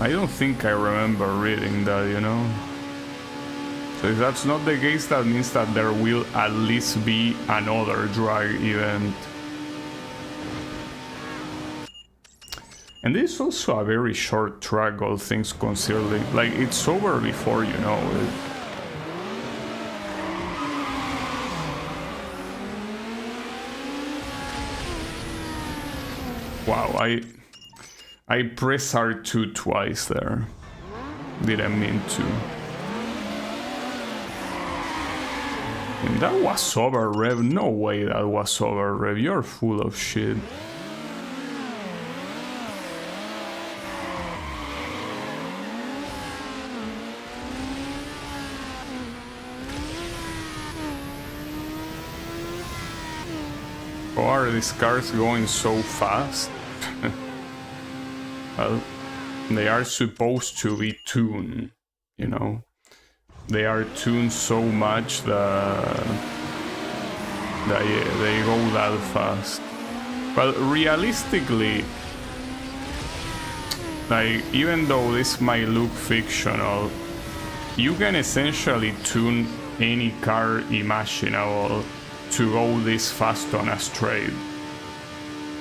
I don't think I remember reading that, you know? So if that's not the case, that means that there will at least be another drag event. And this is also a very short track, all things considered. Like, it's over before you know it. Wow, I press R2 twice there. Didn't mean to. And that was over rev. No way that was over rev. You're full of shit. Why are these cars going so fast? Well, they are supposed to be tuned, you know? They are tuned so much that yeah, they go that fast. But realistically, like, even though this might look fictional, you can essentially tune any car imaginable to go this fast on a straight.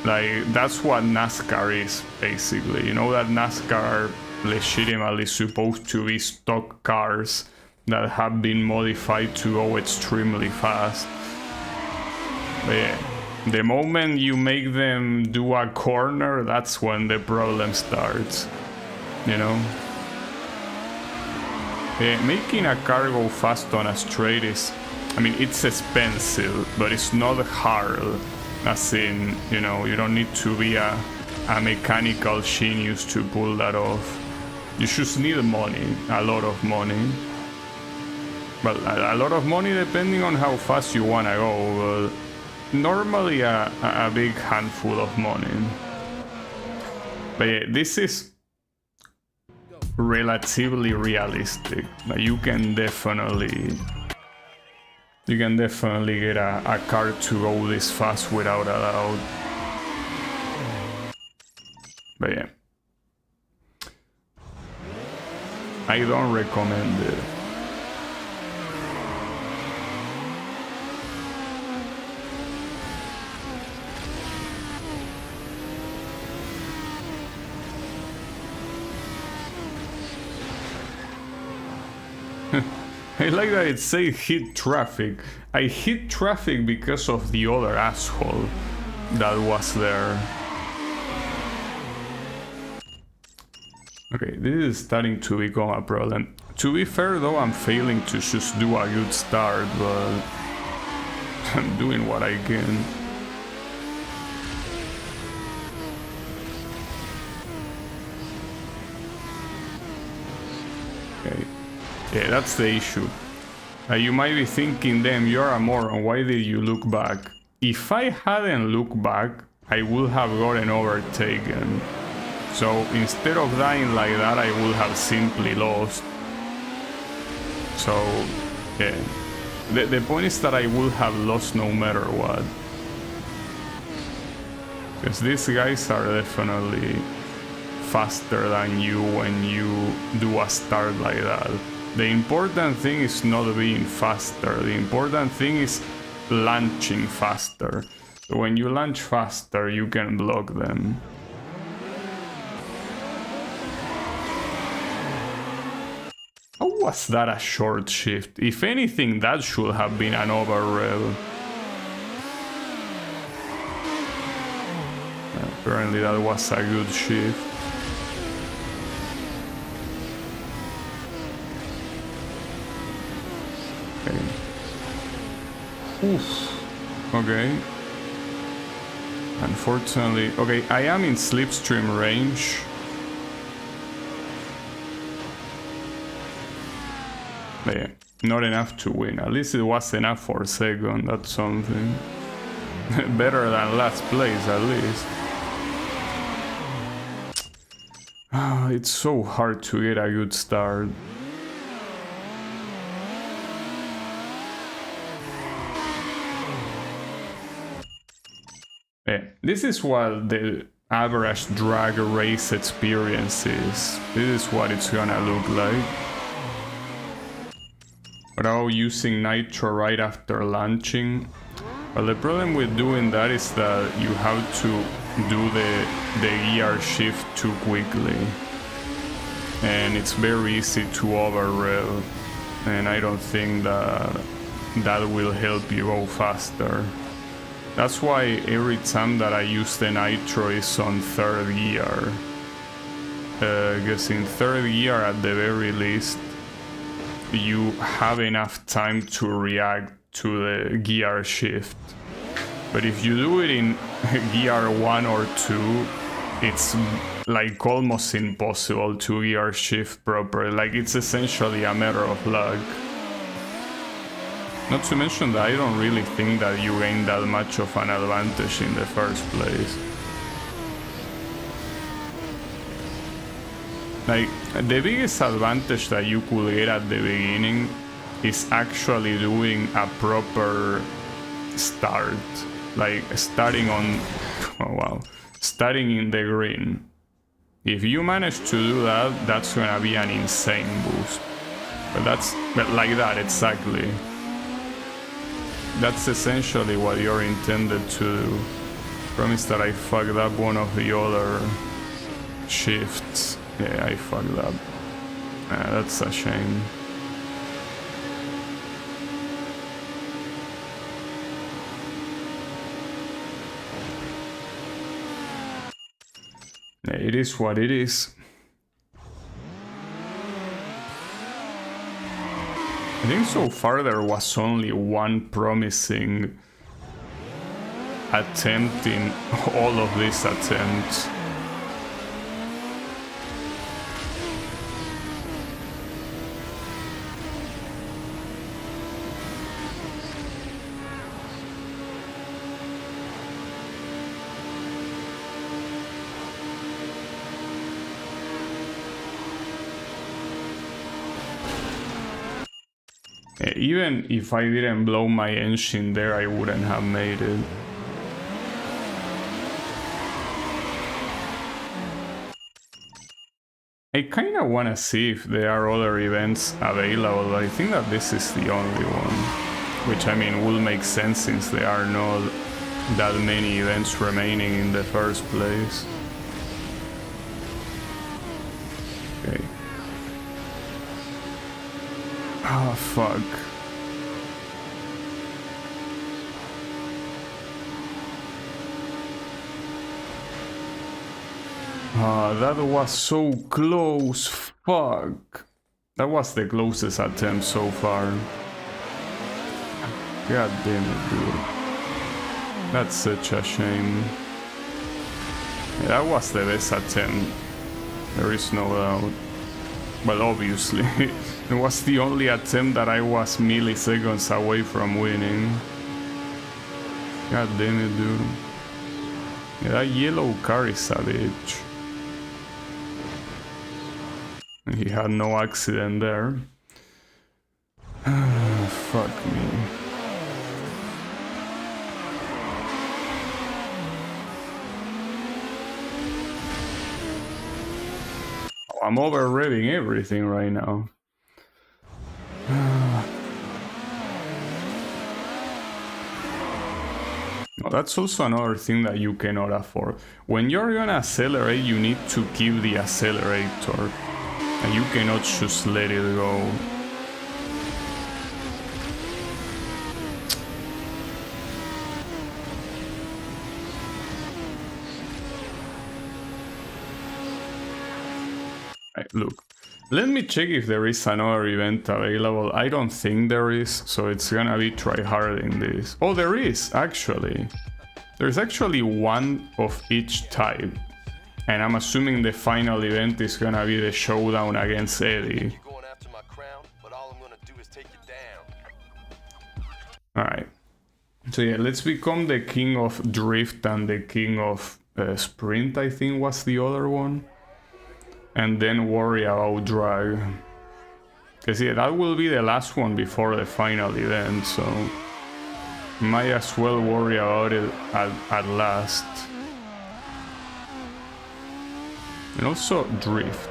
Like, that's what NASCAR is, basically. You know that NASCAR are legitimately supposed to be stock cars that have been modified to go extremely fast. But yeah, the moment you make them do a corner, that's when the problem starts, you know? Yeah, making a car go fast on a straight is I mean, it's expensive, but it's not hard. As in, you know, you don't need to be a mechanical genius to pull that off. You just need money, a lot of money. But a lot of money depending on how fast you want to go. But normally a big handful of money. But yeah, this is relatively realistic. Like you can definitely get a car to go this fast without a doubt. But yeah, I don't recommend it. I like that it says hit traffic. I hit traffic because of the other asshole that was there. Okay, this is starting to become a problem. To be fair though, I'm failing to just do a good start, but I'm doing what I can. Okay. Yeah, that's the issue. You might be thinking, damn, you're a moron, why did you look back? If I hadn't looked back, I would have gotten overtaken. So instead of dying like that, I would have simply lost. So, yeah. The point is that I would have lost no matter what. Because these guys are definitely faster than you when you do a start like that. The important thing is not being faster, the important thing is launching faster. So when you launch faster, you can block them. How was that a short shift? If anything, that should have been an over-rev. Apparently that was a good shift. Oof. Okay. Unfortunately, okay, I am in slipstream range. But yeah, not enough to win. At least it was enough for second, that's something. Better than last place, at least. It's so hard to get a good start. Yeah, this is what the average drag race experience is. This is what it's gonna look like. Without using nitro right after launching. Well, the problem with doing that is that you have to do the gear shift too quickly. And it's very easy to over-rev. And I don't think that that will help you go faster. That's why every time that I use the nitro is on third gear. Because in third gear at the very least, you have enough time to react to the gear shift. But if you do it in gear 1 or 2, it's like almost impossible to gear shift properly. Like it's essentially a matter of luck. Not to mention that I don't really think that you gain that much of an advantage in the first place. Like, the biggest advantage that you could get at the beginning is actually doing a proper start. Like, starting on... oh wow. Starting in the green. If you manage to do that, that's gonna be an insane boost. But like that, exactly. That's essentially what you're intended to do. Promise that I fucked up one of the other shifts. Yeah, I fucked up. That's a shame. Yeah, it is what it is. I think so far there was only one promising attempt in all of these attempts. Even if I didn't blow my engine there, I wouldn't have made it. I kinda wanna see if there are other events available, but I think that this is the only one. Which, I mean, will make sense since there are not that many events remaining in the first place. Okay. Ah, fuck. Ah, that was so close. Fuck. That was the closest attempt so far. God damn it, dude. That's such a shame. Yeah, that was the best attempt. There is no doubt. Well, obviously. It was the only attempt that I was milliseconds away from winning. God damn it, dude. Yeah, that yellow car is a bitch. He had no accident there. Fuck me. Oh, I'm over-revving everything right now. No, that's also another thing that you cannot afford. When you're gonna accelerate, you need to keep the accelerator. And you cannot just let it go. Right, look. Let me check if there is another event available. I don't think there is, so it's gonna be try hard in this. Oh, there is, actually. There's actually one of each type. And I'm assuming the final event is gonna be the showdown against Eddie. Alright. So yeah, let's become the king of drift and the king of sprint, I think was the other one. And then worry about drag. Because yeah, that will be the last one before the final event, so might as well worry about it at last. And also drift.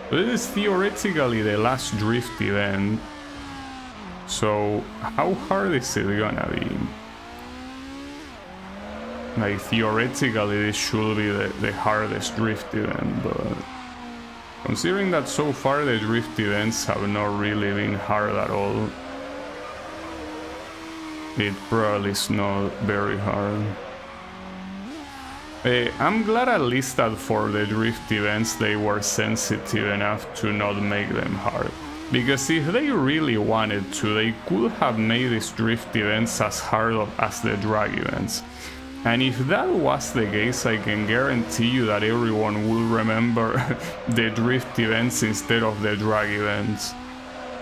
This is theoretically the last drift event. So how hard is it gonna be? Like theoretically this should be the hardest drift event, but considering that so far the drift events have not really been hard at all, it probably is not very hard. I'm glad at least that for the drift events they were sensitive enough to not make them hard. Because if they really wanted to, they could have made these drift events as hard as the drag events. And if that was the case, I can guarantee you that everyone will remember the drift events instead of the drag events.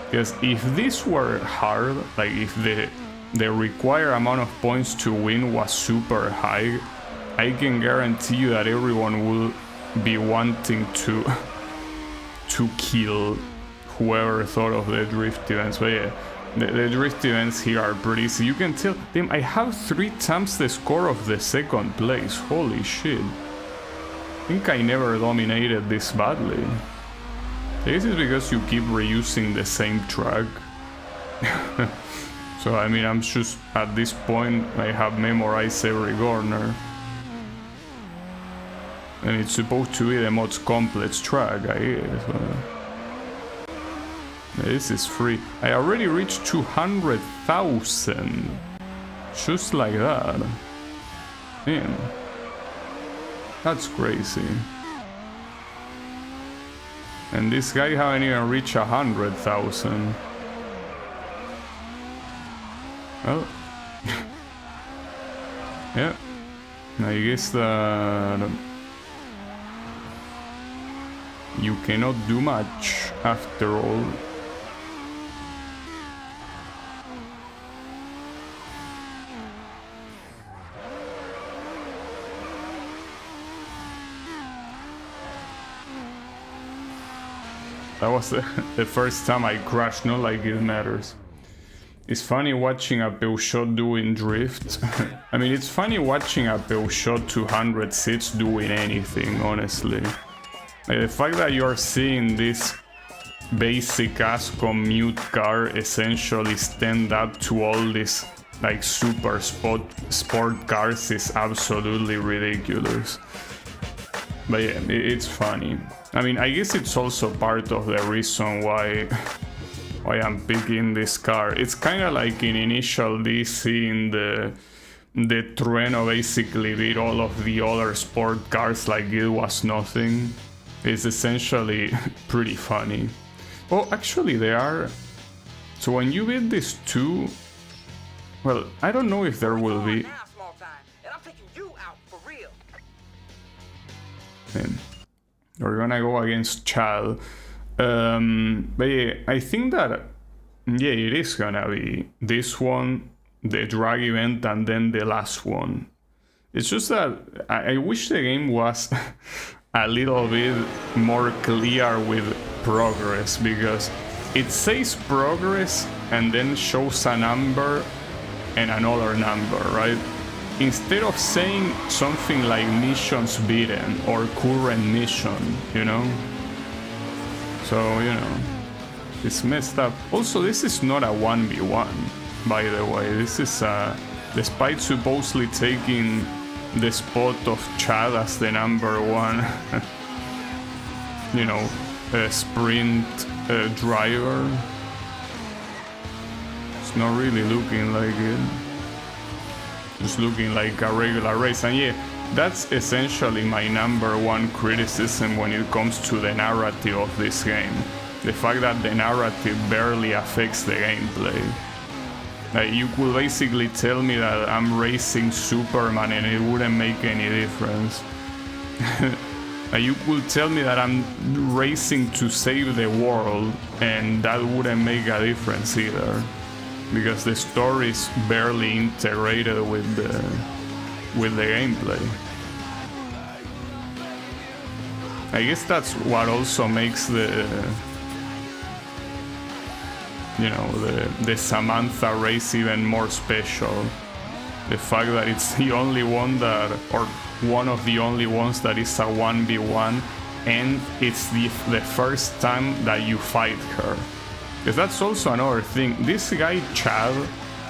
Because if these were hard, like if the required amount of points to win was super high, I can guarantee you that everyone will be wanting to kill whoever thought of the drift events. But yeah, the drift events here are pretty easy. You can tell them I have 3 times the score of the second place. Holy shit. I think I never dominated this badly. This is because you keep reusing the same track. So I mean, I'm just at this point I have memorized every corner. And it's supposed to be the most complex track, I guess. This is free. I already reached 200,000. Just like that. Man. That's crazy. And this guy haven't even reached 100,000. Well, yeah, I guess that you cannot do much after all. That was the first time I crashed, not like it matters. It's funny watching a Peugeot doing drift. I mean, it's funny watching a Peugeot 206 doing anything, honestly. Like, the fact that you're seeing this basic ass commute car essentially stand up to all these like super sport cars is absolutely ridiculous. But yeah, it's funny. I mean, I guess it's also part of the reason why I'm picking this car. It's kind of like in initial DC in the Trueno basically beat all of the other sport cars like it was nothing. It's essentially pretty funny. Oh, actually they are. So when you beat these two, well, I don't know if there will be. We're gonna go against Chad. But yeah, I think that, yeah, it is gonna be this one, the drag event, and then the last one. It's just that I wish the game was a little bit more clear with progress, because it says progress and then shows a number and another number, right? Instead of saying something like missions beaten or current mission, you know? So, you know, it's messed up. Also, this is not a 1v1, by the way. This is, despite supposedly taking the spot of Chad as the number one, you know, sprint driver. It's not really looking like it. Just looking like a regular race. And yeah, that's essentially my number one criticism when it comes to the narrative of this game. The fact that the narrative barely affects the gameplay. Like, you could basically tell me that I'm racing Superman and it wouldn't make any difference. You could tell me that I'm racing to save the world and that wouldn't make a difference either. Because the story is barely integrated with the gameplay. I guess that's what also makes the, you know, the Samantha race even more special. The fact that it's the only one that, or one of the only ones that is a 1v1, and it's the first time that you fight her. Because that's also another thing. This guy Chad,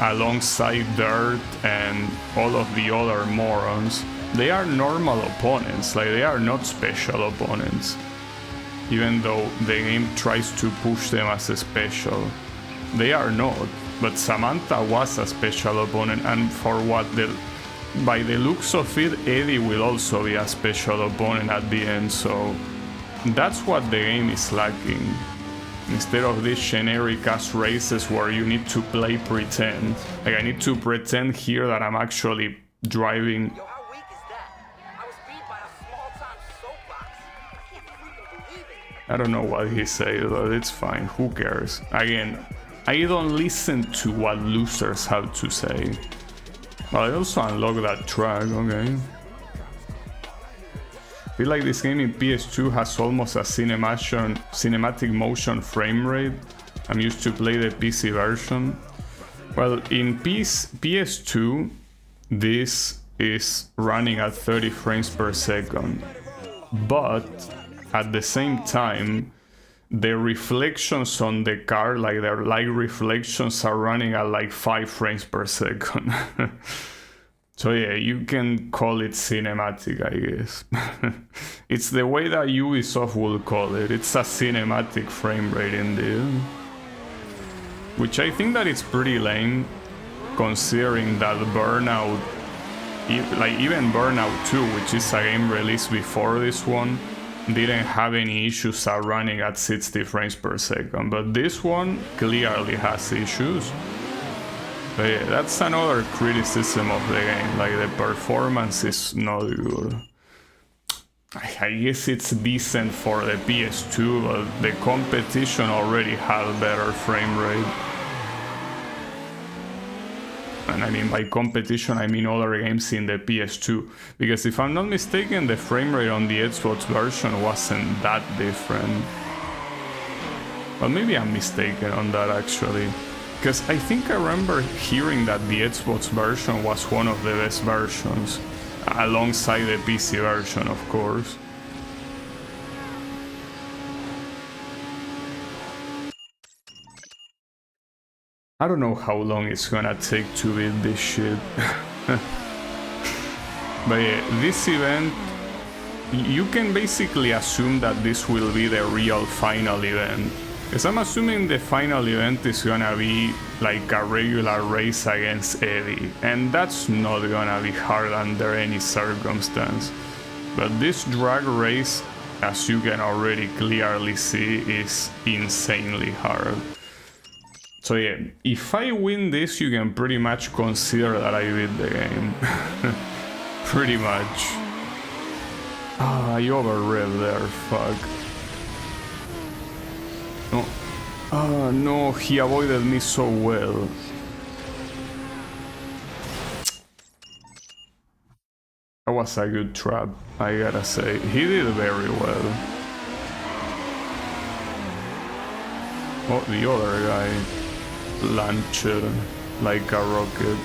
alongside Dirt and all of the other morons, they are normal opponents, like they are not special opponents. Even though the game tries to push them as a special. They are not, but Samantha was a special opponent, and for what by the looks of it, Eddie will also be a special opponent at the end, so that's what the game is lacking. Instead of these generic ass races where you need to play pretend. Like, I need to pretend here that I'm actually driving. Yo, how weak is that? I was beat by a small-time soapbox. I can't freaking believe it. I don't know what he said, but it's fine. Who cares? Again, I don't listen to what losers have to say. But I also unlocked that track, okay. I feel like this game in PS2 has almost a cinematic motion frame rate. I'm used to play the PC version. Well, in PS2, this is running at 30 frames per second. But at the same time, the reflections on the car, like their light reflections, are running at like 5 frames per second. So yeah, you can call it cinematic, I guess. It's the way that Ubisoft will call it. It's a cinematic frame rate indeed. Which I think that it's pretty lame, considering that Burnout, like even Burnout 2, which is a game released before this one, didn't have any issues at running at 60 frames per second. But this one clearly has issues. But yeah, that's another criticism of the game, like the performance is not good. I guess it's decent for the PS2, but the competition already had better frame rate. And I mean by competition, I mean other games in the PS2. Because if I'm not mistaken, the frame rate on the Xbox version wasn't that different. Well, maybe I'm mistaken on that actually. Because I think I remember hearing that the Xbox version was one of the best versions, alongside the PC version, of course. I don't know how long it's gonna take to beat this shit. But yeah, this event, you can basically assume that this will be the real final event. Because I'm assuming the final event is gonna be like a regular race against Eddie, and that's not gonna be hard under any circumstance. But this drag race, as you can already clearly see, is insanely hard. So yeah, if I win this, you can pretty much consider that I beat the game. Pretty much. Ah, I over-revved there, fuck. No. Ah, no, he avoided me so well. That was a good trap, I gotta say. He did very well. Oh, the other guy launched like a rocket.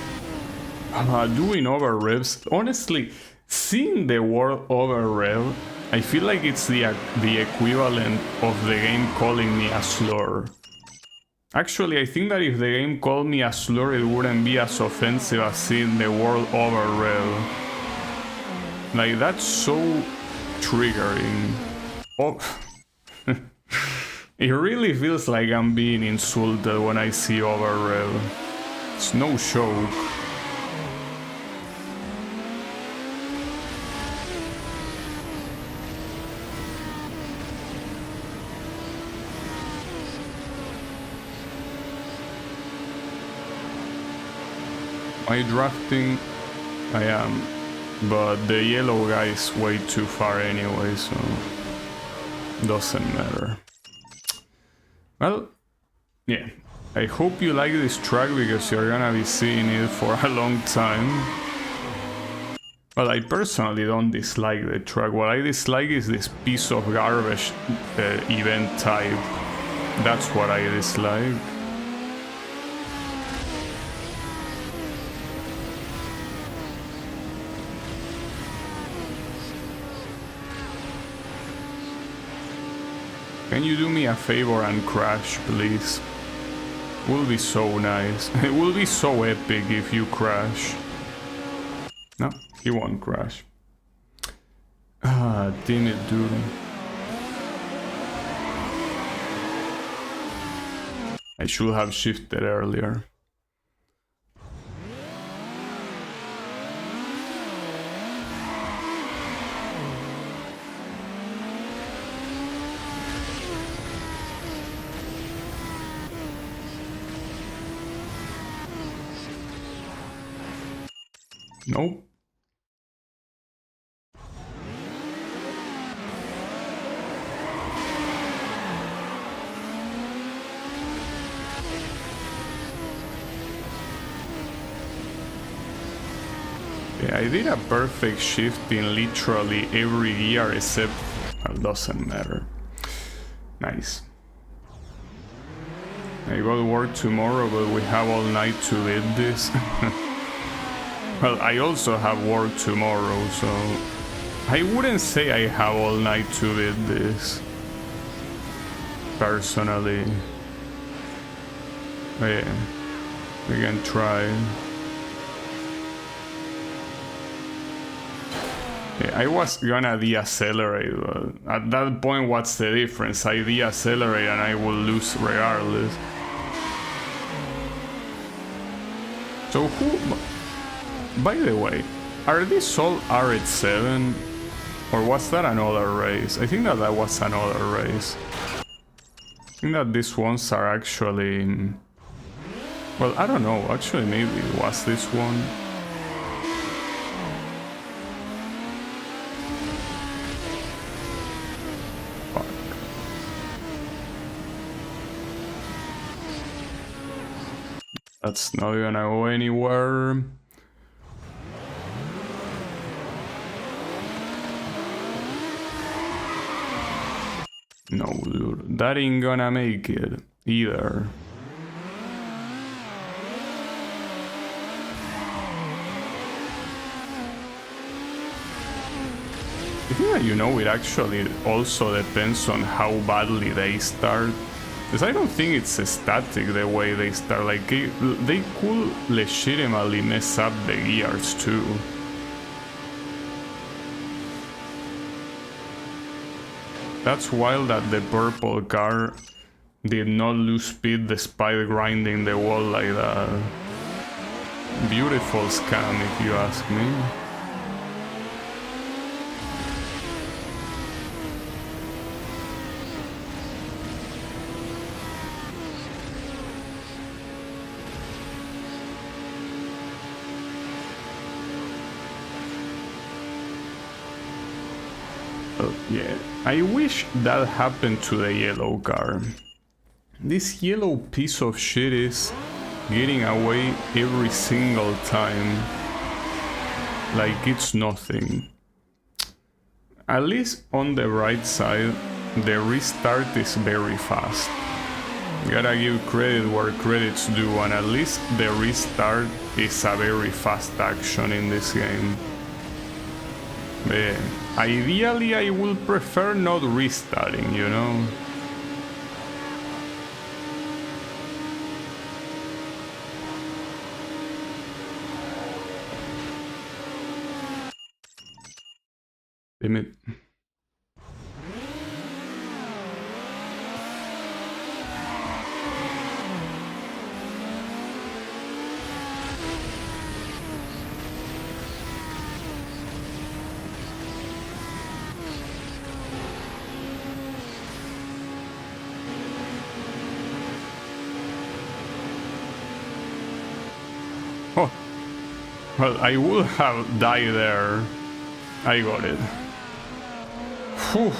Doing over revs, honestly, seeing the word over rev, I feel like it's the equivalent of the game calling me a slur. Actually, I think that if the game called me a slur, it wouldn't be as offensive as seeing the word over rev. Like, that's so triggering. Oh. It really feels like I'm being insulted when I see over rev. It's no joke. My drafting, I am, but the yellow guy is way too far anyway, so doesn't matter. Well, yeah, I hope you like this track because you're gonna be seeing it for a long time. Well, I personally don't dislike the track. What I dislike is this piece of garbage event type. That's what I dislike. Can you do me a favor and crash, please? Will be so nice. It will be so epic if you crash. No, he won't crash. Ah, damn it, dude. I should have shifted earlier. Nope. Yeah, I did a perfect shift in literally every gear except... Well, doesn't matter. Nice. I got work tomorrow, but we have all night to beat this. Well, I also have work tomorrow, so I wouldn't say I have all night to beat this, personally. But yeah, we can try. Yeah, I was gonna deaccelerate, but at that point, what's the difference? I deaccelerate and I will lose regardless. So who... By the way, are these all R87? Or was that another race? I think that that was another race. I think that these ones are actually... Well, I don't know. Actually, maybe it was this one. Fuck. That's not gonna go anywhere. No, dude. That ain't gonna make it either. I think that, you know, it actually also depends on how badly they start. Because I don't think it's static the way they start. Like, they could legitimately mess up the gears too. That's wild that the purple car did not lose speed despite grinding the wall like that. Beautiful scam, if you ask me. Yeah, I wish that happened to the yellow car. This yellow piece of shit is getting away every single time. Like it's nothing. At least on the right side, the restart is very fast. Gotta give credit where credit's due, and at least the restart is a very fast action in this game. But ideally, I will prefer not restarting, you know? Damn it. Oh, well, I would have died there. I got it. Whew.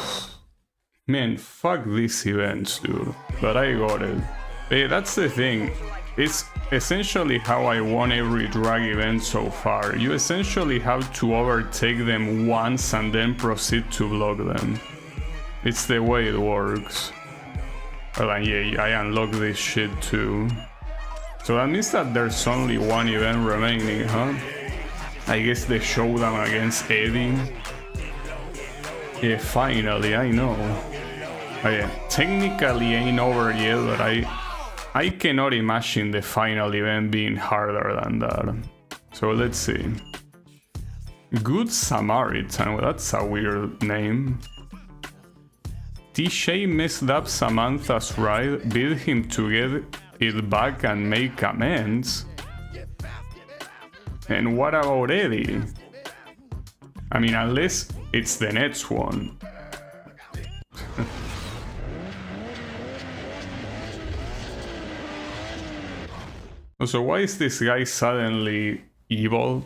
Man, fuck these events, dude. But I got it. Hey, that's the thing. It's essentially how I won every drag event so far. You essentially have to overtake them once and then proceed to block them. It's the way it works. Well, and yeah, I unlocked this shit too. So that means that there's only one event remaining, huh? I guess the showdown against Eddie. Yeah, finally, I know. Oh, yeah. Technically ain't over yet, but I cannot imagine the final event being harder than that. So let's see. Good Samaritan, well, that's a weird name. T-Shay messed up Samantha's ride, bid him to get it back and make amends. And what about Eddie? I mean, unless it's the next one. So why is this guy suddenly evil?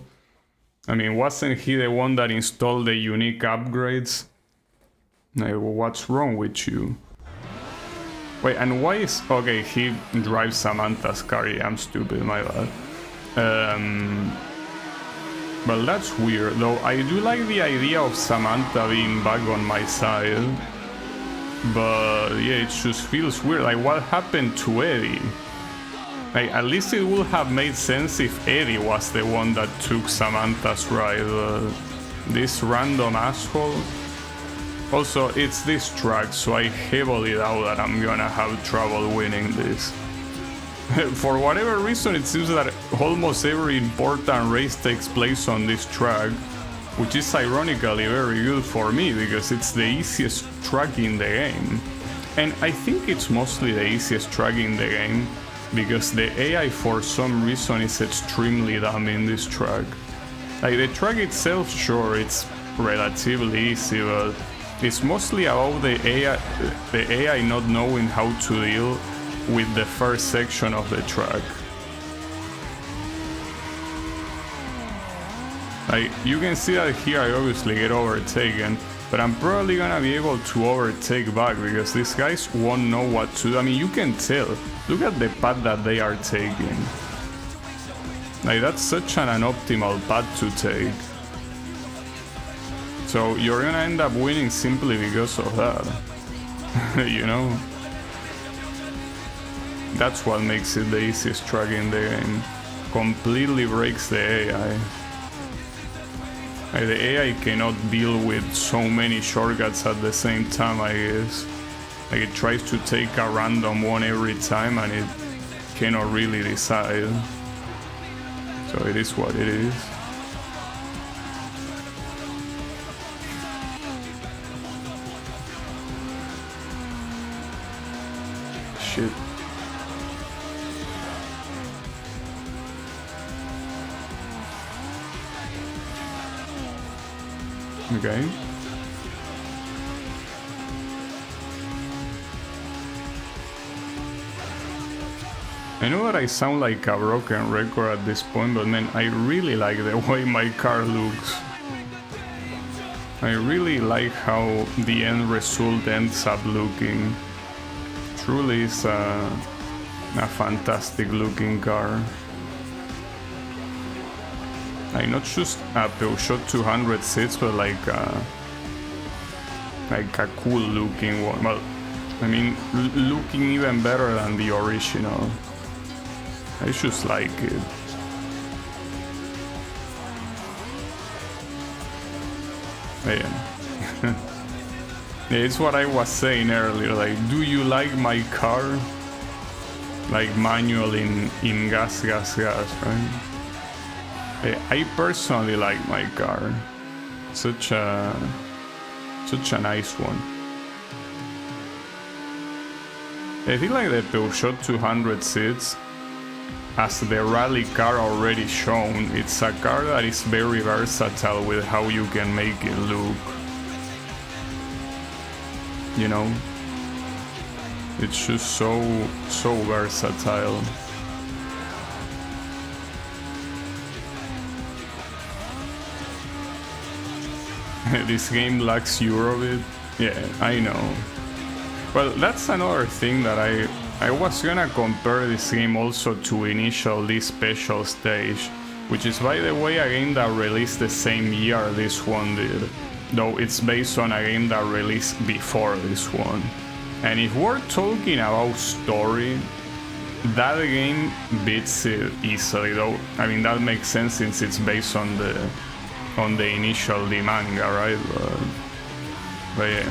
I mean, wasn't he the one that installed the unique upgrades? Like, what's wrong with you? Wait, and why is... Okay, he drives Samantha's car. Yeah, I'm stupid, my bad. Well, that's weird, though. I do like the idea of Samantha being back on my side. But yeah, it just feels weird. Like, what happened to Eddie? Like, at least it would have made sense if Eddie was the one that took Samantha's ride. This random asshole. Also, it's this track, so I heavily doubt that I'm gonna have trouble winning this. For whatever reason, it seems that almost every important race takes place on this track, which is ironically very good for me because it's the easiest track in the game. And I think it's mostly the easiest track in the game because the AI for some reason is extremely dumb in this track. Like, the track itself, sure, it's relatively easy, but it's mostly about the AI not knowing how to deal with the first section of the track. Like, you can see that here I obviously get overtaken, but I'm probably gonna be able to overtake back because these guys won't know what to do. I mean, you can tell. Look at the path that they are taking. Like, that's such an optimal path to take. So you're gonna end up winning simply because of that. You know? That's what makes it the easiest track in the game. Completely breaks the AI. Like, the AI cannot deal with so many shortcuts at the same time, I guess. Like, it tries to take a random one every time and it cannot really decide. So it is what it is. Shit. Okay. I know that I sound like a broken record at this point, but man, I really like the way my car looks. I really like how the end result ends up looking. Truly is a fantastic looking car. Like, not just a Peugeot 206, but like a cool looking one. Well, I mean, looking even better than the original. I just like it. Yeah. Yeah, it's what I was saying earlier. Like, do you like my car? Like manual in gas, right? I personally like my car. Such a nice one. I feel like the Peugeot 206, as the rally car already shown, it's a car that is very versatile with how you can make it look. You know? It's just so versatile. This game lacks Eurobit. Yeah, I know. Well, that's another thing that I was gonna compare this game also to Initial D Special Stage, which is, by the way, a game that released the same year this one did, though it's based on a game that released before this one. And if we're talking about story, that game beats it easily, though. I mean, that makes sense since it's based on the Initial D manga, right? But yeah.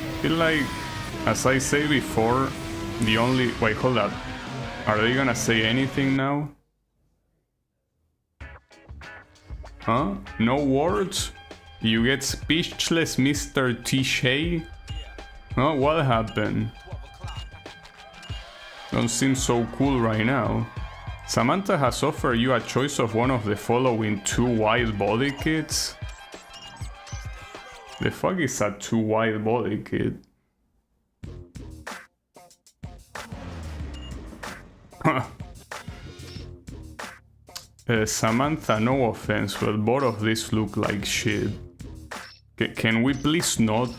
I feel like, as I say before, the only... Wait, hold up. Are they gonna say anything now? Huh? No words? You get speechless, Mr. T-Shay? Huh? What happened? Don't seem so cool right now. Samantha has offered you a choice of one of the following 2 wide body kits. The fuck is a 2 wide body kit? Samantha, no offense, but both of these look like shit. Can we please not?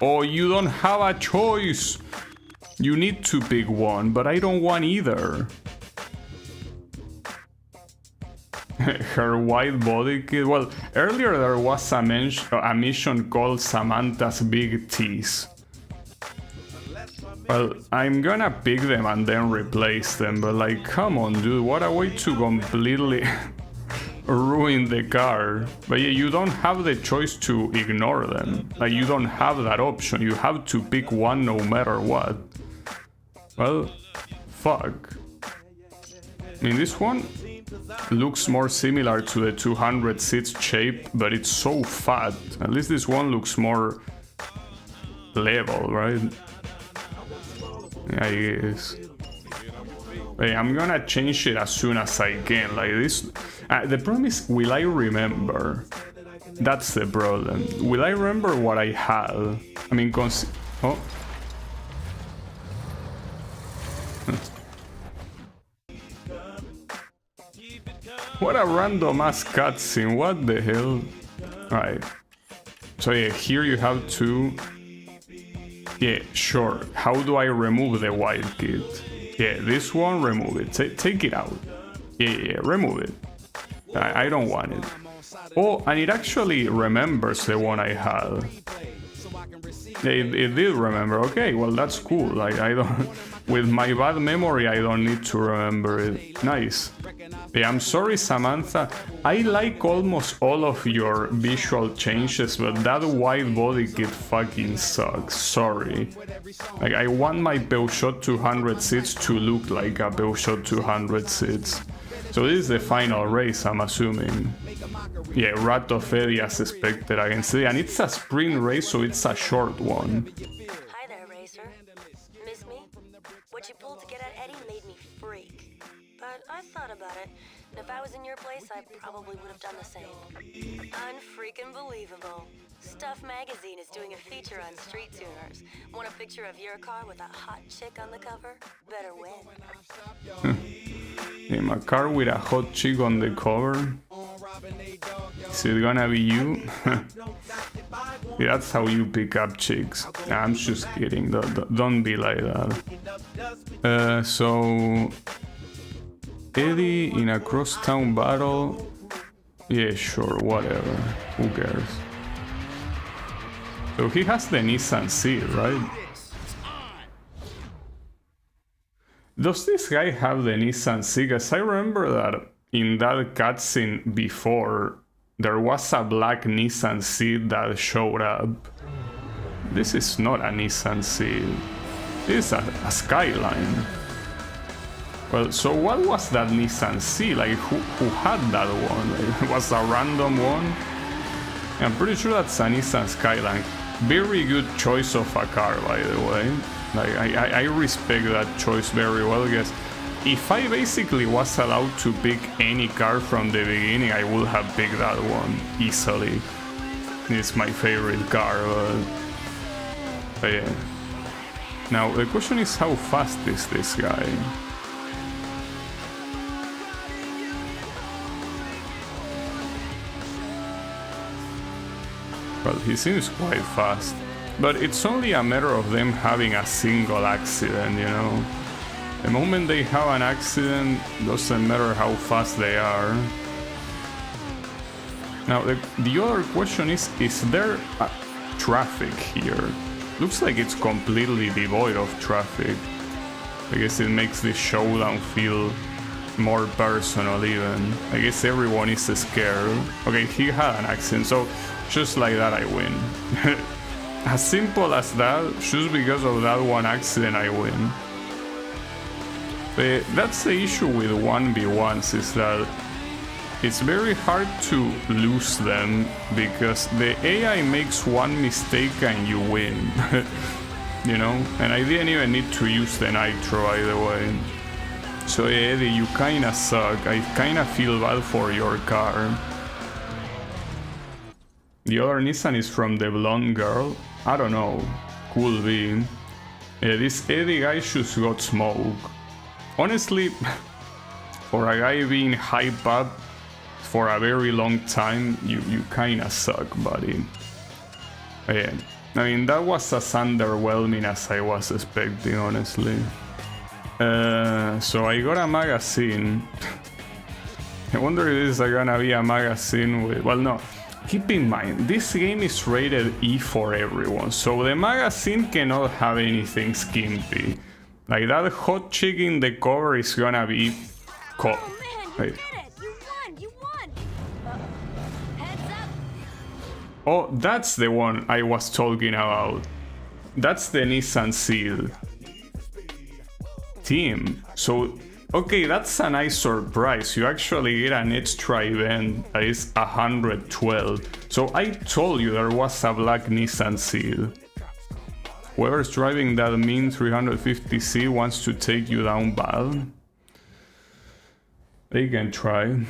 Oh, you don't have a choice! You need to pick one, but I don't want either. Her white body kit. Well, earlier there was a mission called Samantha's Big Tease. Well, I'm gonna pick them and then replace them, but like, come on, dude, what a way to completely ruin the car. But yeah, you don't have the choice to ignore them. Like, you don't have that option. You have to pick one no matter what. Well, fuck. I mean, this one looks more similar to the 206 shape, but it's so fat. At least this one looks more level, right? Yeah, it is. Hey, I'm gonna change it as soon as I can. Like this. The problem is, will I remember? That's the problem. Will I remember what I had? I mean, oh. What a random ass cutscene, what the hell? Alright. So yeah, here you have to... Yeah, sure. How do I remove the wild kit? Yeah, this one, remove it. Take it out. Yeah, remove it. I don't want it. Oh, and it actually remembers the one I had. It did remember. Okay, well that's cool. Like I don't, with my bad memory, I don't need to remember it. Nice. Yeah, I'm sorry, Samantha. I like almost all of your visual changes, but that wide body kit fucking sucks. Sorry. Like I want my Peugeot 200 seats to look like a Peugeot 200 seats. So this is the final race, I'm assuming. Yeah, Rat of Eddie as expected against Eddie, and it's a sprint race, so it's a short one. Hi there, Racer. Miss me? What you pulled to get at Eddie made me freak. But I thought about it, and if I was in your place, I probably would have done the same. Unfreaking believable. Stuff Magazine is doing a feature on street tuners. Want a picture of your car with a hot chick on the cover? Better win. Yeah, my car with a hot chick on the cover. Is it gonna be you? Yeah, that's how you pick up chicks. Nah, I'm just kidding. Don't be like that. So Eddie in a crosstown battle. Yeah, sure, whatever. Who cares? So he has the Nissan C, right? Does this guy have the Nissan C? Because I remember that in that cutscene before, there was a black Nissan C that showed up. This is not a Nissan C. This is a Skyline. Well, so what was that Nissan C? Like, who had that one? Like, it was a random one? I'm pretty sure that's a Nissan Skyline. Very good choice of a car, by the way. Like, I respect that choice very well, because if I basically was allowed to pick any car from the beginning, I would have picked that one easily. It's my favorite car, but yeah. Now, the question is, how fast is this guy? Well, he seems quite fast. But it's only a matter of them having a single accident, you know? The moment they have an accident, doesn't matter how fast they are. Now, the other question is there traffic here? Looks like it's completely devoid of traffic. I guess it makes this showdown feel more personal even. I guess everyone is scared. Okay, he had an accident, so just like that I win. As simple as that, just because of that one accident I win. But that's the issue with 1v1s, is that it's very hard to lose them, because the AI makes one mistake and you win. You know? And I didn't even need to use the nitro, by the way. So Eddie, you kinda suck. I kinda feel bad for your car. The other Nissan is from the blonde girl. I don't know. Could be. Yeah, this Eddie guy just got smoke. Honestly, for a guy being hyped up for a very long time, you kinda suck, buddy. Yeah. I mean, that was as underwhelming as I was expecting, honestly. So I got a magazine. I wonder if this is gonna be a magazine with... Well, no. Keep in mind, this game is rated E for everyone, so the magazine cannot have anything skimpy. Like, that hot chick in the cover is gonna be... Oh man, you did it! You won! Heads up! Oh, that's the one I was talking about. That's the Nissan Seal. Team. So... Okay, that's a nice surprise. You actually get an extra event that is 112. So I told you there was a black Nissan Seal. Whoever's driving that mean 350C wants to take you down bad. They can try.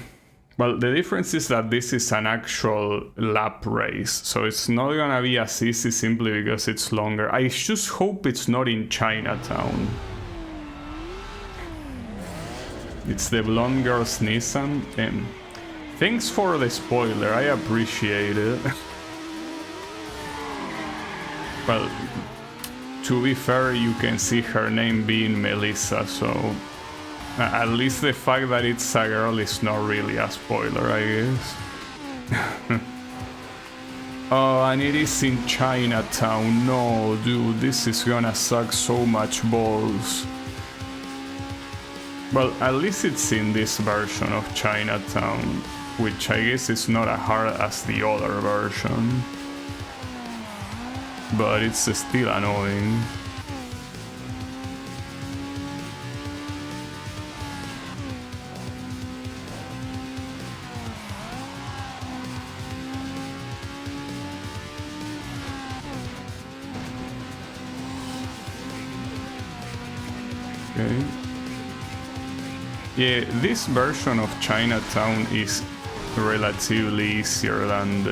Well, the difference is that this is an actual lap race, so it's not gonna be as easy simply because it's longer. I just hope it's not in Chinatown. It's the blonde girl's Nissan. And thanks for the spoiler, I appreciate it. Well, to be fair, you can see her name being Melissa, so at least the fact that it's a girl is not really a spoiler, I guess. Oh, and it is in Chinatown. No, dude, this is gonna suck so much balls. Well, at least it's in this version of Chinatown, which I guess is not as hard as the other version. But it's still annoying. Okay. Yeah, this version of Chinatown is relatively easier than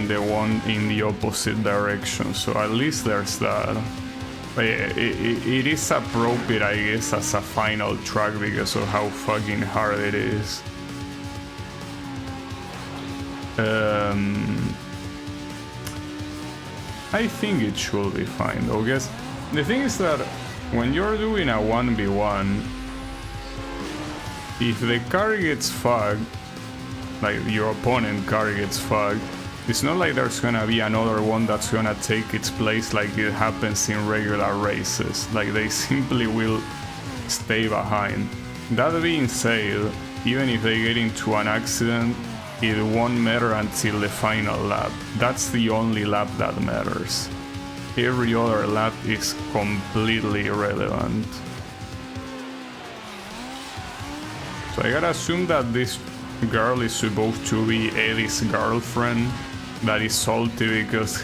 the one in the opposite direction, so at least there's that. But yeah, it is appropriate, I guess, as a final track because of how fucking hard it is. I think it should be fine though, guess. The thing is that when you're doing a 1v1, if the car gets fucked, like your opponent car gets fucked, it's not like there's gonna be another one that's gonna take its place like it happens in regular races. Like they simply will stay behind. That being said, even if they get into an accident, it won't matter until the final lap. That's the only lap that matters. Every other lap is completely irrelevant. So I gotta assume that this girl is supposed to be Eddie's girlfriend that is salty because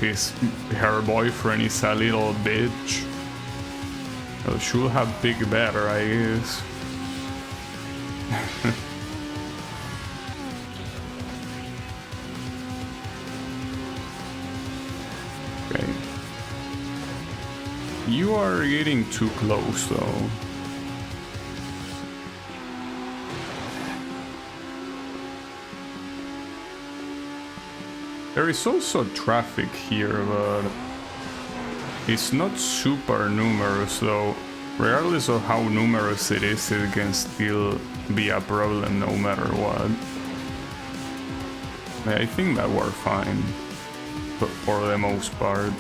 her boyfriend is a little bitch. Well, should have picked better, I guess. Okay. You are getting too close though. There is also traffic here, but it's not super numerous though. Regardless of how numerous it is, it can still be a problem no matter what. I think that we're fine, but for the most part.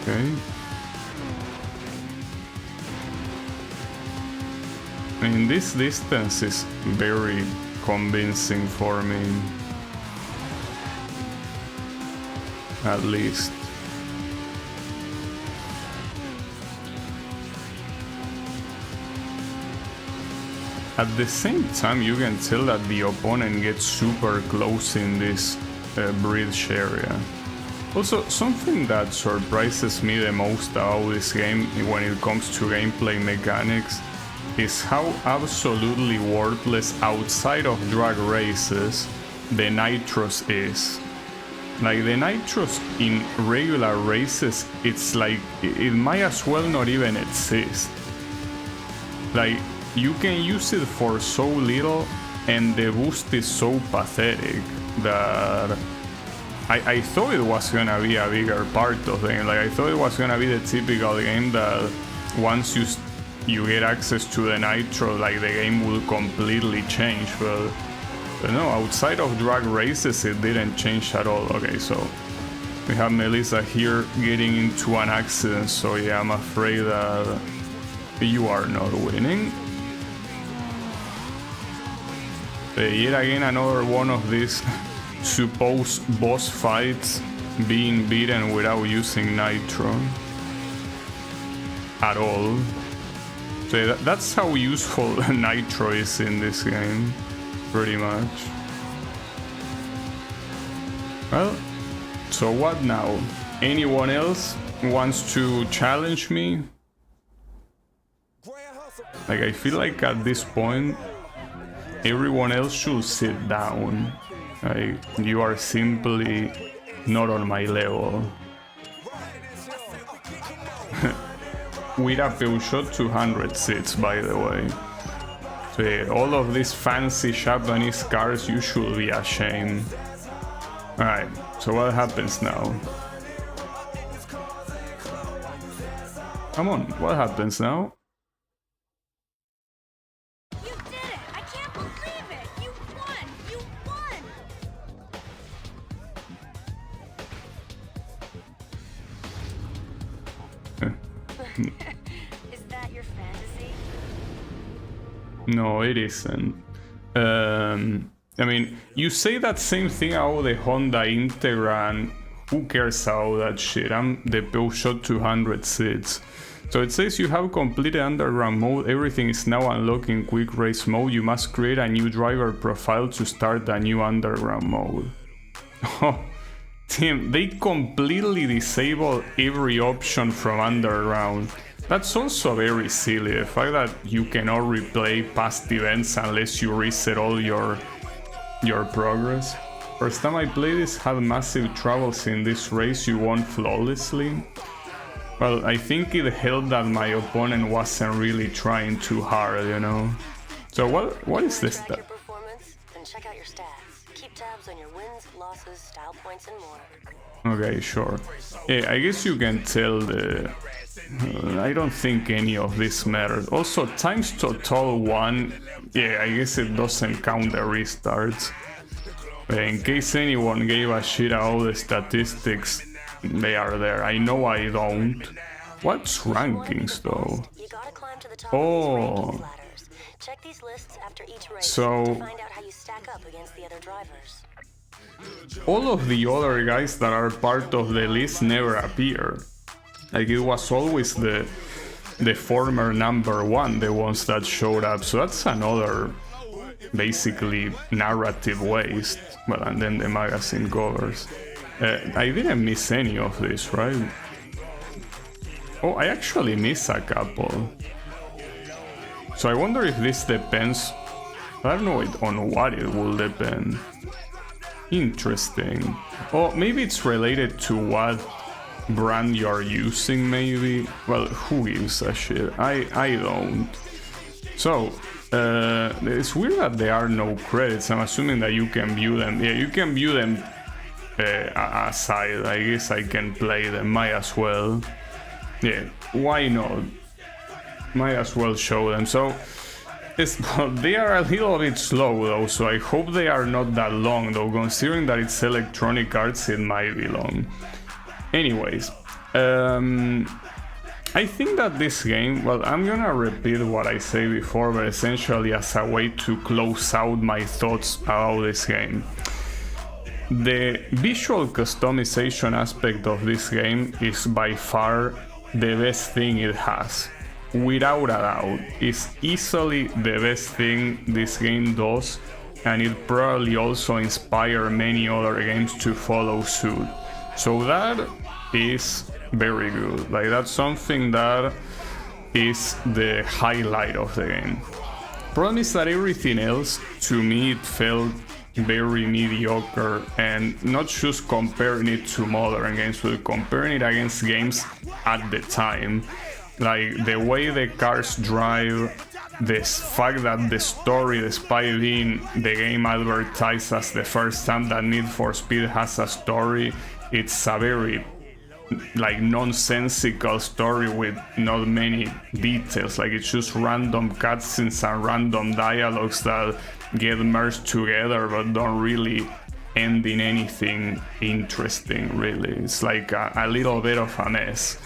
Okay. I mean, this distance is very convincing for me. At least. At the same time, you can tell that the opponent gets super close in this bridge area. Also, something that surprises me the most about this game when it comes to gameplay mechanics is how absolutely worthless outside of drag races the nitros is. Like the nitros in regular races, it's like it might as well not even exist. Like you can use it for so little and the boost is so pathetic that I thought it was gonna be a bigger part of the game. Like I thought it was gonna be the typical game that once you get access to the nitro, like the game will completely change. But no, outside of drag races, it didn't change at all. Okay, so we have Melissa here getting into an accident. So yeah, I'm afraid that you are not winning. Yet again, another one of these supposed boss fights being beaten without using nitro at all. So that's how useful nitro is in this game, pretty much. Well, So what now? Anyone else wants to challenge me? Like, I feel like at this point, everyone else should sit down. Like, you are simply not on my level. With a Peugeot 200 seats, by the way. So yeah, all of these fancy Japanese cars, you should be ashamed. Alright, so what happens now? Come on, what happens now? You did it! I can't believe it! You won! You won! Is that your fantasy? No, it isn't. I mean, you say that same thing about the Honda Integra, and who cares about that shit? I'm the Peugeot 200 seats. So it says you have completed underground mode, everything is now unlocked in quick race mode, you must create a new driver profile to start a new underground mode. Oh, Tim, they completely disable every option from underground. That's also very silly, the fact that you cannot replay past events unless you reset all your progress. First time I played this, had massive troubles in this race, you won flawlessly. Well, I think it helped that my opponent wasn't really trying too hard, you know. So what is this Track your performance, then check out your stats. Keep tabs on your wins, losses, style points, and more. Okay, sure. Yeah, I guess you can tell the... I don't think any of this matters. Also, times total 1, yeah, I guess it doesn't count the restarts. In case anyone gave a shit about the statistics, they are there. I know I don't. What's rankings though? You gotta climb to the top Oh. of these rankings ladders. Check these lists after each race So- to find out how you stack up against the other drivers. All of the other guys that are part of the list never appear. Like, it was always the former number 1, the ones that showed up. So that's another basically narrative waste. Well, and then the magazine covers. I didn't miss any of this, right? Oh, I actually missed a couple. So I wonder if this depends... I don't know on what it will depend. Interesting. Oh, maybe it's related to what brand you're using, maybe? Well, who gives a shit? I don't. So, it's weird that there are no credits. I'm assuming that you can view them. Yeah, you can view them aside. I guess I can play them. Might as well. Yeah, why not? Might as well show them. So, they are a little bit slow though, so I hope they are not that long though, considering that it's Electronic Arts, it might be long. Anyways, I think that this game, well, I'm gonna repeat what I said before, but essentially as a way to close out my thoughts about this game. The visual customization aspect of this game is by far the best thing it has. Without a doubt, it's easily the best thing this game does, and it probably also inspired many other games to follow suit. So that is very good. Like, that's something that is the highlight of the game. Problem is that everything else, to me, it felt very mediocre, and not just comparing it to modern games, but comparing it against games at the time. Like, the way the cars drive, the fact that the story, despite being the game advertised as the first time that Need for Speed has a story, it's a very like nonsensical story with not many details. Like, it's just random cutscenes and random dialogues that get merged together but don't really end in anything interesting, really. It's like a little bit of a mess.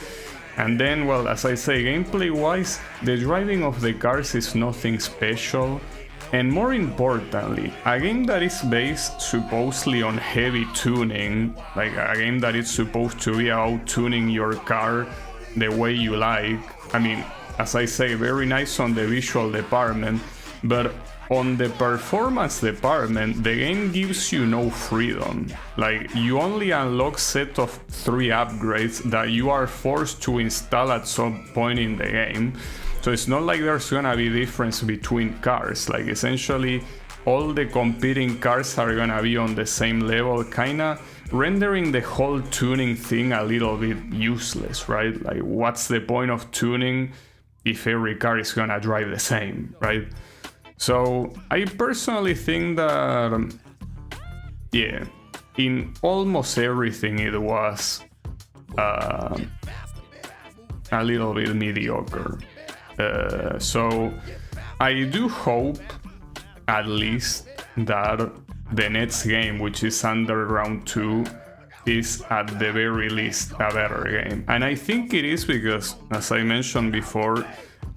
And then, well, as I say, gameplay wise, the driving of the cars is nothing special. And more importantly, a game that is based supposedly on heavy tuning, like a game that is supposed to be about tuning your car the way you like. I mean, as I say, very nice on the visual department, but on the performance department, the game gives you no freedom. Like, you only unlock set of 3 upgrades that you are forced to install at some point in the game. So it's not like there's gonna be difference between cars. Like, essentially all the competing cars are gonna be on the same level, kinda rendering the whole tuning thing a little bit useless, right? Like, what's the point of tuning if every car is gonna drive the same, right? So I personally think that, yeah, in almost everything it was a little bit mediocre. So I do hope at least that the next game, which is Underground 2, is at the very least a better game. And I think it is because, as I mentioned before,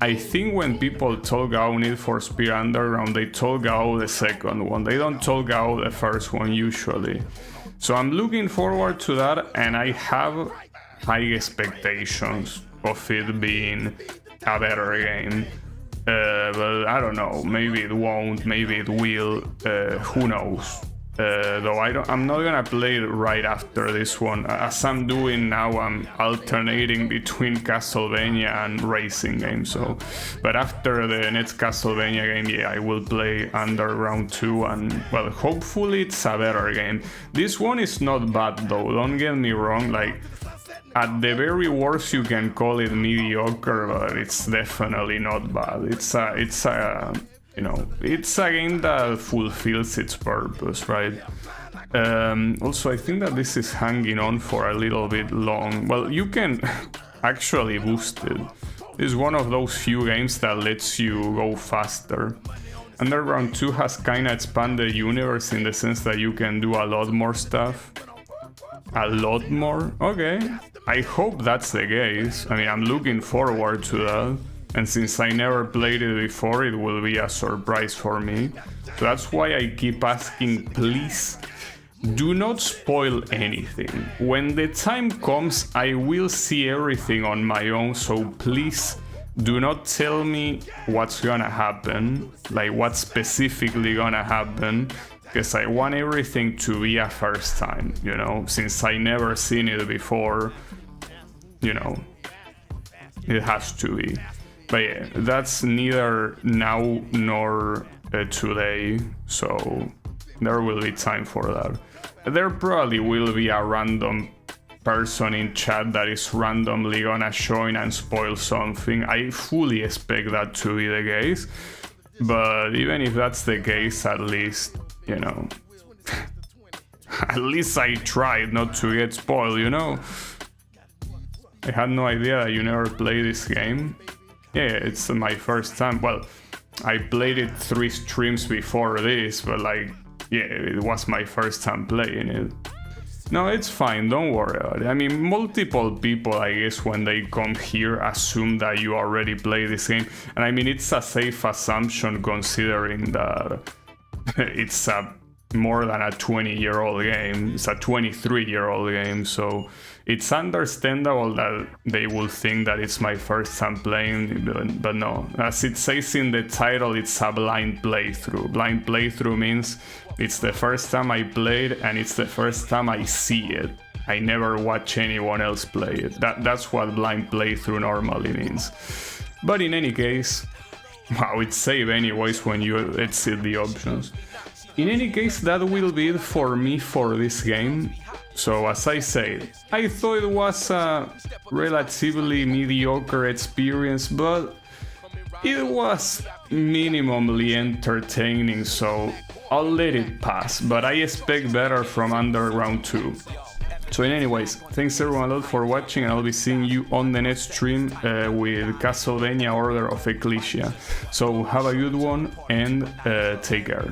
I think when people talk about Need for Speed Underground, they talk about the second one. They don't talk about the first one usually. So I'm looking forward to that, and I have high expectations of it being a better game. But I don't know, maybe it won't, maybe it will, who knows. Though I'm not gonna play it right after this one. As I'm doing now, I'm alternating between Castlevania and racing games. So, but after the next Castlevania game, yeah, I will play Underground 2, and well, hopefully it's a better game. This one is not bad though, don't get me wrong. Like, at the very worst, you can call it mediocre, but it's definitely not bad. It's a you know, it's a game that fulfills its purpose, right? Also, I think that this is hanging on for a little bit long. Well, you can actually boost it. It's one of those few games that lets you go faster. Underground 2 has kinda expanded the universe in the sense that you can do a lot more stuff. A lot more? Okay. I hope that's the case. I mean, I'm looking forward to that. And since I never played it before, it will be a surprise for me. So that's why I keep asking, please, do not spoil anything. When the time comes, I will see everything on my own, so please do not tell me what's gonna happen, like what's specifically gonna happen, because I want everything to be a first time, you know, since I never seen it before, you know, it has to be. But yeah, that's neither now nor today, so there will be time for that. There probably will be a random person in chat that is randomly gonna join and spoil something. I fully expect that to be the case, but even if that's the case, at least, you know, at least I tried not to get spoiled, you know? I had no idea that you never played this game. Yeah, it's my first time. Well, I played it 3 streams before this, but like, yeah, it was my first time playing it. No, it's fine, don't worry about it. I mean, multiple people, I guess, when they come here, assume that you already played this game. And I mean, it's a safe assumption considering that it's a more than a 20-year-old game. It's a 23-year-old game, so it's understandable that they will think that it's my first time playing, but no. As it says in the title, it's a blind playthrough. Blind playthrough means it's the first time I played and it's the first time I see it. I never watch anyone else play it. That's what blind playthrough normally means. But in any case, wow, it's save anyways when you exit the options. In any case, that will be it for me for this game. So as I said, I thought it was a relatively mediocre experience, but it was minimally entertaining, so I'll let it pass, but I expect better from Underground 2. So anyways, thanks everyone a lot for watching, and I'll be seeing you on the next stream with Castlevania Order of Ecclesia. So have a good one and take care.